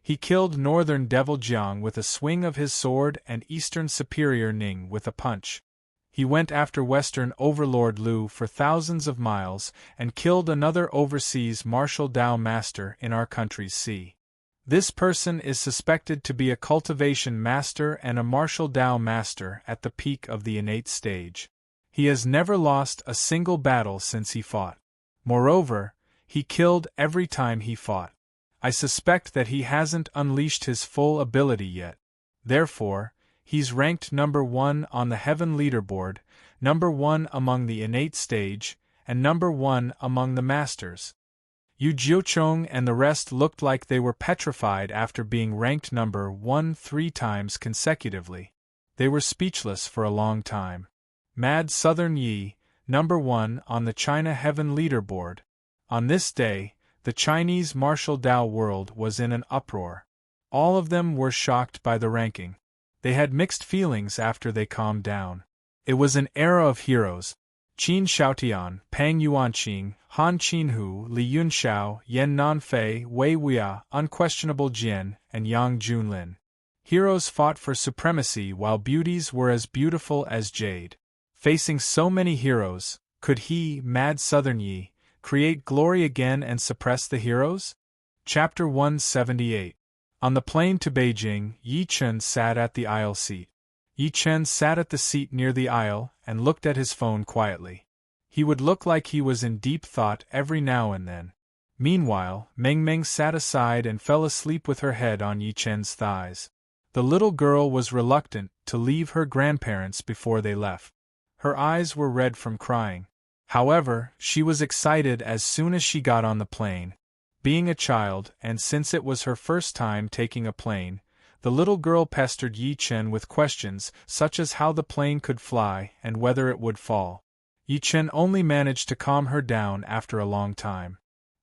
He killed Northern Devil Jiang with a swing of his sword and Eastern Superior Ning with a punch. He went after Western Overlord Lu for thousands of miles and killed another overseas martial Dao master in our country's sea. This person is suspected to be a cultivation master and a martial Dao master at the peak of the innate stage. He has never lost a single battle since he fought. Moreover, he killed every time he fought. I suspect that he hasn't unleashed his full ability yet. Therefore, he's ranked number 1 on the Heaven leaderboard, number 1 among the innate stage, and number 1 among the masters. Yu Jiucheng and the rest looked like they were petrified after being ranked number 1 3 times consecutively. They were speechless for a long time. Mad Southern Yi, number 1 on the China Heaven leaderboard. On this day, the Chinese martial Dao world was in an uproar. All of them were shocked by the ranking. They had mixed feelings after they calmed down. It was an era of heroes. Qin Xiaotian, Pang Yuanqing, Han Qinhu, Li Yunxiao, Yan Nanfei, Wei Wuya, Unquestionable Jian, and Yang Junlin. Heroes fought for supremacy while beauties were as beautiful as jade. Facing so many heroes, could he, Mad Southern Yi, create glory again and suppress the heroes? Chapter 178. On the plane to Beijing, Yi Chen sat at the aisle seat. Yi Chen sat at the seat near the aisle and looked at his phone quietly. He would look like he was in deep thought every now and then. Meanwhile, Meng Meng sat aside and fell asleep with her head on Yi Chen's thighs. The little girl was reluctant to leave her grandparents before they left. Her eyes were red from crying. However, she was excited as soon as she got on the plane. Being a child, and since it was her first time taking a plane, the little girl pestered Yi Chen with questions such as how the plane could fly and whether it would fall. Yi Chen only managed to calm her down after a long time.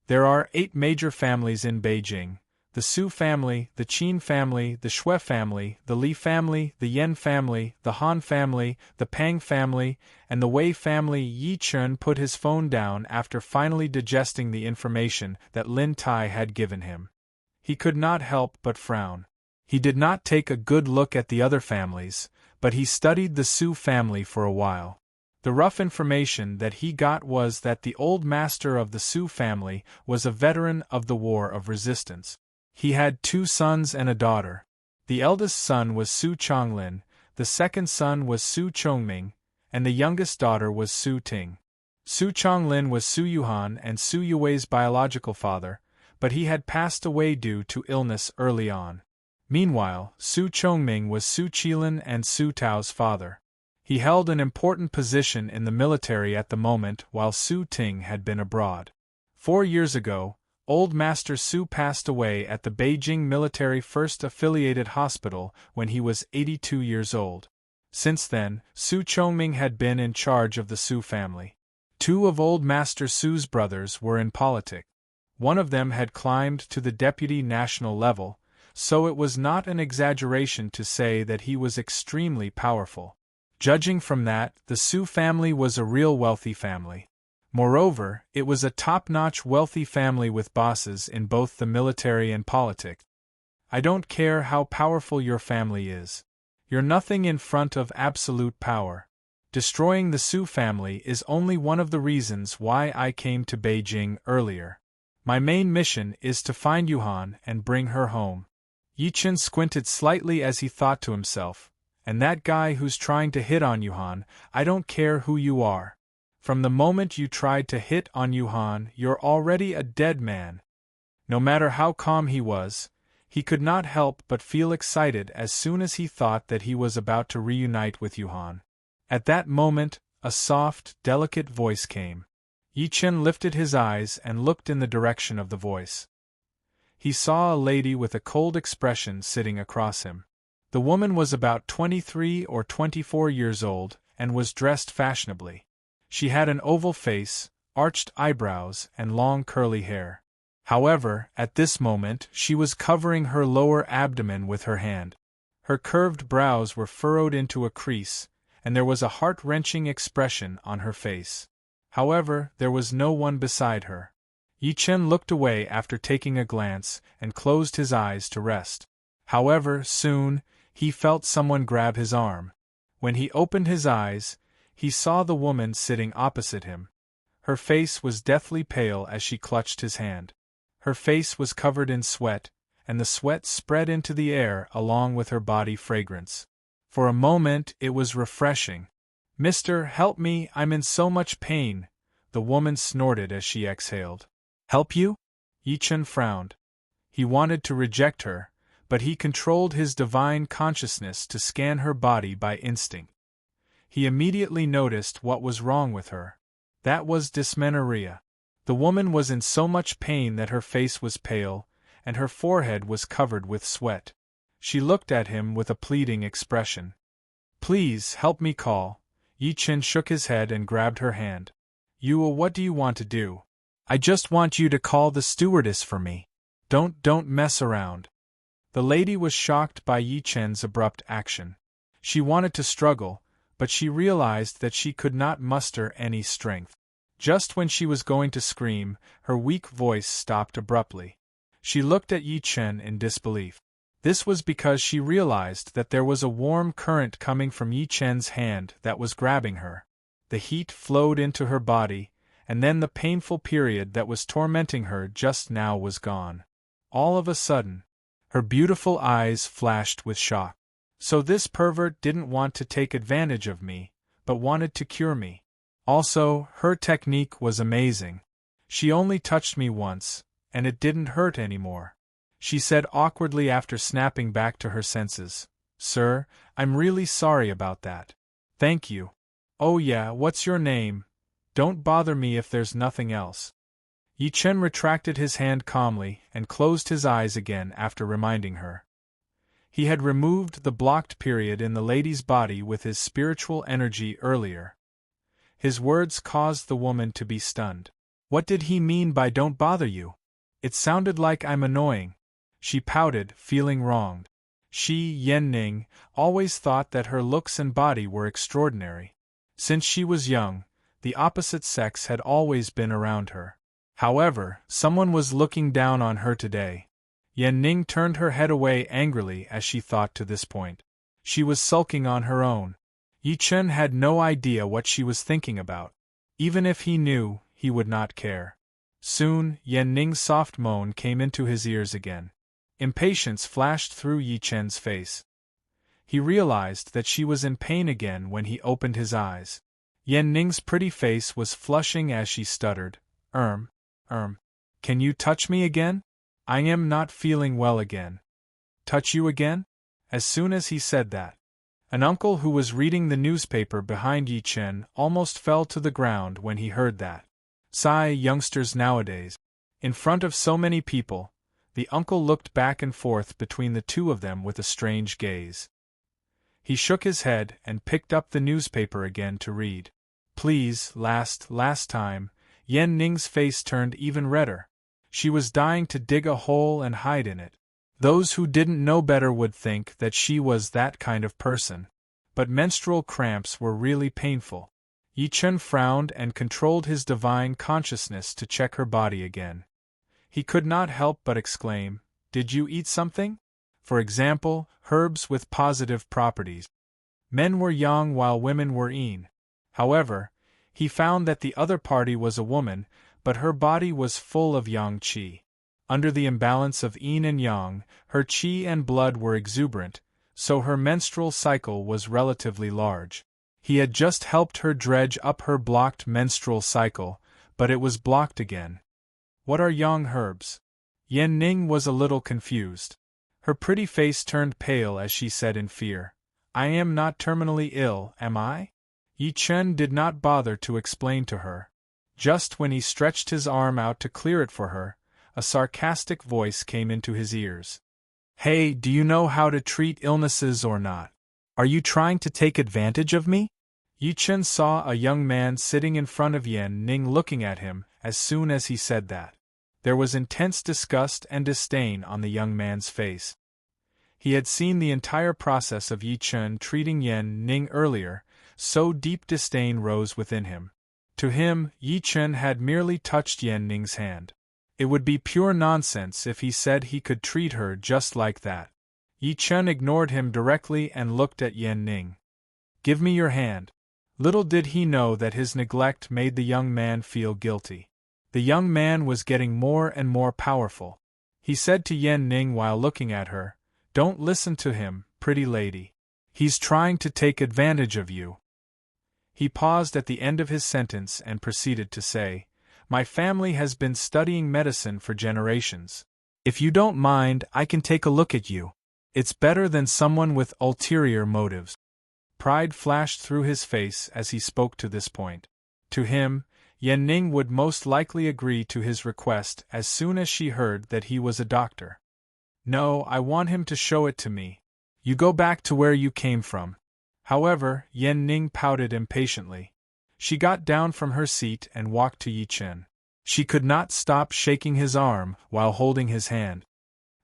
There are 8 major families in Beijing: the Su family, the Qin family, the Shui family, the Li family, the Yan family, the Han family, the Pang family, and the Wei family. Yi Chen put his phone down after finally digesting the information that Lin Tai had given him. He could not help but frown. He did not take a good look at the other families, but he studied the Su family for a while. The rough information that he got was that the old master of the Su family was a veteran of the War of Resistance. He had 2 sons and a daughter. The eldest son was Su Chonglin, the second son was Su Chongming, and the youngest daughter was Su Ting. Su Chonglin was Su Yuhan and Su Yuwei's biological father, but he had passed away due to illness early on. Meanwhile, Su Chongming was Su Qilin and Su Tao's father. He held an important position in the military at the moment while Su Ting had been abroad. 4 years ago, Old Master Su passed away at the Beijing Military First Affiliated Hospital when he was 82 years old. Since then, Su Chongming had been in charge of the Su family. 2 of Old Master Su's brothers were in politics. One of them had climbed to the deputy national level, so it was not an exaggeration to say that he was extremely powerful. Judging from that, the Su family was a real wealthy family. Moreover, it was a top-notch wealthy family with bosses in both the military and politics. I don't care how powerful your family is. You're nothing in front of absolute power. Destroying the Su family is only one of the reasons why I came to Beijing earlier. My main mission is to find Yuhan and bring her home. Yi Chen squinted slightly as he thought to himself, and that guy who's trying to hit on Yuhan, I don't care who you are. From the moment you tried to hit on Yuhan, you're already a dead man. No matter how calm he was, he could not help but feel excited as soon as he thought that he was about to reunite with Yuhan. At that moment, a soft, delicate voice came. Yi Chen lifted his eyes and looked in the direction of the voice. He saw a lady with a cold expression sitting across him. The woman was about 23 or 24 years old, and was dressed fashionably. She had an oval face, arched eyebrows, and long curly hair. However, at this moment she was covering her lower abdomen with her hand. Her curved brows were furrowed into a crease, and there was a heart-wrenching expression on her face. However, there was no one beside her. Yi Chen looked away after taking a glance, and closed his eyes to rest. However, soon, he felt someone grab his arm. When he opened his eyes, he saw the woman sitting opposite him. Her face was deathly pale as she clutched his hand. Her face was covered in sweat, and the sweat spread into the air along with her body fragrance. For a moment it was refreshing. "Mister, help me, I'm in so much pain," the woman snorted as she exhaled. "Help you?" Yi Chen frowned. He wanted to reject her, but he controlled his divine consciousness to scan her body by instinct. He immediately noticed what was wrong with her. That was dysmenorrhea. The woman was in so much pain that her face was pale, and her forehead was covered with sweat. She looked at him with a pleading expression. "Please, help me call." Yi Chen shook his head and grabbed her hand. What do you want to do?" "I just want you to call the stewardess for me. Don't mess around." The lady was shocked by Yi Chen's abrupt action. She wanted to struggle, but she realized that she could not muster any strength. Just when she was going to scream, her weak voice stopped abruptly. She looked at Yi Chen in disbelief. This was because she realized that there was a warm current coming from Yi Chen's hand that was grabbing her. The heat flowed into her body, and then the painful period that was tormenting her just now was gone. All of a sudden, her beautiful eyes flashed with shock. So this pervert didn't want to take advantage of me, but wanted to cure me. Also, her technique was amazing. She only touched me once, and it didn't hurt anymore. She said awkwardly after snapping back to her senses. "Sir, I'm really sorry about that." "Thank you." "Oh yeah, what's your name? Don't bother me if there's nothing else." Yi Chen retracted his hand calmly and closed his eyes again after reminding her. He had removed the blocked period in the lady's body with his spiritual energy earlier. His words caused the woman to be stunned. What did he mean by "don't bother you"? It sounded like I'm annoying. She pouted, feeling wronged. She, Yan Ning, always thought that her looks and body were extraordinary. Since she was young, the opposite sex had always been around her. However, someone was looking down on her today. Yan Ning turned her head away angrily as she thought to this point. She was sulking on her own. Yi Chen had no idea what she was thinking about. Even if he knew, he would not care. Soon, Yan Ning's soft moan came into his ears again. Impatience flashed through Yi Chen's face. He realized that she was in pain again when he opened his eyes. Yan Ning's pretty face was flushing as she stuttered, Can you touch me again? I am not feeling well again." "Touch you again?" As soon as he said that, an uncle who was reading the newspaper behind Yi Chen almost fell to the ground when he heard that. Sigh, youngsters nowadays. In front of so many people, the uncle looked back and forth between the two of them with a strange gaze. He shook his head and picked up the newspaper again to read. "Please, last time," Yan Ning's face turned even redder. She was dying to dig a hole and hide in it. Those who didn't know better would think that she was that kind of person. But menstrual cramps were really painful. Yi Chen frowned and controlled his divine consciousness to check her body again. He could not help but exclaim, "Did you eat something? For example, herbs with positive properties." Men were yang while women were yin. However, he found that the other party was a woman, but her body was full of yang qi. Under the imbalance of yin and yang, her qi and blood were exuberant, so her menstrual cycle was relatively large. He had just helped her dredge up her blocked menstrual cycle, but it was blocked again. What are yang herbs? Yan Ning was a little confused. Her pretty face turned pale as she said in fear, I am not terminally ill, am I? Yi Chen did not bother to explain to her. Just when he stretched his arm out to clear it for her, a sarcastic voice came into his ears. Hey, do you know how to treat illnesses or not? Are you trying to take advantage of me? Yi Chen saw a young man sitting in front of Yan Ning looking at him as soon as he said that. There was intense disgust and disdain on the young man's face. He had seen the entire process of Yi Chen treating Yan Ning earlier, so deep disdain rose within him. To him, Yi Chen had merely touched Yan Ning's hand. It would be pure nonsense if he said he could treat her just like that. Yi Chen ignored him directly and looked at Yan Ning. Give me your hand. Little did he know that his neglect made the young man feel guilty. The young man was getting more and more powerful. He said to Yan Ning while looking at her, Don't listen to him, pretty lady. He's trying to take advantage of you. He paused at the end of his sentence and proceeded to say, My family has been studying medicine for generations. If you don't mind, I can take a look at you. It's better than someone with ulterior motives. Pride flashed through his face as he spoke to this point. To him, Yan Ning would most likely agree to his request as soon as she heard that he was a doctor. No, I want him to show it to me. You go back to where you came from. However, Yan Ning pouted impatiently. She got down from her seat and walked to Yi Chen. She could not stop shaking his arm while holding his hand.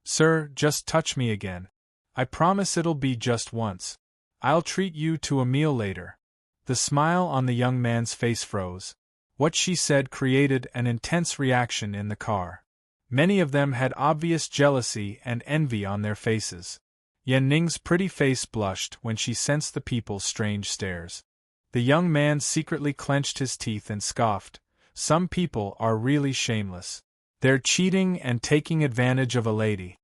Sir, just touch me again. I promise it'll be just once. I'll treat you to a meal later. The smile on the young man's face froze. What she said created an intense reaction in the car. Many of them had obvious jealousy and envy on their faces. Yan Ning's pretty face blushed when she sensed the people's strange stares. The young man secretly clenched his teeth and scoffed. Some people are really shameless. They're cheating and taking advantage of a lady.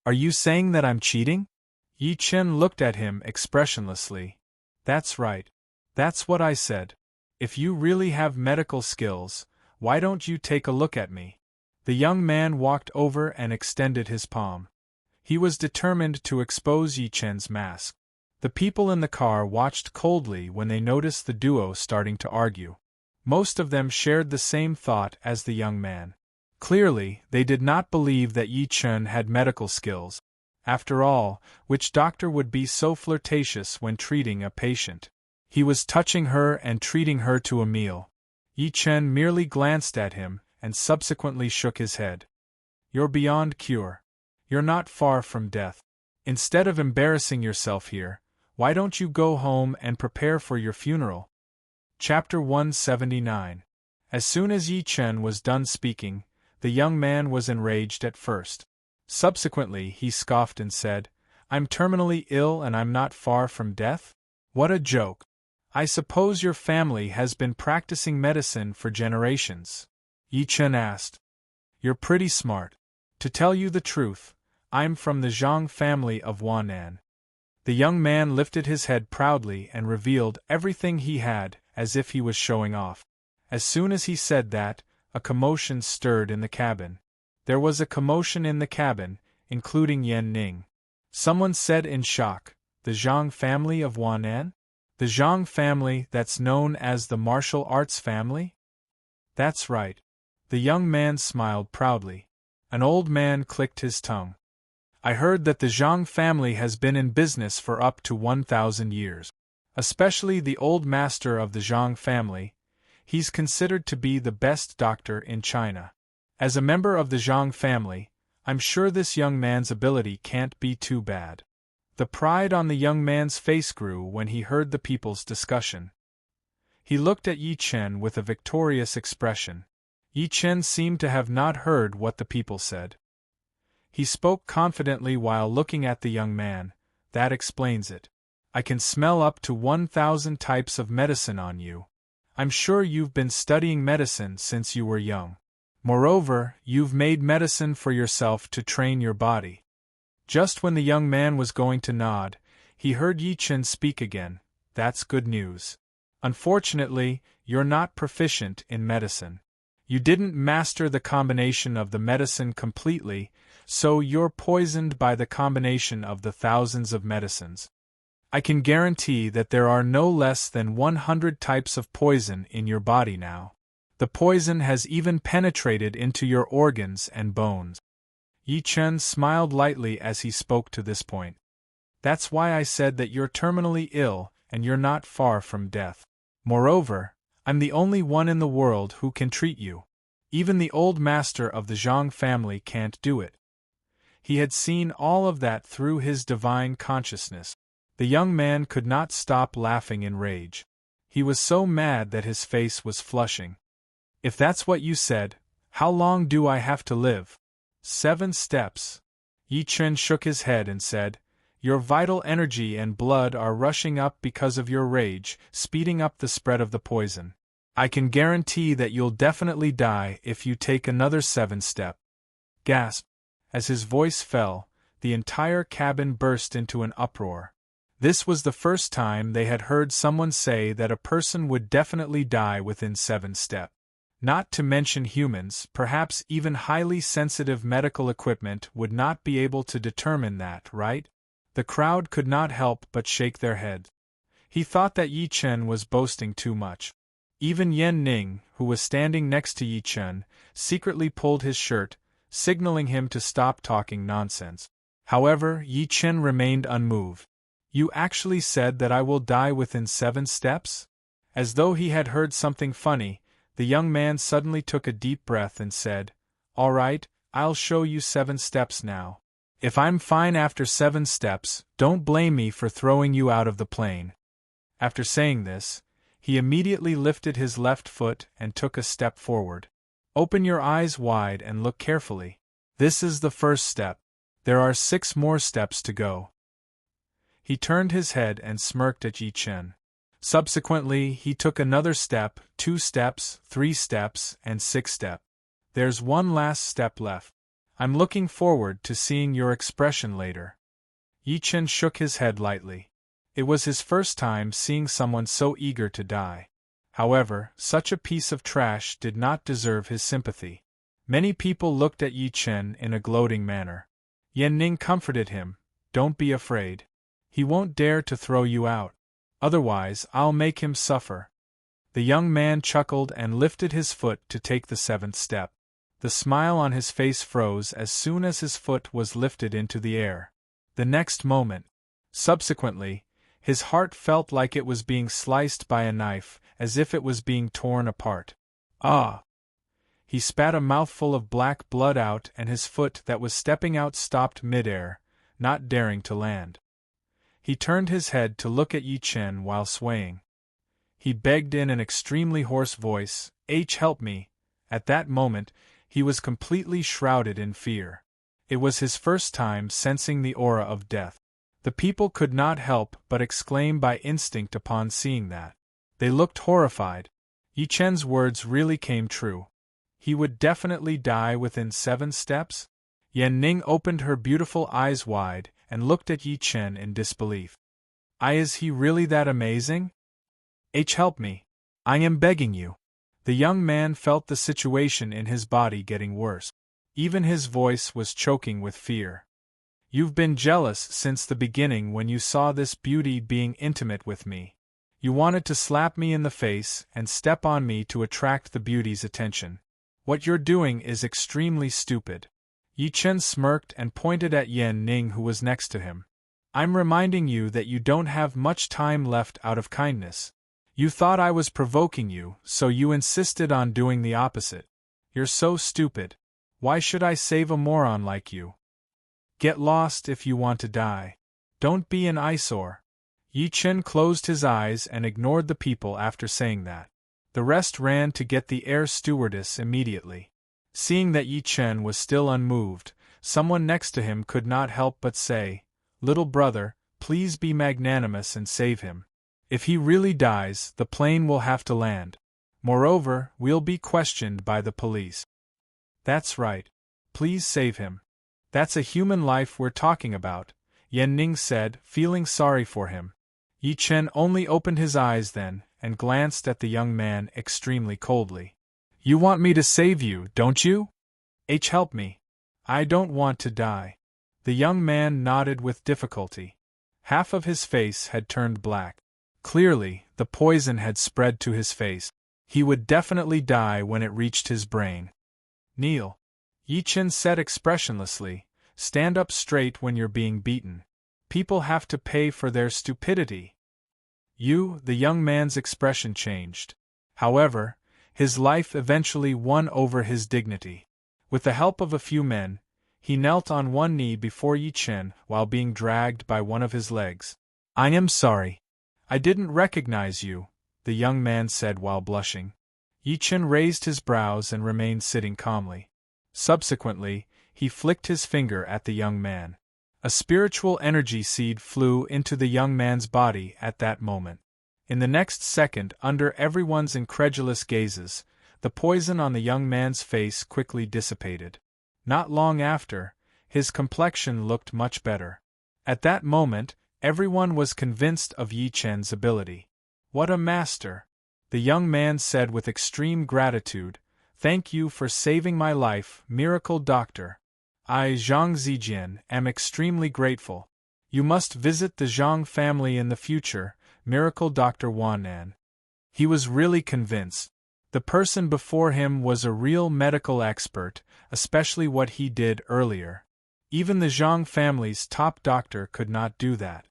Are you saying that I'm cheating? Yi Chen looked at him expressionlessly. That's right. That's what I said. If you really have medical skills, why don't you take a look at me? The young man walked over and extended his palm. He was determined to expose Yi Chen's mask. The people in the car watched coldly when they noticed the duo starting to argue. Most of them shared the same thought as the young man. Clearly, they did not believe that Yi Chen had medical skills. After all, which doctor would be so flirtatious when treating a patient? He was touching her and treating her to a meal. Yi Chen merely glanced at him and subsequently shook his head. You're beyond cure. You're not far from death. Instead of embarrassing yourself here, why don't you go home and prepare for your funeral? Chapter 179. As soon as Yi Chen was done speaking, the young man was enraged at first. Subsequently, he scoffed and said, I'm terminally ill and I'm not far from death? What a joke. I suppose your family has been practicing medicine for generations? Yi Chen asked. You're pretty smart. To tell you the truth, I'm from the Zhang family of Huanan. The young man lifted his head proudly and revealed everything he had, as if he was showing off. As soon as he said that, a commotion stirred in the cabin. There was a commotion in the cabin, including Yan Ning. Someone said in shock, The Zhang family of Huanan? The Zhang family that's known as the martial arts family? That's right. The young man smiled proudly. An old man clicked his tongue. I heard that the Zhang family has been in business for up to 1,000 years. Especially the old master of the Zhang family. He's considered to be the best doctor in China. As a member of the Zhang family, I'm sure this young man's ability can't be too bad. The pride on the young man's face grew when he heard the people's discussion. He looked at Yi Chen with a victorious expression. Yi Chen seemed to have not heard what the people said. He spoke confidently while looking at the young man. That explains it. I can smell up to 1,000 types of medicine on you. I'm sure you've been studying medicine since you were young. Moreover, you've made medicine for yourself to train your body. Just when the young man was going to nod, he heard Yi Chen speak again. That's good news. Unfortunately, you're not proficient in medicine. You didn't master the combination of the medicine completely, so you're poisoned by the combination of the thousands of medicines. I can guarantee that there are no less than 100 types of poison in your body now. The poison has even penetrated into your organs and bones. Yi Chen smiled lightly as he spoke to this point. That's why I said that you're terminally ill and you're not far from death. Moreover, I'm the only one in the world who can treat you. Even the old master of the Zhang family can't do it. He had seen all of that through his divine consciousness. The young man could not stop laughing in rage. He was so mad that his face was flushing. If that's what you said, how long do I have to live? 7 steps. Yi Chen shook his head and said, Your vital energy and blood are rushing up because of your rage, speeding up the spread of the poison. I can guarantee that you'll definitely die if you take another 7 steps. Gasp. As his voice fell, the entire cabin burst into an uproar. This was the first time they had heard someone say that a person would definitely die within 7 steps. Not to mention humans, perhaps even highly sensitive medical equipment would not be able to determine that, right? The crowd could not help but shake their head. He thought that Yi Chen was boasting too much. Even Yan Ning, who was standing next to Yi Chen, secretly pulled his shirt, signaling him to stop talking nonsense. However, Yi Chen remained unmoved. You actually said that I will die within 7 steps? As though he had heard something funny, the young man suddenly took a deep breath and said, All right, I'll show you 7 steps now. If I'm fine after 7 steps, don't blame me for throwing you out of the plane. After saying this, he immediately lifted his left foot and took a step forward. Open your eyes wide and look carefully. This is the first step. There are 6 more steps to go. He turned his head and smirked at Yi Chen. Subsequently, he took another step, 2 steps, 3 steps, and 6 steps. There's one last step left. I'm looking forward to seeing your expression later. Yi Chen shook his head lightly. It was his first time seeing someone so eager to die. However, such a piece of trash did not deserve his sympathy. Many people looked at Yi Chen in a gloating manner. Yan Ning comforted him, Don't be afraid. He won't dare to throw you out. Otherwise, I'll make him suffer. The young man chuckled and lifted his foot to take the 7th step. The smile on his face froze as soon as his foot was lifted into the air. The next moment. Subsequently, his heart felt like it was being sliced by a knife, as if it was being torn apart. Ah! He spat a mouthful of black blood out and his foot that was stepping out stopped midair, not daring to land. He turned his head to look at Yi Chen while swaying. He begged in an extremely hoarse voice, Help me. At that moment, he was completely shrouded in fear. It was his first time sensing the aura of death. The people could not help but exclaim by instinct upon seeing that. They looked horrified. Yi Chen's words really came true. He would definitely die within 7 steps? Yan Ning opened her beautiful eyes wide and looked at Yi Chen in disbelief. Is he really that amazing? Help me. I am begging you. The young man felt the situation in his body getting worse. Even his voice was choking with fear. You've been jealous since the beginning when you saw this beauty being intimate with me. You wanted to slap me in the face and step on me to attract the beauty's attention. What you're doing is extremely stupid. Yi Chen smirked and pointed at Yan Ning who was next to him. I'm reminding you that you don't have much time left out of kindness. You thought I was provoking you, so you insisted on doing the opposite. You're so stupid. Why should I save a moron like you? Get lost if you want to die. Don't be an eyesore. Yi Chen closed his eyes and ignored the people after saying that. The rest ran to get the air stewardess immediately. Seeing that Yi Chen was still unmoved, someone next to him could not help but say, Little brother, please be magnanimous and save him. If he really dies, the plane will have to land. Moreover, we'll be questioned by the police. That's right. Please save him. That's a human life we're talking about, Yan Ning said, feeling sorry for him. Yi Chen only opened his eyes then, and glanced at the young man extremely coldly. You want me to save you, don't you? Help me. I don't want to die. The young man nodded with difficulty. Half of his face had turned black. Clearly, the poison had spread to his face. He would definitely die when it reached his brain. Kneel. Yi Chen said expressionlessly, stand up straight when you're being beaten. People have to pay for their stupidity. The young man's expression changed. However, his life eventually won over his dignity. With the help of a few men, he knelt on one knee before Yi Chen while being dragged by one of his legs. I am sorry. I didn't recognize you, the young man said while blushing. Yi Chen raised his brows and remained sitting calmly. Subsequently, he flicked his finger at the young man. A spiritual energy seed flew into the young man's body at that moment. In the next second, under everyone's incredulous gazes, the poison on the young man's face quickly dissipated. Not long after, his complexion looked much better. At that moment, everyone was convinced of Yi Chen's ability. What a master! The young man said with extreme gratitude, Thank you for saving my life, miracle doctor. I, Zhang Zijian, am extremely grateful. You must visit the Zhang family in the future, miracle Dr. Wannan. He was really convinced. The person before him was a real medical expert, especially what he did earlier. Even the Zhang family's top doctor could not do that.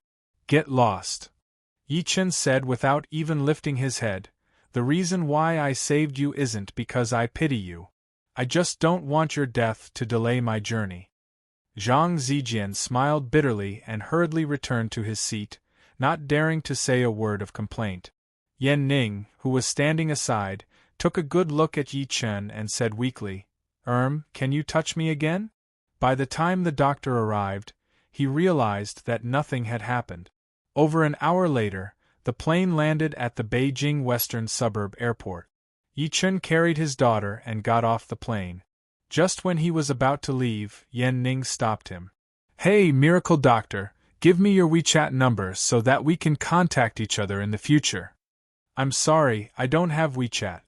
Get lost. Yi Chen said without even lifting his head. The reason why I saved you isn't because I pity you. I just don't want your death to delay my journey. Zhang Zijian smiled bitterly and hurriedly returned to his seat, not daring to say a word of complaint. Yan Ning, who was standing aside, took a good look at Yi Chen and said weakly, Can you touch me again? By the time the doctor arrived, he realized that nothing had happened. Over an hour later, the plane landed at the Beijing Western Suburb Airport. Yi Chen carried his daughter and got off the plane. Just when he was about to leave, Yan Ning stopped him. Hey, miracle doctor, give me your WeChat number so that we can contact each other in the future. I'm sorry, I don't have WeChat.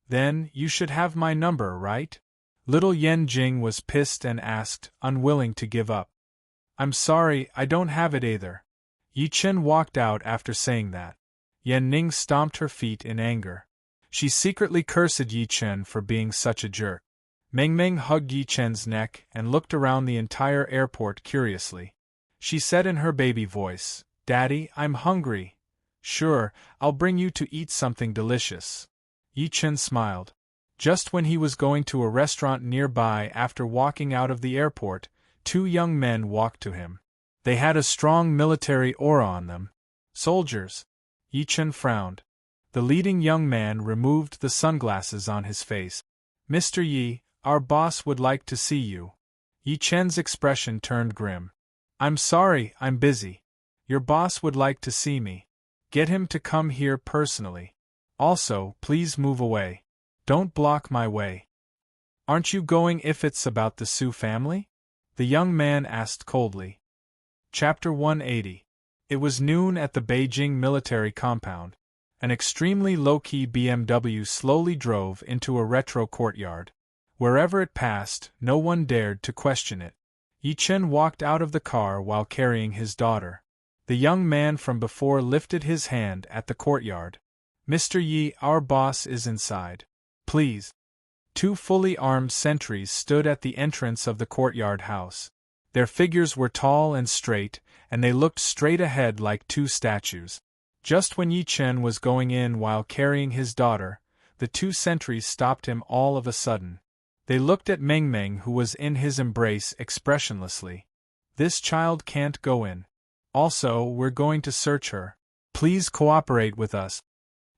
Then, you should have my number, right? Little Yan Jing was pissed and asked, unwilling to give up. I'm sorry, I don't have it either. Yi Chen walked out after saying that. Yan Ning stomped her feet in anger. She secretly cursed Yi Chen for being such a jerk. Meng Meng hugged Yi Chen's neck and looked around the entire airport curiously. She said in her baby voice, Daddy, I'm hungry. Sure, I'll bring you to eat something delicious. Yi Chen smiled. Just when he was going to a restaurant nearby after walking out of the airport, two young men walked to him. They had a strong military aura on them. Soldiers. Yi Chen frowned. The leading young man removed the sunglasses on his face. Mr. Yi, our boss would like to see you. Yi Chen's expression turned grim. I'm sorry, I'm busy. Your boss would like to see me. Get him to come here personally. Also, please move away. Don't block my way. Aren't you going if it's about the Su family? The young man asked coldly. Chapter 180. It was noon at the Beijing military compound. An extremely low-key BMW slowly drove into a retro courtyard. Wherever it passed, no one dared to question it. Yi Chen walked out of the car while carrying his daughter. The young man from before lifted his hand at the courtyard. Mr. Yi, our boss is inside. Please. Two fully armed sentries stood at the entrance of the courtyard house. Their figures were tall and straight, and they looked straight ahead like two statues. Just when Yi Chen was going in while carrying his daughter, the two sentries stopped him all of a sudden. They looked at Meng Meng, who was in his embrace, expressionlessly. This child can't go in. Also, we're going to search her. Please cooperate with us.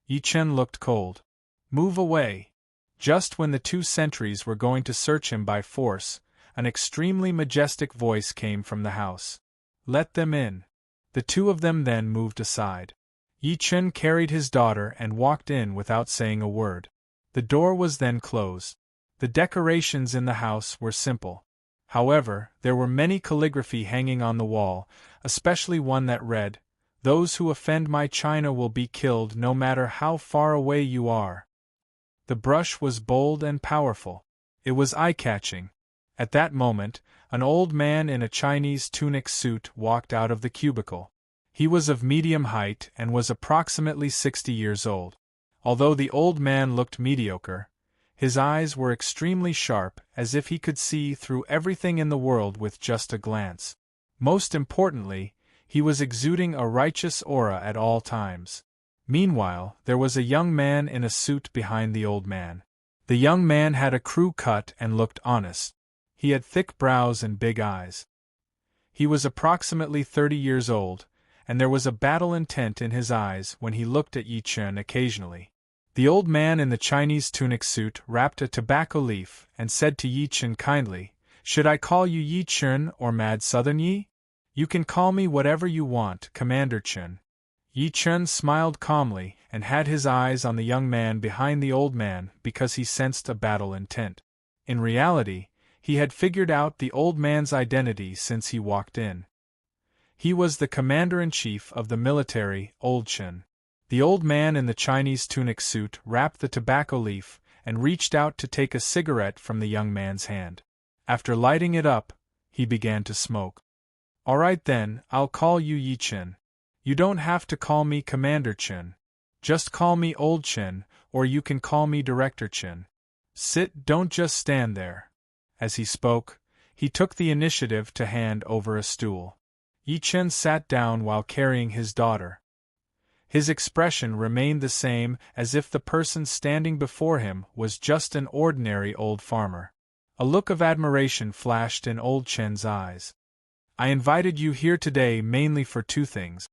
Yi Chen looked cold. Move away. Just when the two sentries were going to search him by force, an extremely majestic voice came from the house. Let them in. The two of them then moved aside. Yi Chen carried his daughter and walked in without saying a word. The door was then closed. The decorations in the house were simple. However, there were many calligraphy hanging on the wall, especially one that read, Those who offend my china will be killed no matter how far away you are. The brush was bold and powerful. It was eye-catching. At that moment, an old man in a Chinese tunic suit walked out of the cubicle. He was of medium height and was approximately 60 years old. Although the old man looked mediocre, his eyes were extremely sharp, as if he could see through everything in the world with just a glance. Most importantly, he was exuding a righteous aura at all times. Meanwhile, there was a young man in a suit behind the old man. The young man had a crew cut and looked honest. He had thick brows and big eyes. He was approximately 30 years old, and there was a battle intent in his eyes when he looked at Yi Chen occasionally. The old man in the Chinese tunic suit wrapped a tobacco leaf and said to Yi Chen kindly, "Should I call you Yi Chen or Mad Southern Yi? You can call me whatever you want, Commander Chen." Yi Chen smiled calmly and had his eyes on the young man behind the old man because he sensed a battle intent. In reality, he had figured out the old man's identity since he walked in. He was the commander-in-chief of the military, Old Chen. The old man in the Chinese tunic suit wrapped the tobacco leaf and reached out to take a cigarette from the young man's hand. After lighting it up, he began to smoke. "All right then, I'll call you Yi Chen. You don't have to call me Commander Chen. Just call me Old Chen, or you can call me Director Chen. Sit, don't just stand there." As he spoke, he took the initiative to hand over a stool. Yi Chen sat down while carrying his daughter. His expression remained the same as if the person standing before him was just an ordinary old farmer. A look of admiration flashed in Old Chen's eyes. "I invited you here today mainly for two things.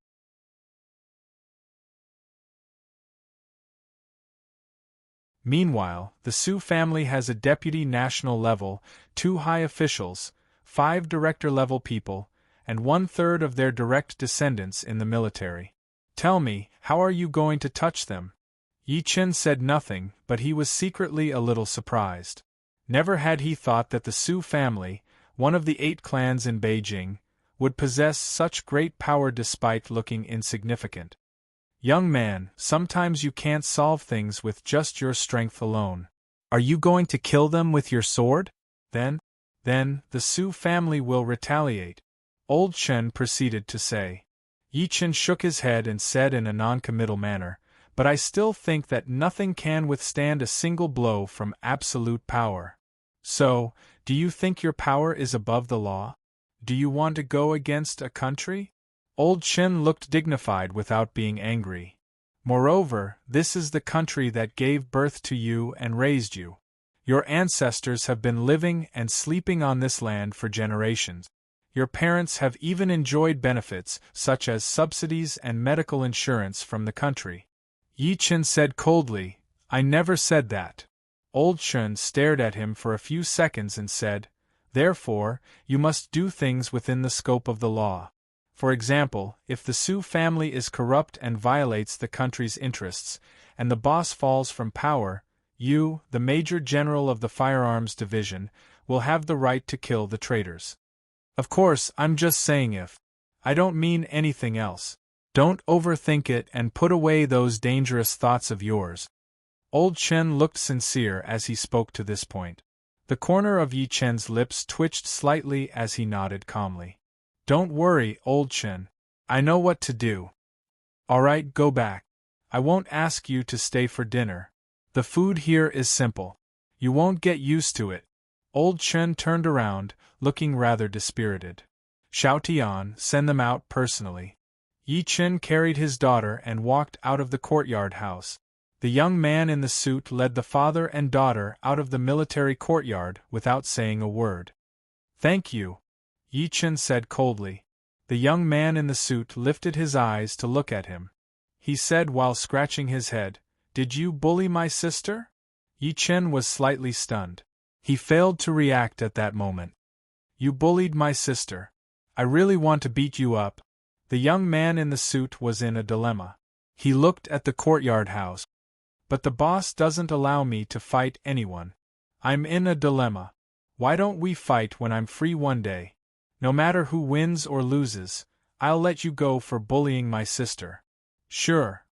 Meanwhile, the Su family has a deputy national level, 2 high officials, 5 director-level people, and 1/3 of their direct descendants in the military. Tell me, how are you going to touch them?" Yi Chen said nothing, but he was secretly a little surprised. Never had he thought that the Su family, one of the 8 clans in Beijing, would possess such great power despite looking insignificant. "Young man, sometimes you can't solve things with just your strength alone. Are you going to kill them with your sword? Then the Su family will retaliate," Old Chen proceeded to say. Yi Chen shook his head and said in a non-committal manner, "But I still think that nothing can withstand a single blow from absolute power. So, do you think your power is above the law? Do you want to go against a country?" Old Chen looked dignified without being angry. "Moreover, this is the country that gave birth to you and raised you. Your ancestors have been living and sleeping on this land for generations. Your parents have even enjoyed benefits such as subsidies and medical insurance from the country." Yi Chen said coldly, "I never said that." Old Chen stared at him for a few seconds and said, "Therefore, you must do things within the scope of the law. For example, if the Su family is corrupt and violates the country's interests, and the boss falls from power, you, the Major General of the Firearms Division, will have the right to kill the traitors. Of course, I'm just saying if. I don't mean anything else. Don't overthink it and put away those dangerous thoughts of yours." Old Chen looked sincere as he spoke to this point. The corner of Yi Chen's lips twitched slightly as he nodded calmly. "Don't worry, Old Chen. I know what to do. All right, go back. I won't ask you to stay for dinner. The food here is simple. You won't get used to it." Old Chen turned around, looking rather dispirited. "Xiao Tian, send them out personally." Yi Chen carried his daughter and walked out of the courtyard house. The young man in the suit led the father and daughter out of the military courtyard without saying a word. "Thank you," Yi Chen said coldly. The young man in the suit lifted his eyes to look at him. He said while scratching his head, "Did you bully my sister?" Yi Chen was slightly stunned. He failed to react at that moment. "You bullied my sister. I really want to beat you up." The young man in the suit was in a dilemma. He looked at the courtyard house. "But the boss doesn't allow me to fight anyone. I'm in a dilemma. Why don't we fight when I'm free one day? No matter who wins or loses, I'll let you go for bullying my sister. Sure.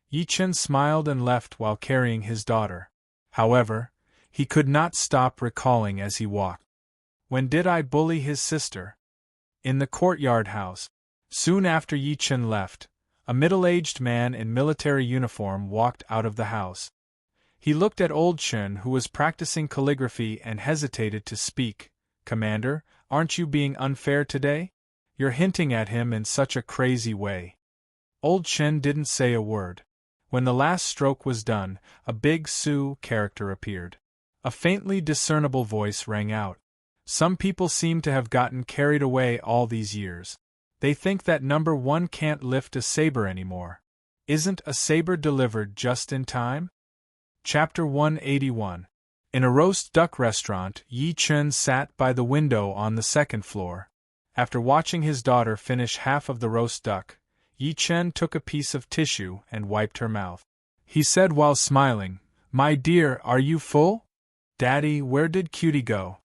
Yi Chen smiled and left while carrying his daughter. However, he could not stop recalling as he walked. When did I bully his sister? In the courtyard house. Soon after Yi Chen left, a middle-aged man in military uniform walked out of the house. He looked at old Chen, who was practicing calligraphy, and hesitated to speak. Commander, aren't you being unfair today? You're hinting at him in such a crazy way. Old Chen didn't say a word. When the last stroke was done, a big Su character appeared. A faintly discernible voice rang out. Some people seem to have gotten carried away all these years. They think that number 1 can't lift a saber anymore. Isn't a saber delivered just in time? Chapter 181. In a roast duck restaurant, Yi Chen sat by the window on the second floor. After watching his daughter finish half of the roast duck, Yi Chen took a piece of tissue and wiped her mouth. He said while smiling, "My dear, are you full? Daddy, where did Cutie go?"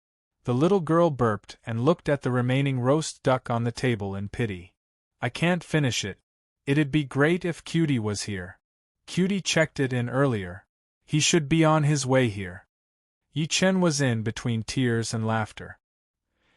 The little girl burped and looked at the remaining roast duck on the table in pity. "I can't finish it. It'd be great if Cutie was here. Cutie checked it in earlier. He should be on his way here." Yi Chen was in between tears and laughter.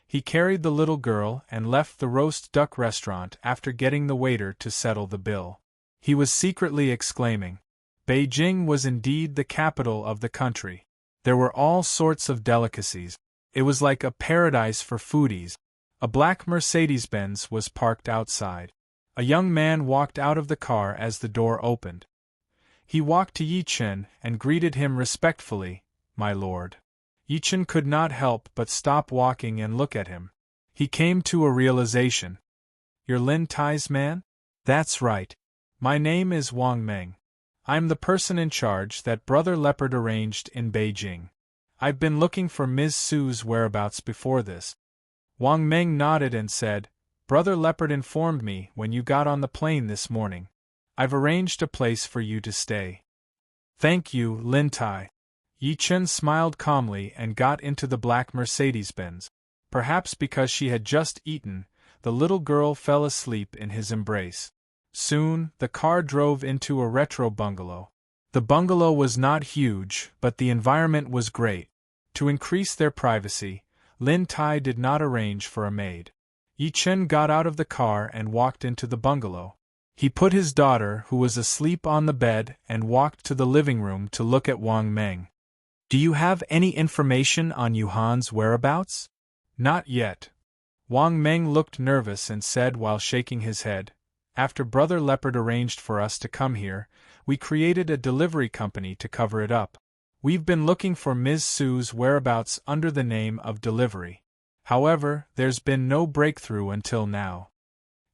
He carried the little girl and left the roast duck restaurant after getting the waiter to settle the bill. He was secretly exclaiming. Beijing was indeed the capital of the country. There were all sorts of delicacies. It was like a paradise for foodies. A black Mercedes-Benz was parked outside. A young man walked out of the car as the door opened. He walked to Yi Chen and greeted him respectfully, "My lord." Yi Chen could not help but stop walking and look at him. He came to a realization. "You're Lin Tai's man?" "That's right. My name is Wang Meng. I'm the person in charge that Brother Leopard arranged in Beijing. I've been looking for Ms. Su's whereabouts before this." Wang Meng nodded and said, "Brother Leopard informed me when you got on the plane this morning. I've arranged a place for you to stay." "Thank you, Lin Tai." Yi Chen smiled calmly and got into the black Mercedes-Benz. Perhaps because she had just eaten, the little girl fell asleep in his embrace. Soon, the car drove into a retro bungalow. The bungalow was not huge, but the environment was great. To increase their privacy, Lin Tai did not arrange for a maid. Yi Chen got out of the car and walked into the bungalow. He put his daughter, who was asleep on the bed, and walked to the living room to look at Wang Meng. "Do you have any information on Yuhan's whereabouts?" "Not yet." Wang Meng looked nervous and said while shaking his head, "After Brother Leopard arranged for us to come here, we created a delivery company to cover it up. We've been looking for Ms. Su's whereabouts under the name of Delivery. However, there's been no breakthrough until now."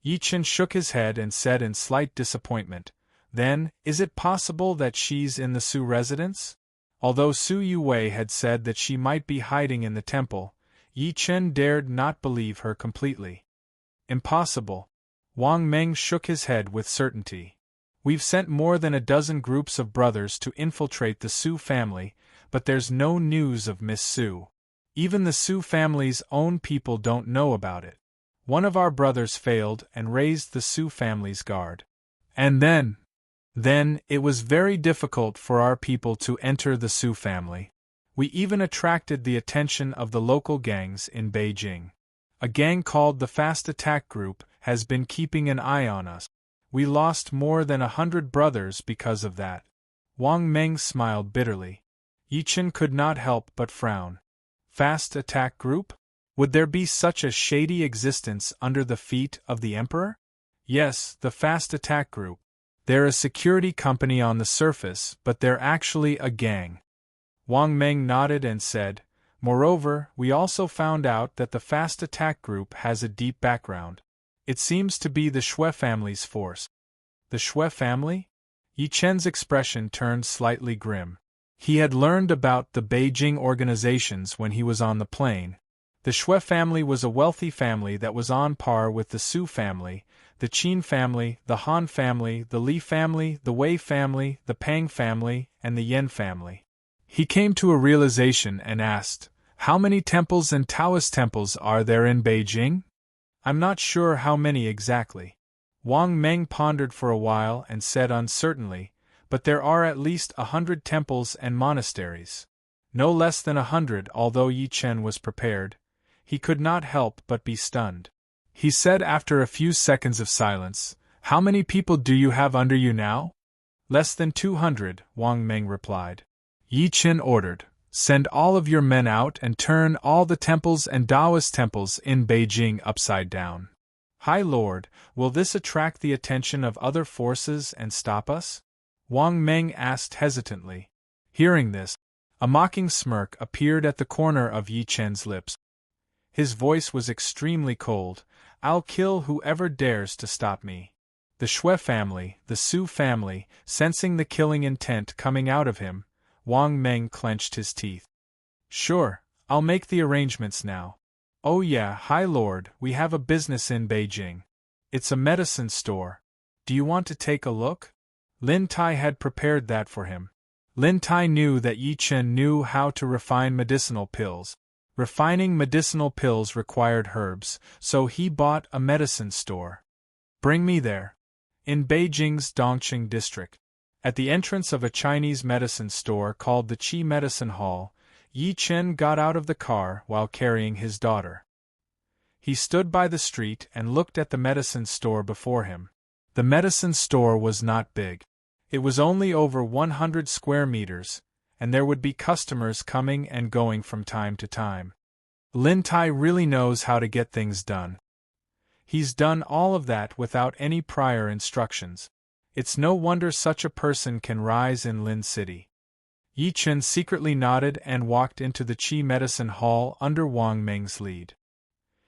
Yi Chen shook his head and said in slight disappointment, "Then, is it possible that she's in the Su residence?" Although Su Yuwei had said that she might be hiding in the temple, Yi Chen dared not believe her completely. "Impossible." Wang Meng shook his head with certainty. "We've sent more than a dozen groups of brothers to infiltrate the Su family, but there's no news of Miss Su. Even the Su family's own people don't know about it. One of our brothers failed and raised the Su family's guard. And then it was very difficult for our people to enter the Su family. We even attracted the attention of the local gangs in Beijing. A gang called the Fast Attack Group has been keeping an eye on us. We lost more than 100 brothers because of that." Wang Meng smiled bitterly. Yi Chen could not help but frown. Fast Attack Group? Would there be such a shady existence under the feet of the Emperor? Yes, the Fast Attack Group. They're a security company on the surface, but they're actually a gang. Wang Meng nodded and said, "Moreover, we also found out that the Fast Attack Group has a deep background. It seems to be the Shui family's force." "The Shui family?" Yi Chen's expression turned slightly grim. He had learned about the Beijing organizations when he was on the plane. The Shui family was a wealthy family that was on par with the Su family, the Qin family, the Han family, the Li family, the Wei family, the Pang family, and the Yan family. He came to a realization and asked, "How many temples and Taoist temples are there in Beijing?" I'm not sure how many exactly. Wang Meng pondered for a while and said uncertainly, but there are at least 100 temples and monasteries. No less than 100. Although Yi Chen was prepared, he could not help but be stunned. He said after a few seconds of silence, "How many people do you have under you now?" "Less than 200, Wang Meng replied. Yi Chen ordered, "Send all of your men out and turn all the temples and Taoist temples in Beijing upside down." "High Lord, will this attract the attention of other forces and stop us?" Wang Meng asked hesitantly. Hearing this, a mocking smirk appeared at the corner of Yi Chen's lips. His voice was extremely cold. "I'll kill whoever dares to stop me." The Shui family, the Su family, sensing the killing intent coming out of him, Wang Meng clenched his teeth. "Sure, I'll make the arrangements now." "Oh yeah, High Lord, we have a business in Beijing. It's a medicine store. Do you want to take a look?" Lin Tai had prepared that for him. Lin Tai knew that Yi Chen knew how to refine medicinal pills. Refining medicinal pills required herbs, so he bought a medicine store. "Bring me there." In Beijing's Dongqing district, at the entrance of a Chinese medicine store called the Qi Medicine Hall, Yi Chen got out of the car while carrying his daughter. He stood by the street and looked at the medicine store before him. The medicine store was not big. It was only over 100 square meters, and there would be customers coming and going from time to time. Lin Tai really knows how to get things done. He's done all of that without any prior instructions. It's no wonder such a person can rise in Lin City. Yi Chen secretly nodded and walked into the Qi Medicine Hall under Wang Meng's lead.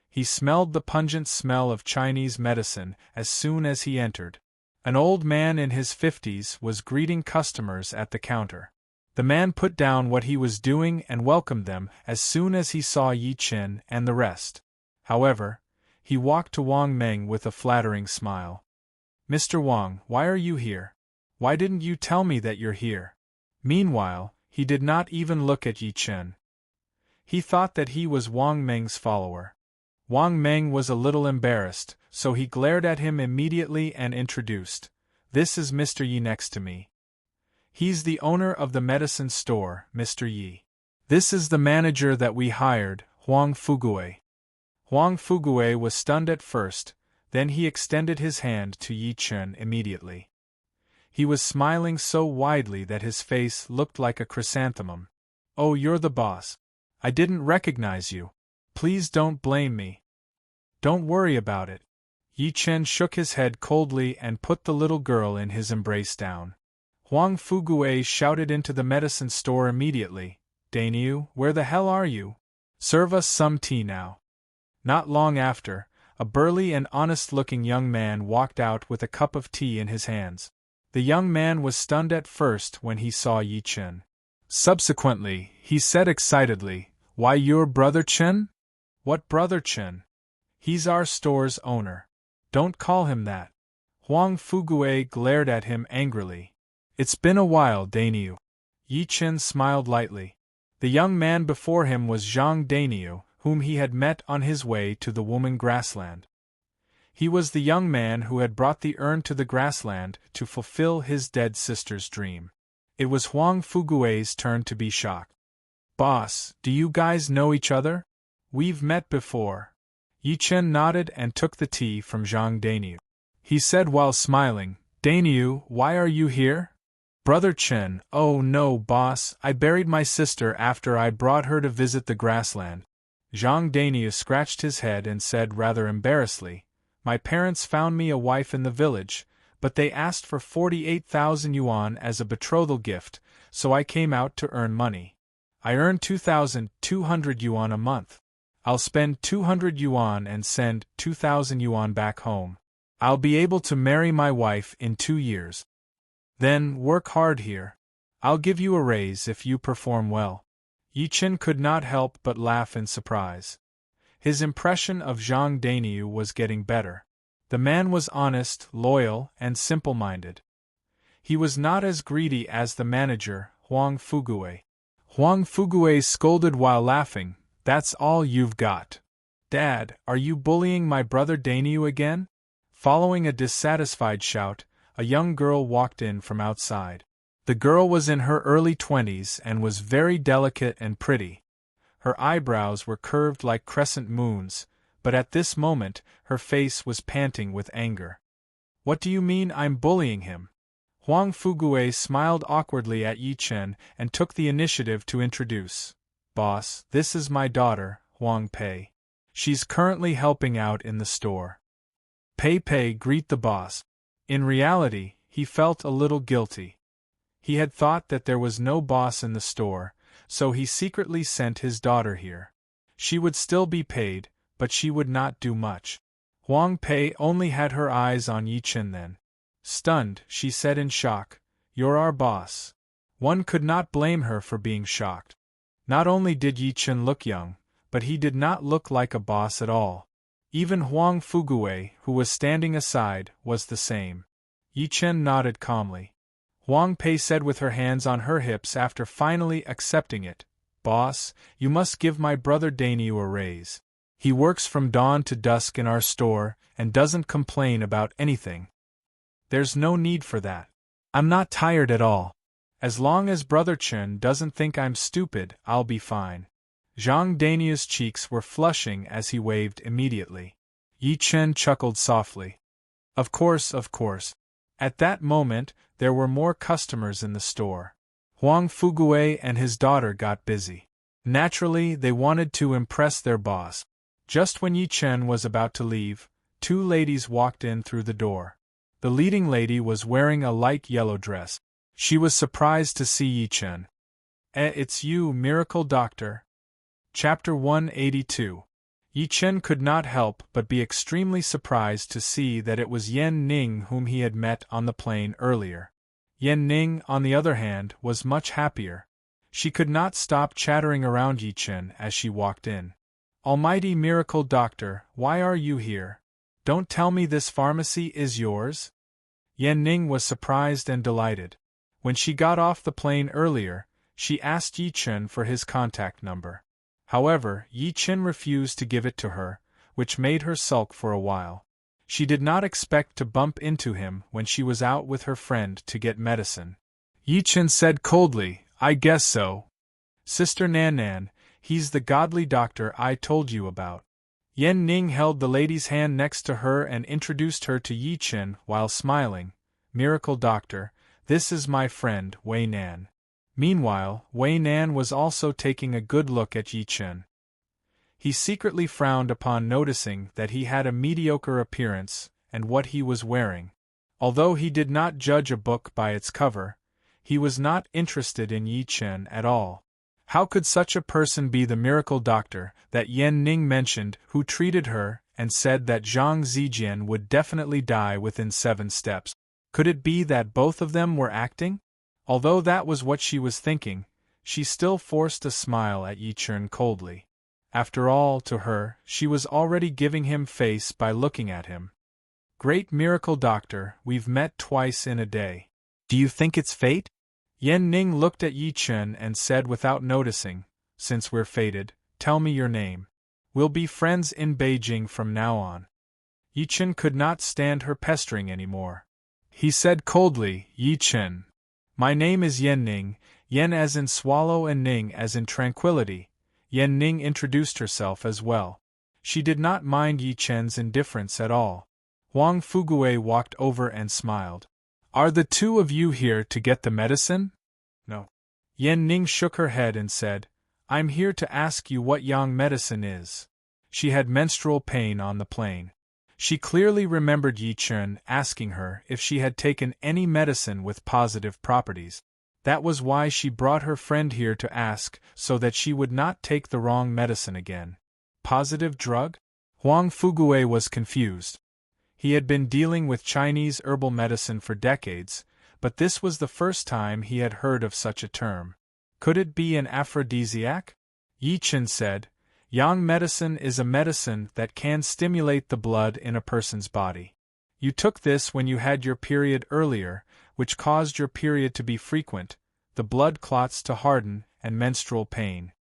He smelled the pungent smell of Chinese medicine as soon as he entered. An old man in his 50s was greeting customers at the counter. The man put down what he was doing and welcomed them as soon as he saw Yi Chen and the rest. However, he walked to Wang Meng with a flattering smile. "Mr. Wang, why are you here? Why didn't you tell me that you're here?" Meanwhile, he did not even look at Yi Chen. He thought that he was Wang Meng's follower. Wang Meng was a little embarrassed, so he glared at him immediately and introduced, "This is Mr. Yi next to me. He's the owner of the medicine store, Mr. Yi. This is the manager that we hired, Huang Fugue." Huang Fugue was stunned at first, then he extended his hand to Yi Chen immediately. He was smiling so widely that his face looked like a chrysanthemum. "Oh, you're the boss. I didn't recognize you. Please don't blame me." "Don't worry about it." Yi Chen shook his head coldly and put the little girl in his embrace down. Huang Fugue shouted into the medicine store immediately, "Dainiu, where the hell are you? Serve us some tea now." Not long after, a burly and honest-looking young man walked out with a cup of tea in his hands. The young man was stunned at first when he saw Yi Chen. Subsequently, he said excitedly, "Why, your brother Chen?" "What brother Chen? He's our store's owner. Don't call him that." Huang Fugue glared at him angrily. "It's been a while, Dainiu." Yi Chen smiled lightly. The young man before him was Zhang Dainiu, whom he had met on his way to the woman grassland. He was the young man who had brought the urn to the grassland to fulfill his dead sister's dream. It was Huang Fugue's turn to be shocked. "Boss, do you guys know each other? We've met before." Yi Chen nodded and took the tea from Zhang Dainiu. He said while smiling, "Dainiu, why are you here?" "Brother Chen, oh no, boss, I buried my sister after I brought her to visit the grassland." Zhang Dainiu scratched his head and said rather embarrassedly, "My parents found me a wife in the village, but they asked for 48,000 yuan as a betrothal gift, so I came out to earn money. I earn 2,200 yuan a month. I'll spend 200 yuan and send 2,000 yuan back home. I'll be able to marry my wife in 2 years. Then, work hard here. I'll give you a raise if you perform well." Yi Chen could not help but laugh in surprise. His impression of Zhang Dainiu was getting better. The man was honest, loyal, and simple-minded. He was not as greedy as the manager, Huang Fugue. Huang Fugue scolded while laughing, "That's all you've got. Dad, are you bullying my brother Dainu again? Following a dissatisfied shout, a young girl walked in from outside. The girl was in her early 20s and was very delicate and pretty. Her eyebrows were curved like crescent moons, but at this moment her face was panting with anger. What do you mean I'm bullying him? Huang Fugue smiled awkwardly at Yi Chen and took the initiative to introduce. Boss, this is my daughter, Huang Pei. She's currently helping out in the store. Pei Pei greet the boss. In reality, he felt a little guilty. He had thought that there was no boss in the store, so he secretly sent his daughter here. She would still be paid, but she would not do much. Huang Pei only had her eyes on Yi Chen then. Stunned, she said in shock, "You're our boss." One could not blame her for being shocked. Not only did Yi Chen look young, but he did not look like a boss at all. Even Huang Fugue, who was standing aside, was the same. Yi Chen nodded calmly. Huang Pei said with her hands on her hips after finally accepting it, "Boss, you must give my brother Dainu a raise. He works from dawn to dusk in our store and doesn't complain about anything." "There's no need for that. I'm not tired at all. As long as Brother Chen doesn't think I'm stupid, I'll be fine." Zhang Daniu's cheeks were flushing as he waved immediately. Yi Chen chuckled softly. Of course. At that moment, there were more customers in the store. Huang Fugue and his daughter got busy. Naturally, they wanted to impress their boss. Just when Yi Chen was about to leave, two ladies walked in through the door. The leading lady was wearing a light yellow dress. She was surprised to see Yi Chen. It's you, Miracle Doctor." Chapter 182. Yi Chen could not help but be extremely surprised to see that it was Yan Ning whom he had met on the plane earlier. Yan Ning, on the other hand, was much happier. She could not stop chattering around Yi Chen as she walked in. "Almighty Miracle Doctor, why are you here? Don't tell me this pharmacy is yours?" Yan Ning was surprised and delighted. When she got off the plane earlier, she asked Yi Chen for his contact number. However, Yi Chen refused to give it to her, which made her sulk for a while. She did not expect to bump into him when she was out with her friend to get medicine. Yi Chen said coldly, "I guess so. Sister Nan Nan, he's the godly doctor I told you about." Yan Ning held the lady's hand next to her and introduced her to Yi Chen while smiling. "Miracle Doctor, this is my friend, Wei Nan." Meanwhile, Wei Nan was also taking a good look at Yi Chen. He secretly frowned upon noticing that he had a mediocre appearance and what he was wearing. Although he did not judge a book by its cover, he was not interested in Yi Chen at all. How could such a person be the miracle doctor that Yan Ning mentioned who treated her and said that Zhang Zijian would definitely die within 7 steps? Could it be that both of them were acting? Although that was what she was thinking, she still forced a smile at Yi Chen coldly. After all, to her, she was already giving him face by looking at him. "Great Miracle Doctor, we've met twice in a day. Do you think it's fate?" Yan Ning looked at Yi Chen and said without noticing, "Since we're fated, tell me your name. We'll be friends in Beijing from now on." Yi Chen could not stand her pestering anymore. He said coldly, "Yi Chen. My name is Yan Ning, Yan as in swallow and Ning as in tranquility." Yan Ning introduced herself as well. She did not mind Yi Chen's indifference at all. Huang Fugue walked over and smiled. "Are the two of you here to get the medicine?" "No." Yan Ning shook her head and said, "I'm here to ask you what yang medicine is." She had menstrual pain on the plane. She clearly remembered Yi Chen asking her if she had taken any medicine with positive properties. That was why she brought her friend here to ask, so that she would not take the wrong medicine again. Positive drug? Huang Fugue was confused. He had been dealing with Chinese herbal medicine for decades, but this was the first time he had heard of such a term. Could it be an aphrodisiac? Yi Chen said, "Yang medicine is a medicine that can stimulate the blood in a person's body. You took this when you had your period earlier, which caused your period to be frequent, the blood clots to harden, and menstrual pain."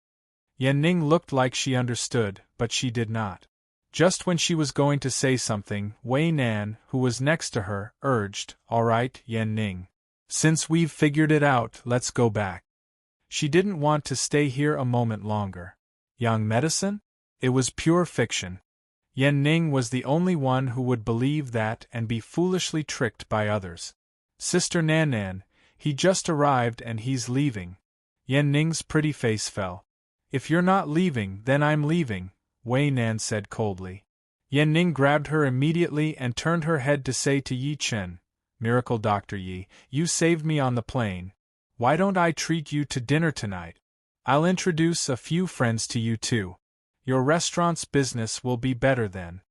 Yan Ning looked like she understood, but she did not. Just when she was going to say something, Wei Nan, who was next to her, urged, "All right, Yan Ning. Since we've figured it out, let's go back." She didn't want to stay here a moment longer. Yang medicine? It was pure fiction. Yan Ning was the only one who would believe that and be foolishly tricked by others. "Sister Nan Nan, he just arrived and he's leaving." Yan Ning's pretty face fell. "If you're not leaving, then I'm leaving," Wei Nan said coldly. Yan Ning grabbed her immediately and turned her head to say to Yi Chen, "Miracle Dr. Yi, you saved me on the plane. Why don't I treat you to dinner tonight? I'll introduce a few friends to you too. Your restaurant's business will be better then."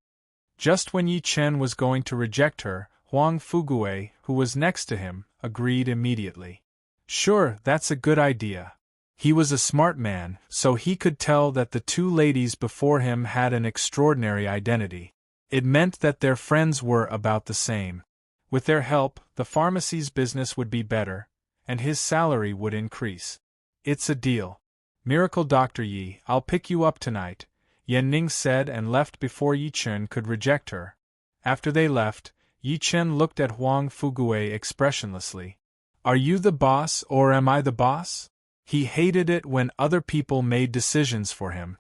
Just when Yi Chen was going to reject her, Huang Fugue, who was next to him, agreed immediately. "Sure, that's a good idea." He was a smart man, so he could tell that the two ladies before him had an extraordinary identity. It meant that their friends were about the same. With their help, the pharmacy's business would be better, and his salary would increase. "It's a deal. Miracle Dr. Yi, I'll pick you up tonight," Yan Ning said and left before Yi Chen could reject her. After they left, Yi Chen looked at Huang Fugue expressionlessly. "Are you the boss or am I the boss?" He hated it when other people made decisions for him.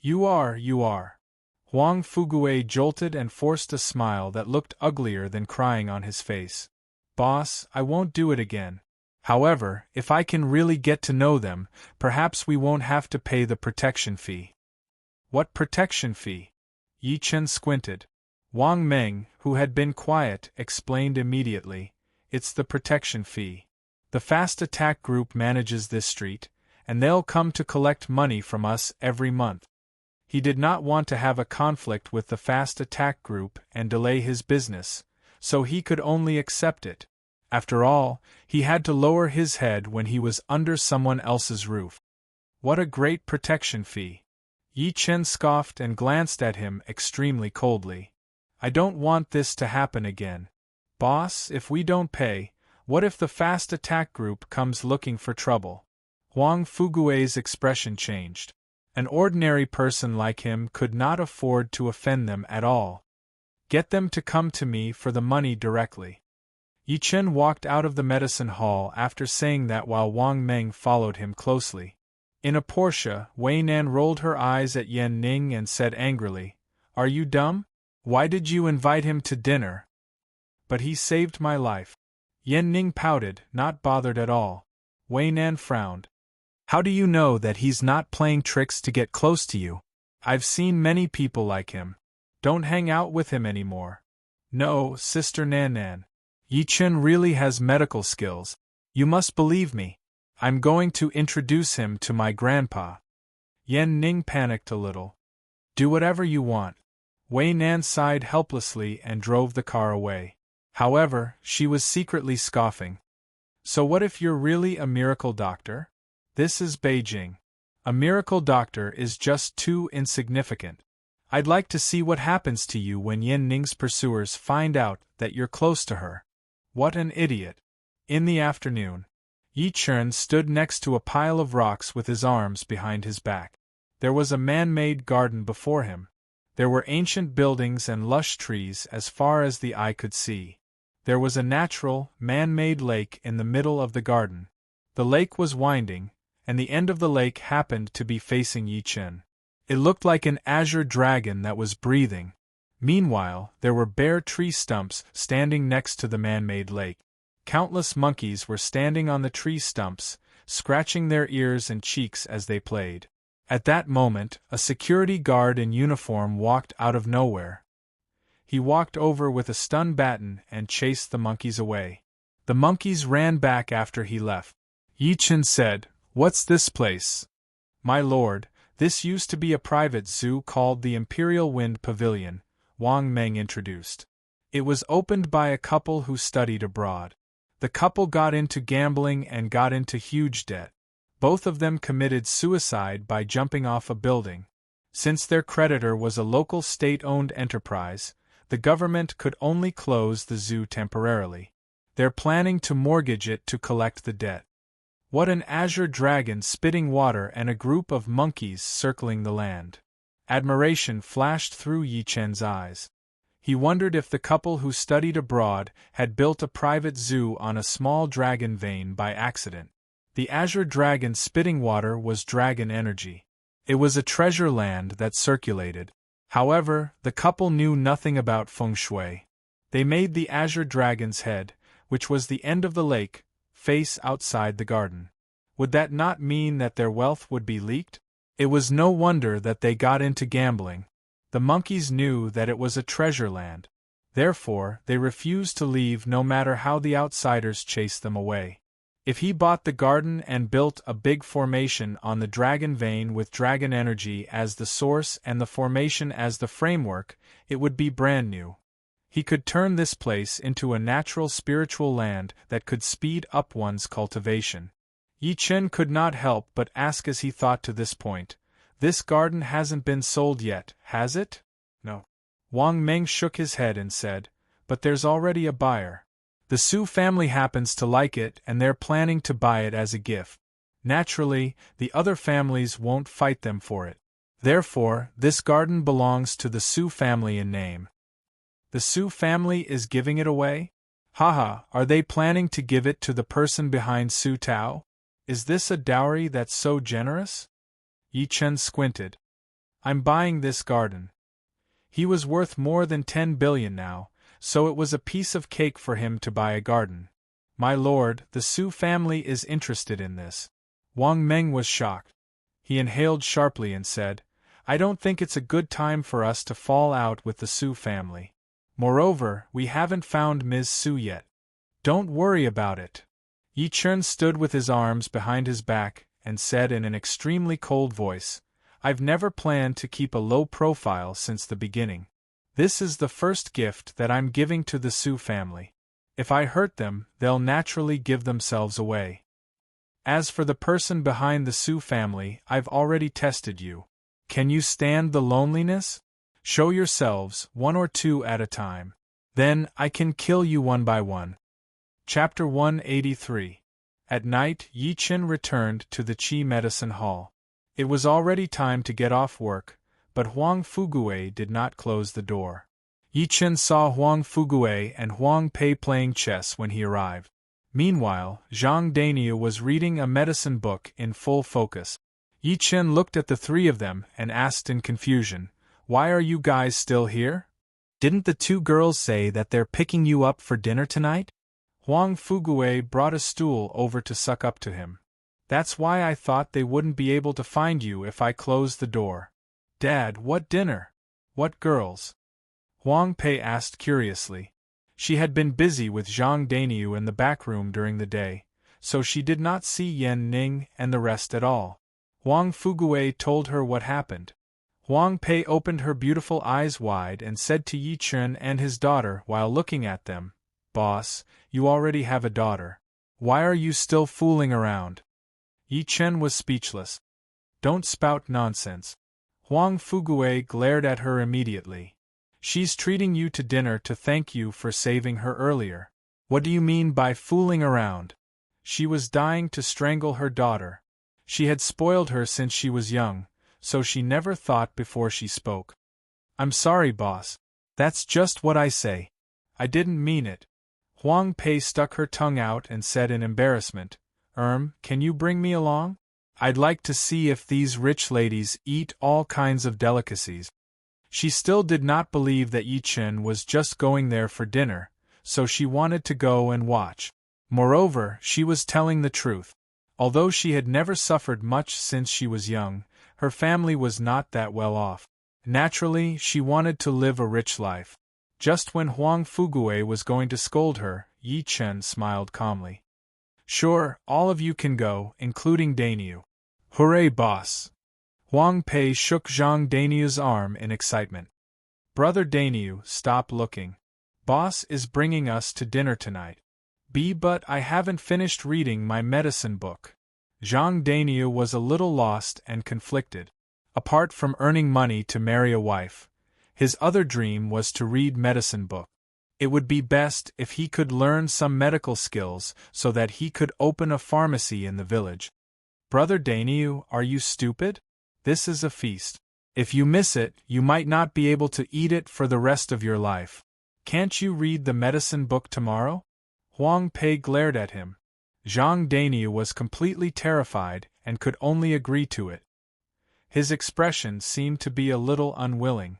You are. Huang Fugue jolted and forced a smile that looked uglier than crying on his face. "Boss, I won't do it again. However, if I can really get to know them, perhaps we won't have to pay the protection fee." "What protection fee?" Yi Chen squinted. Wang Meng, who had been quiet, explained immediately. "It's the protection fee. The Fast Attack Group manages this street, and they'll come to collect money from us every month." He did not want to have a conflict with the Fast Attack Group and delay his business, so he could only accept it. After all, he had to lower his head when he was under someone else's roof. What a great protection fee! Yi Chen scoffed and glanced at him extremely coldly. "I don't want this to happen again. Boss, if we don't pay, what if the Fast Attack Group comes looking for trouble?" Huang Fugue's expression changed. An ordinary person like him could not afford to offend them at all. "Get them to come to me for the money directly." Yi Chen walked out of the medicine hall after saying that while Wang Meng followed him closely. In a Porsche, Wei Nan rolled her eyes at Yan Ning and said angrily, "Are you dumb? Why did you invite him to dinner?" "But he saved my life." Yan Ning pouted, not bothered at all. Wei Nan frowned. "How do you know that he's not playing tricks to get close to you? I've seen many people like him. Don't hang out with him anymore." "No, Sister Nan Nan. Yi Chen really has medical skills. You must believe me. I'm going to introduce him to my grandpa." Yan Ning panicked a little. "Do whatever you want." Wei Nan sighed helplessly and drove the car away. However, she was secretly scoffing. "So what if you're really a miracle doctor? This is Beijing. A miracle doctor is just too insignificant. I'd like to see what happens to you when Yan Ning's pursuers find out that you're close to her." What an idiot. In the afternoon, Yi Chen stood next to a pile of rocks with his arms behind his back. There was a man-made garden before him. There were ancient buildings and lush trees as far as the eye could see. There was a natural, man-made lake in the middle of the garden. The lake was winding, and the end of the lake happened to be facing Yi Chen. It looked like an azure dragon that was breathing. Meanwhile, there were bare tree stumps standing next to the man-made lake. Countless monkeys were standing on the tree stumps, scratching their ears and cheeks as they played. At that moment, a security guard in uniform walked out of nowhere. He walked over with a stun baton and chased the monkeys away. The monkeys ran back after he left. Yi Chen said, "What's this place?" "My lord, this used to be a private zoo called the Imperial Wind Pavilion," Wang Meng introduced. "It was opened by a couple who studied abroad. The couple got into gambling and got into huge debt. Both of them committed suicide by jumping off a building. Since their creditor was a local state-owned enterprise, the government could only close the zoo temporarily. They're planning to mortgage it to collect the debt." What an azure dragon spitting water and a group of monkeys circling the land. Admiration flashed through Yi Chen's eyes. He wondered if the couple who studied abroad had built a private zoo on a small dragon vein by accident. The azure dragon's spitting water was dragon energy. It was a treasure land that circulated. However, the couple knew nothing about feng shui. They made the azure dragon's head, which was the end of the lake, face outside the garden. Would that not mean that their wealth would be leaked? It was no wonder that they got into gambling. The monkeys knew that it was a treasure land. Therefore, they refused to leave no matter how the outsiders chased them away. If he bought the garden and built a big formation on the dragon vein with dragon energy as the source and the formation as the framework, it would be brand new. He could turn this place into a natural spiritual land that could speed up one's cultivation. Yi Chen could not help but ask as he thought to this point, "This garden hasn't been sold yet, has it?" "No." Wang Meng shook his head and said, "But there's already a buyer. The Su family happens to like it and they're planning to buy it as a gift. Naturally, the other families won't fight them for it. Therefore, this garden belongs to the Su family in name." "The Su family is giving it away? Haha, are they planning to give it to the person behind Su Tao? Is this a dowry that's so generous?" Yi Chen squinted. "I'm buying this garden." He was worth more than 10 billion now, so it was a piece of cake for him to buy a garden. "My lord, the Su family is interested in this." Wang Meng was shocked. He inhaled sharply and said, "I don't think it's a good time for us to fall out with the Su family. Moreover, we haven't found Ms. Su yet." "Don't worry about it." Yi Chen stood with his arms behind his back and said in an extremely cold voice, "I've never planned to keep a low profile since the beginning. This is the first gift that I'm giving to the Su family. If I hurt them, they'll naturally give themselves away. As for the person behind the Su family, I've already tested you. Can you stand the loneliness? Show yourselves, 1 or 2 at a time. Then, I can kill you one by one." Chapter 183. At night, Yi Chen returned to the Qi Medicine Hall. It was already time to get off work, but Huang Fugue did not close the door. Yi Chen saw Huang Fugue and Huang Pei playing chess when he arrived. Meanwhile, Zhang Daniu was reading a medicine book in full focus. Yi Chen looked at the three of them and asked in confusion, "Why are you guys still here? Didn't the 2 girls say that they're picking you up for dinner tonight?" Huang Fugue brought a stool over to suck up to him. "That's why I thought they wouldn't be able to find you if I closed the door." "Dad, what dinner? What girls?" Huang Pei asked curiously. She had been busy with Zhang Daniu in the back room during the day, so she did not see Yan Ning and the rest at all. Huang Fugue told her what happened. Huang Pei opened her beautiful eyes wide and said to Yi Chen and his daughter while looking at them, "Boss, you already have a daughter. Why are you still fooling around?" Yi Chen was speechless. "Don't spout nonsense." Huang Fugue glared at her immediately. "She's treating you to dinner to thank you for saving her earlier. What do you mean by fooling around?" She was dying to strangle her daughter. She had spoiled her since she was young, so she never thought before she spoke. "I'm sorry, boss. That's just what I say. I didn't mean it." Huang Pei stuck her tongue out and said in embarrassment, Can you bring me along? I'd like to see if these rich ladies eat all kinds of delicacies." She still did not believe that Yi Chen was just going there for dinner, so she wanted to go and watch. Moreover, she was telling the truth. Although she had never suffered much since she was young, her family was not that well off. Naturally, she wanted to live a rich life. Just when Huang Fugue was going to scold her, Yi Chen smiled calmly. "Sure, all of you can go, including Daniu." "Hooray, boss!" Huang Pei shook Zhang Daniu's arm in excitement. "Brother Daniu, stop looking. Boss is bringing us to dinner tonight." But I haven't finished reading my medicine book." Zhang Daniu was a little lost and conflicted. Apart from earning money to marry a wife, his other dream was to read medicine book. It would be best if he could learn some medical skills so that he could open a pharmacy in the village. "Brother Daniu, are you stupid? This is a feast. If you miss it, you might not be able to eat it for the rest of your life. Can't you read the medicine book tomorrow? Huang Pei glared at him. Zhang Dainyu was completely terrified and could only agree to it. His expression seemed to be a little unwilling.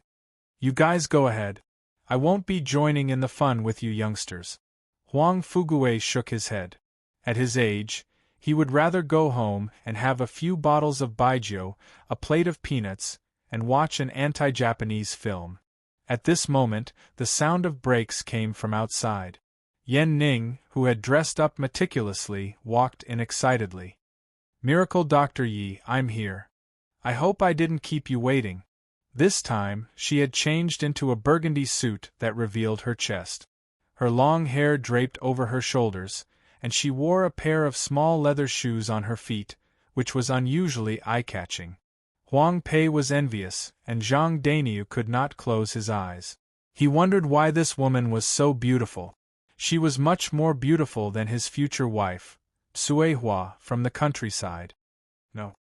You guys go ahead. I won't be joining in the fun with you youngsters. Huang Fuguei shook his head. At his age, he would rather go home and have a few bottles of baijiu, a plate of peanuts, and watch an anti-Japanese film. At this moment, the sound of brakes came from outside. Yan Ning, who had dressed up meticulously, walked in excitedly. Miracle Dr. Yi, I'm here. I hope I didn't keep you waiting. This time, she had changed into a burgundy suit that revealed her chest. Her long hair draped over her shoulders, and she wore a pair of small leather shoes on her feet, which was unusually eye-catching. Huang Pei was envious, and Zhang Dainyu could not close his eyes. He wondered why this woman was so beautiful. She was much more beautiful than his future wife, Suehua, from the countryside. No.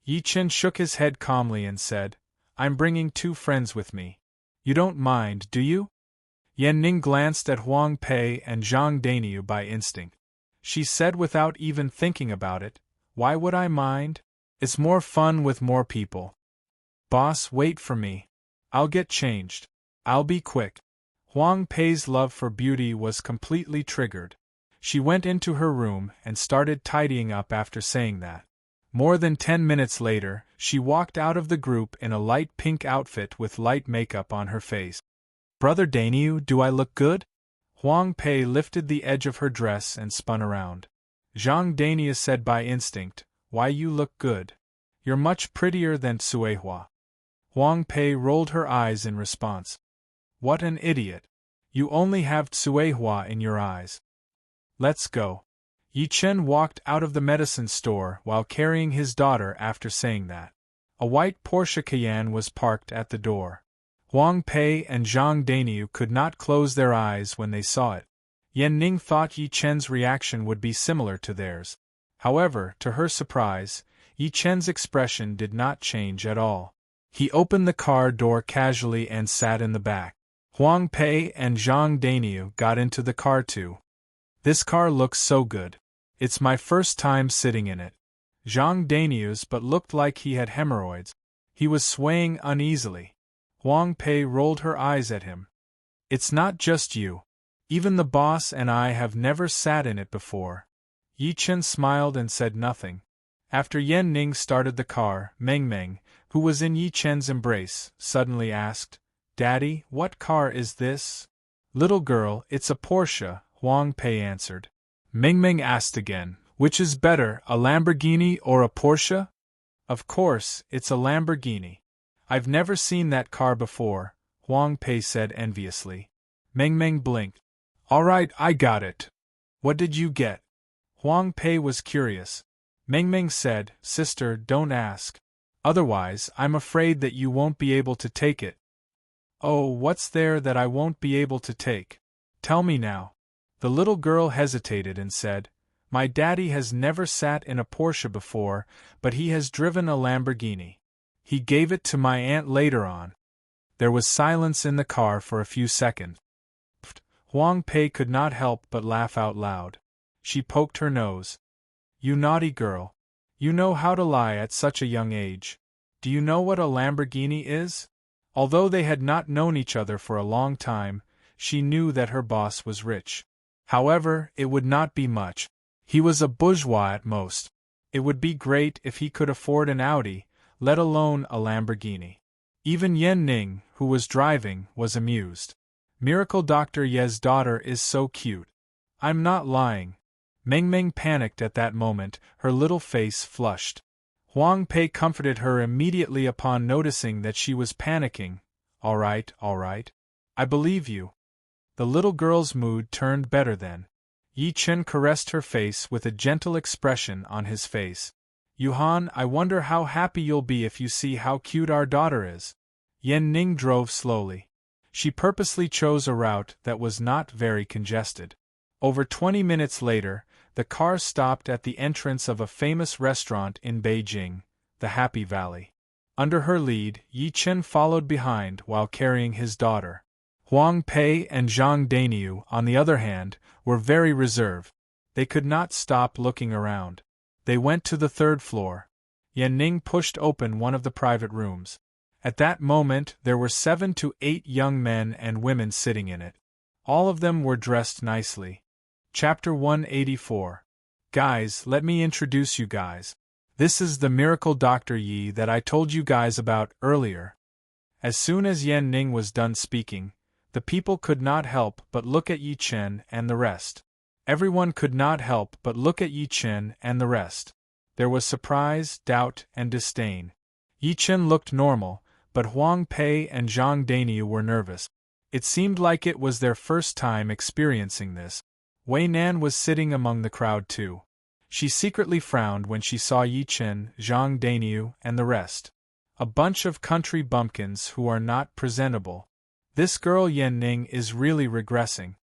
Yi Chen shook his head calmly and said, I'm bringing 2 friends with me. You don't mind, do you? Yan Ning glanced at Huang Pei and Zhang Dainyu by instinct. She said without even thinking about it, why would I mind? It's more fun with more people. Boss, wait for me. I'll get changed. I'll be quick. Huang Pei's love for beauty was completely triggered. She went into her room and started tidying up after saying that. More than 10 minutes later, she walked out of the group in a light pink outfit with light makeup on her face. Brother Dainyu, do I look good? Huang Pei lifted the edge of her dress and spun around. Zhang Dainyu said by instinct, why you look good. You're much prettier than Suehua. Huang Pei rolled her eyes in response. What an idiot. You only have Suehua in your eyes. Let's go. Yi Chen walked out of the medicine store while carrying his daughter after saying that. A white Porsche Cayenne was parked at the door. Huang Pei and Zhang Dainyu could not close their eyes when they saw it. Yan Ning thought Yi Chen's reaction would be similar to theirs. However, to her surprise, Yi Chen's expression did not change at all. He opened the car door casually and sat in the back. Huang Pei and Zhang Dainyu got into the car too. This car looks so good. It's my first time sitting in it. Zhang Dainyu's but looked like he had hemorrhoids. He was swaying uneasily. Huang Pei rolled her eyes at him. It's not just you. Even the boss and I have never sat in it before. Yi Chen smiled and said nothing. After Yan Ning started the car, Meng Meng, who was in Yi Chen's embrace, suddenly asked, Daddy, what car is this? Little girl, it's a Porsche, Huang Pei answered. Meng Meng asked again, which is better, a Lamborghini or a Porsche? Of course, it's a Lamborghini. I've never seen that car before, Huang Pei said enviously. Meng Meng blinked. All right, I got it. What did you get? Huang Pei was curious. Meng Meng said, Sister, don't ask. Otherwise, I'm afraid that you won't be able to take it. Oh, what's there that I won't be able to take? Tell me now. The little girl hesitated and said, My daddy has never sat in a Porsche before, but he has driven a Lamborghini. He gave it to my aunt later on. There was silence in the car for a few seconds. Huang Pei could not help but laugh out loud. She poked her nose. You naughty girl. You know how to lie at such a young age. Do you know what a Lamborghini is? Although they had not known each other for a long time, she knew that her boss was rich. However, it would not be much. He was a bourgeois at most. It would be great if he could afford an Audi, let alone a Lamborghini. Even Yan Ning, who was driving, was amused. Miracle Dr. Ye's daughter is so cute. I'm not lying. Meng Meng panicked at that moment, her little face flushed. Huang Pei comforted her immediately upon noticing that she was panicking. All right. I believe you. The little girl's mood turned better then. Yi Chen caressed her face with a gentle expression on his face. Yuhan, I wonder how happy you'll be if you see how cute our daughter is. Yan Ning drove slowly. She purposely chose a route that was not very congested. Over 20 minutes later, the car stopped at the entrance of a famous restaurant in Beijing, the Happy Valley. Under her lead, Yi Chen followed behind while carrying his daughter. Huang Pei and Zhang Dainiu, on the other hand, were very reserved. They could not stop looking around. They went to the third floor. Yan Ning pushed open one of the private rooms. At that moment there were 7 to 8 young men and women sitting in it. All of them were dressed nicely. Chapter 184. Guys, let me introduce you guys. This is the miracle Dr. Yi that I told you guys about earlier. As soon as Yan Ning was done speaking, the people could not help but look at Yi Chen and the rest. Everyone could not help but look at Yi Chen and the rest. There was surprise, doubt, and disdain. Yi Chen looked normal, but Huang Pei and Zhang Dainiu were nervous. It seemed like it was their first time experiencing this. Wei Nan was sitting among the crowd too. She secretly frowned when she saw Yi Chen, Zhang Dainiu, and the rest. A bunch of country bumpkins who are not presentable. This girl Yan Ning is really regressing.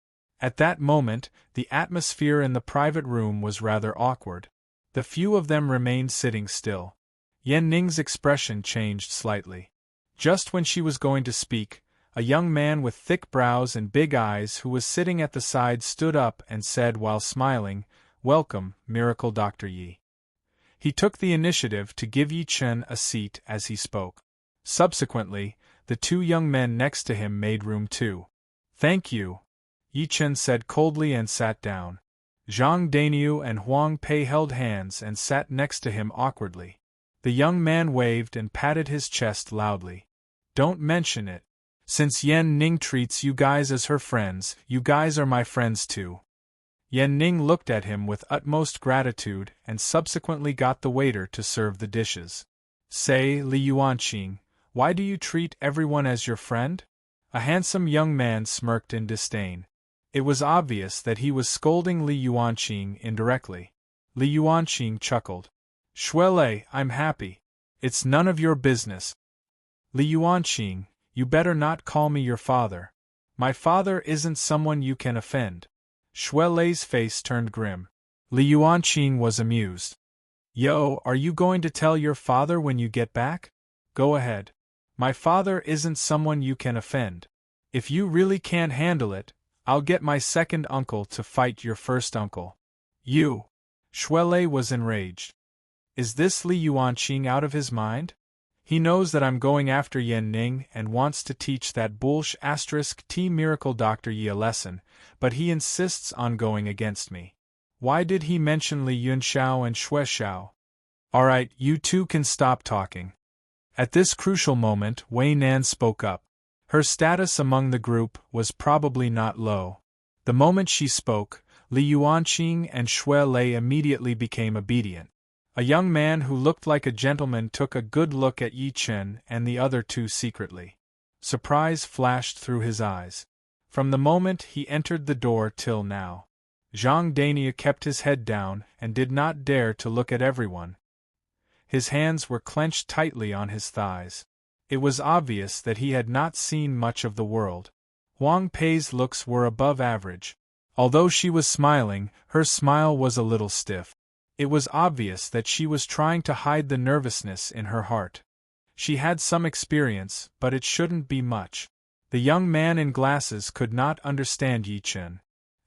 At that moment, the atmosphere in the private room was rather awkward. The few of them remained sitting still. Yan Ning's expression changed slightly. Just when she was going to speak, a young man with thick brows and big eyes who was sitting at the side stood up and said while smiling, "Welcome, Miracle Dr. Yi." He took the initiative to give Yi Chen a seat as he spoke. Subsequently, the 2 young men next to him made room too. "Thank you," Yi Chen said coldly and sat down. Zhang Dainiu and Huang Pei held hands and sat next to him awkwardly. The young man waved and patted his chest loudly. "Don't mention it. Since Yan Ning treats you guys as her friends, you guys are my friends too." Yan Ning looked at him with utmost gratitude and subsequently got the waiter to serve the dishes. "Say, Li Yuanqing, why do you treat everyone as your friend?" A handsome young man smirked in disdain. It was obvious that he was scolding Li Yuanqing indirectly. Li Yuanqing chuckled. "Shuele, I'm happy. It's none of your business." "Li Yuanqing, you better not call me your father. My father isn't someone you can offend." Shuele's face turned grim. Li Yuanqing was amused. "Yo, are you going to tell your father when you get back? Go ahead. My father isn't someone you can offend. If you really can't handle it, I'll get my second uncle to fight your first uncle." "You!" Shuele was enraged. "Is this Li Yuanqing out of his mind? He knows that I'm going after Yan Ning and wants to teach that *T Miracle Dr. Yi a lesson, but he insists on going against me. Why did he mention Li Yunxiao and Xue Xiao? Alright, you two can stop talking." At this crucial moment, Wei Nan spoke up. Her status among the group was probably not low. The moment she spoke, Li Yuanqing and Shuele immediately became obedient. A young man who looked like a gentleman took a good look at Yi Chen and the other 2 secretly. Surprise flashed through his eyes. From the moment he entered the door till now, Zhang Dainiu kept his head down and did not dare to look at everyone. His hands were clenched tightly on his thighs. It was obvious that he had not seen much of the world. Huang Pei's looks were above average. Although she was smiling, her smile was a little stiff. It was obvious that she was trying to hide the nervousness in her heart. She had some experience, but it shouldn't be much. The young man in glasses could not understand Yi Chen.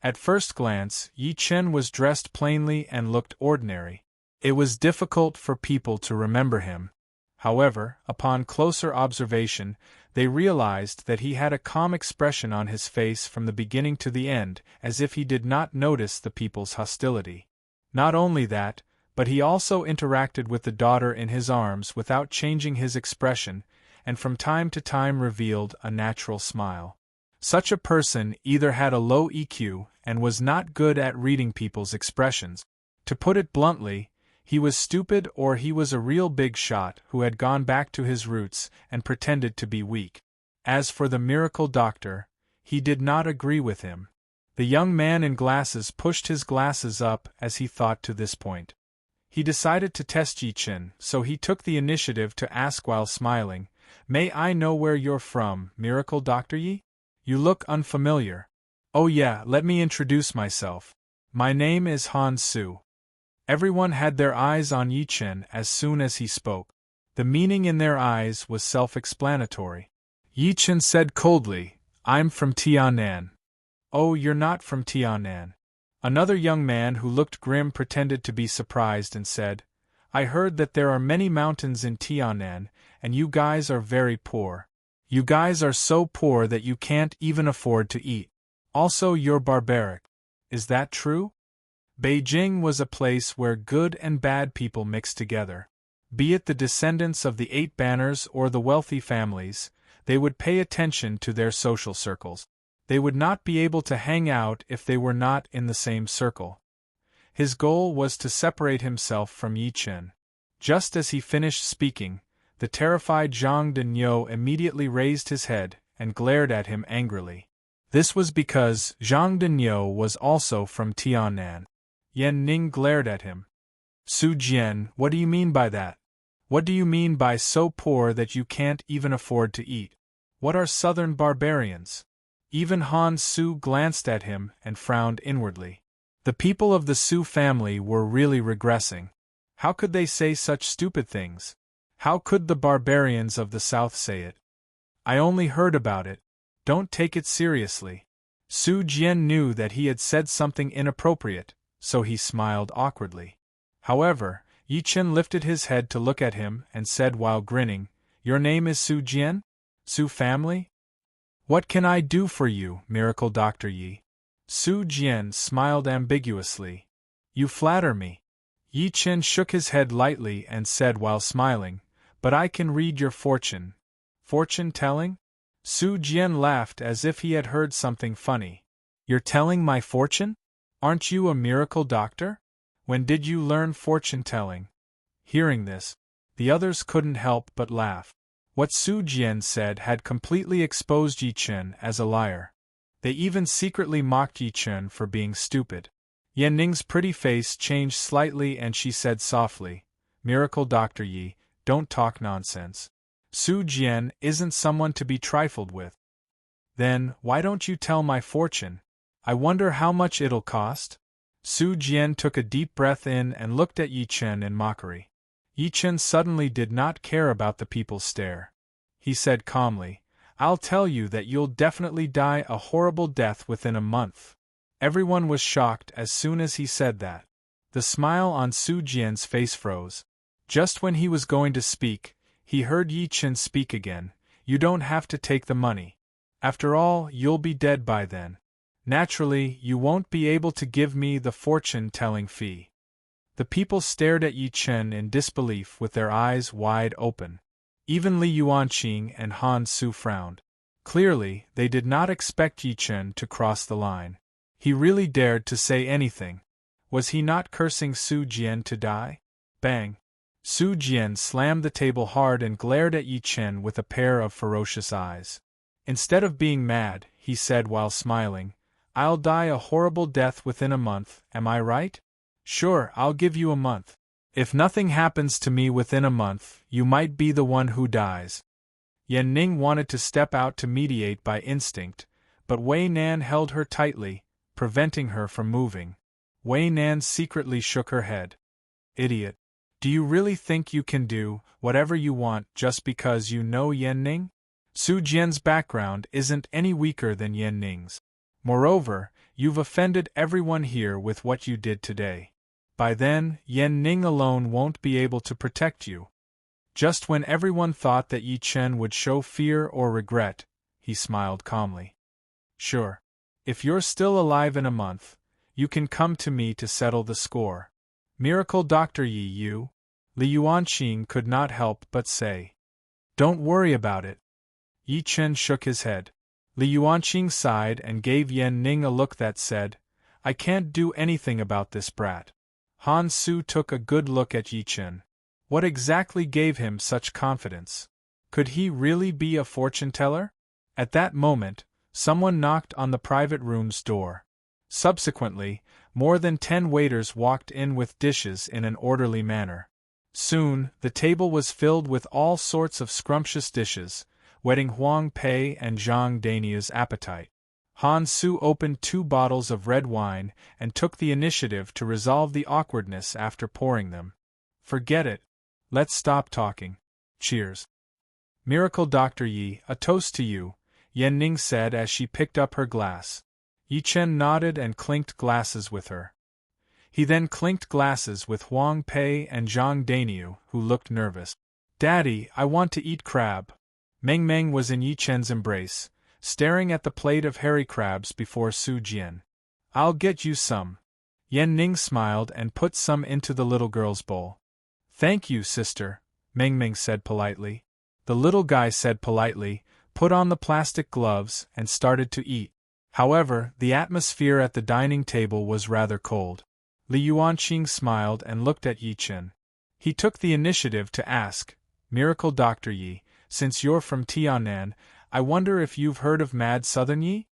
At first glance, Yi Chen was dressed plainly and looked ordinary. It was difficult for people to remember him. However, upon closer observation, they realized that he had a calm expression on his face from the beginning to the end, as if he did not notice the people's hostility. Not only that, but he also interacted with the daughter in his arms without changing his expression, and from time to time revealed a natural smile. Such a person either had a low EQ and was not good at reading people's expressions. To put it bluntly, he was stupid, or he was a real big shot who had gone back to his roots and pretended to be weak. As for the miracle doctor, he did not agree with him. The young man in glasses pushed his glasses up as he thought to this point. He decided to test Yi Chen, so he took the initiative to ask while smiling, "May I know where you're from, Miracle Dr. Yi? You look unfamiliar." "Oh yeah, let me introduce myself. My name is Han Su." Everyone had their eyes on Yi Chen as soon as he spoke. The meaning in their eyes was self-explanatory. Yi Chen said coldly, "I'm from Tianan." "Oh, you're not from Tianan." Another young man who looked grim pretended to be surprised and said, "I heard that there are many mountains in Tianan, and you guys are very poor. You guys are so poor that you can't even afford to eat. Also, you're barbaric. Is that true?" Beijing was a place where good and bad people mixed together. Be it the descendants of the 8 banners or the wealthy families, they would pay attention to their social circles. They would not be able to hang out if they were not in the same circle. His goal was to separate himself from Yi Chen. Just as he finished speaking, the terrified Zhang Denyo immediately raised his head and glared at him angrily. This was because Zhang Denyo was also from Tianan. Yan Ning glared at him. "Su Jian, what do you mean by that? What do you mean by so poor that you can't even afford to eat? What are southern barbarians?" Even Han Su glanced at him and frowned inwardly. The people of the Su family were really regressing. How could they say such stupid things? How could the barbarians of the South say it? "I only heard about it. Don't take it seriously." Su Jian knew that he had said something inappropriate, so he smiled awkwardly. However, Yi Chen lifted his head to look at him and said while grinning, "Your name is Su Jian? Su family? What can I do for you, Miracle Dr. Yi?" Su Jian smiled ambiguously. "You flatter me." Yi Chen shook his head lightly and said while smiling, "But I can read your fortune." "Fortune-telling?" Su Jian laughed as if he had heard something funny. "You're telling my fortune? Aren't you a miracle doctor? When did you learn fortune-telling?" Hearing this, the others couldn't help but laugh. What Su Jian said had completely exposed Yi Chen as a liar. They even secretly mocked Yi Chen for being stupid. Yan Ning's pretty face changed slightly and she said softly, "Miracle Dr. Yi, don't talk nonsense. Su Jian isn't someone to be trifled with." "Then, why don't you tell my fortune? I wonder how much it'll cost?" Su Jian took a deep breath in and looked at Yi Chen in mockery. Yi Chen suddenly did not care about the people's stare. He said calmly, "I'll tell you that you'll definitely die a horrible death within a month." Everyone was shocked as soon as he said that. The smile on Su Jian's face froze. Just when he was going to speak, he heard Yi Chen speak again, "You don't have to take the money. After all, you'll be dead by then. Naturally, you won't be able to give me the fortune-telling fee." The people stared at Yi Chen in disbelief with their eyes wide open. Even Li Yuanqing and Han Su frowned. Clearly, they did not expect Yi Chen to cross the line. He really dared to say anything. Was he not cursing Su Jian to die? Bang! Su Jian slammed the table hard and glared at Yi Chen with a pair of ferocious eyes. Instead of being mad, he said while smiling, "I'll die a horrible death within a month, am I right? Sure, I'll give you a month. If nothing happens to me within a month, you might be the one who dies." Yan Ning wanted to step out to mediate by instinct, but Wei Nan held her tightly, preventing her from moving. Wei Nan secretly shook her head. "Idiot. Do you really think you can do whatever you want just because you know Yan Ning? Su Jian's background isn't any weaker than Yan Ning's. Moreover, you've offended everyone here with what you did today. By then, Yan Ning alone won't be able to protect you." Just when everyone thought that Yi Chen would show fear or regret, he smiled calmly. "Sure. If you're still alive in a month, you can come to me to settle the score." "Miracle Dr. Yi, you?" Li Yuanqing could not help but say. "Don't worry about it." Yi Chen shook his head. Li Yuanqing sighed and gave Yan Ning a look that said, "I can't do anything about this brat." Han Su took a good look at Yi Chen. What exactly gave him such confidence? Could he really be a fortune-teller? At that moment, someone knocked on the private room's door. Subsequently, more than 10 waiters walked in with dishes in an orderly manner. Soon, the table was filled with all sorts of scrumptious dishes, whetting Huang Pei and Zhang Dania's appetite. Han Su opened 2 bottles of red wine and took the initiative to resolve the awkwardness after pouring them. "Forget it. Let's stop talking. Cheers. Miracle Dr. Yi, a toast to you, Yan Ning said as she picked up her glass. Yi Chen nodded and clinked glasses with her. He then clinked glasses with Huang Pei and Zhang Dainiu, who looked nervous. Daddy, I want to eat crab. Meng Meng was in Yi Chen's embrace, staring at the plate of hairy crabs before Su Jian. I'll get you some. Yan Ning smiled and put some into the little girl's bowl. Thank you, sister, Meng Meng said politely. The little guy said politely, put on the plastic gloves, and started to eat. However, the atmosphere at the dining table was rather cold. Li Yuanqing smiled and looked at Yi Chen. He took the initiative to ask, Miracle Dr. Yi, since you're from Tianan, I wonder if you've heard of Mad Southern Yi?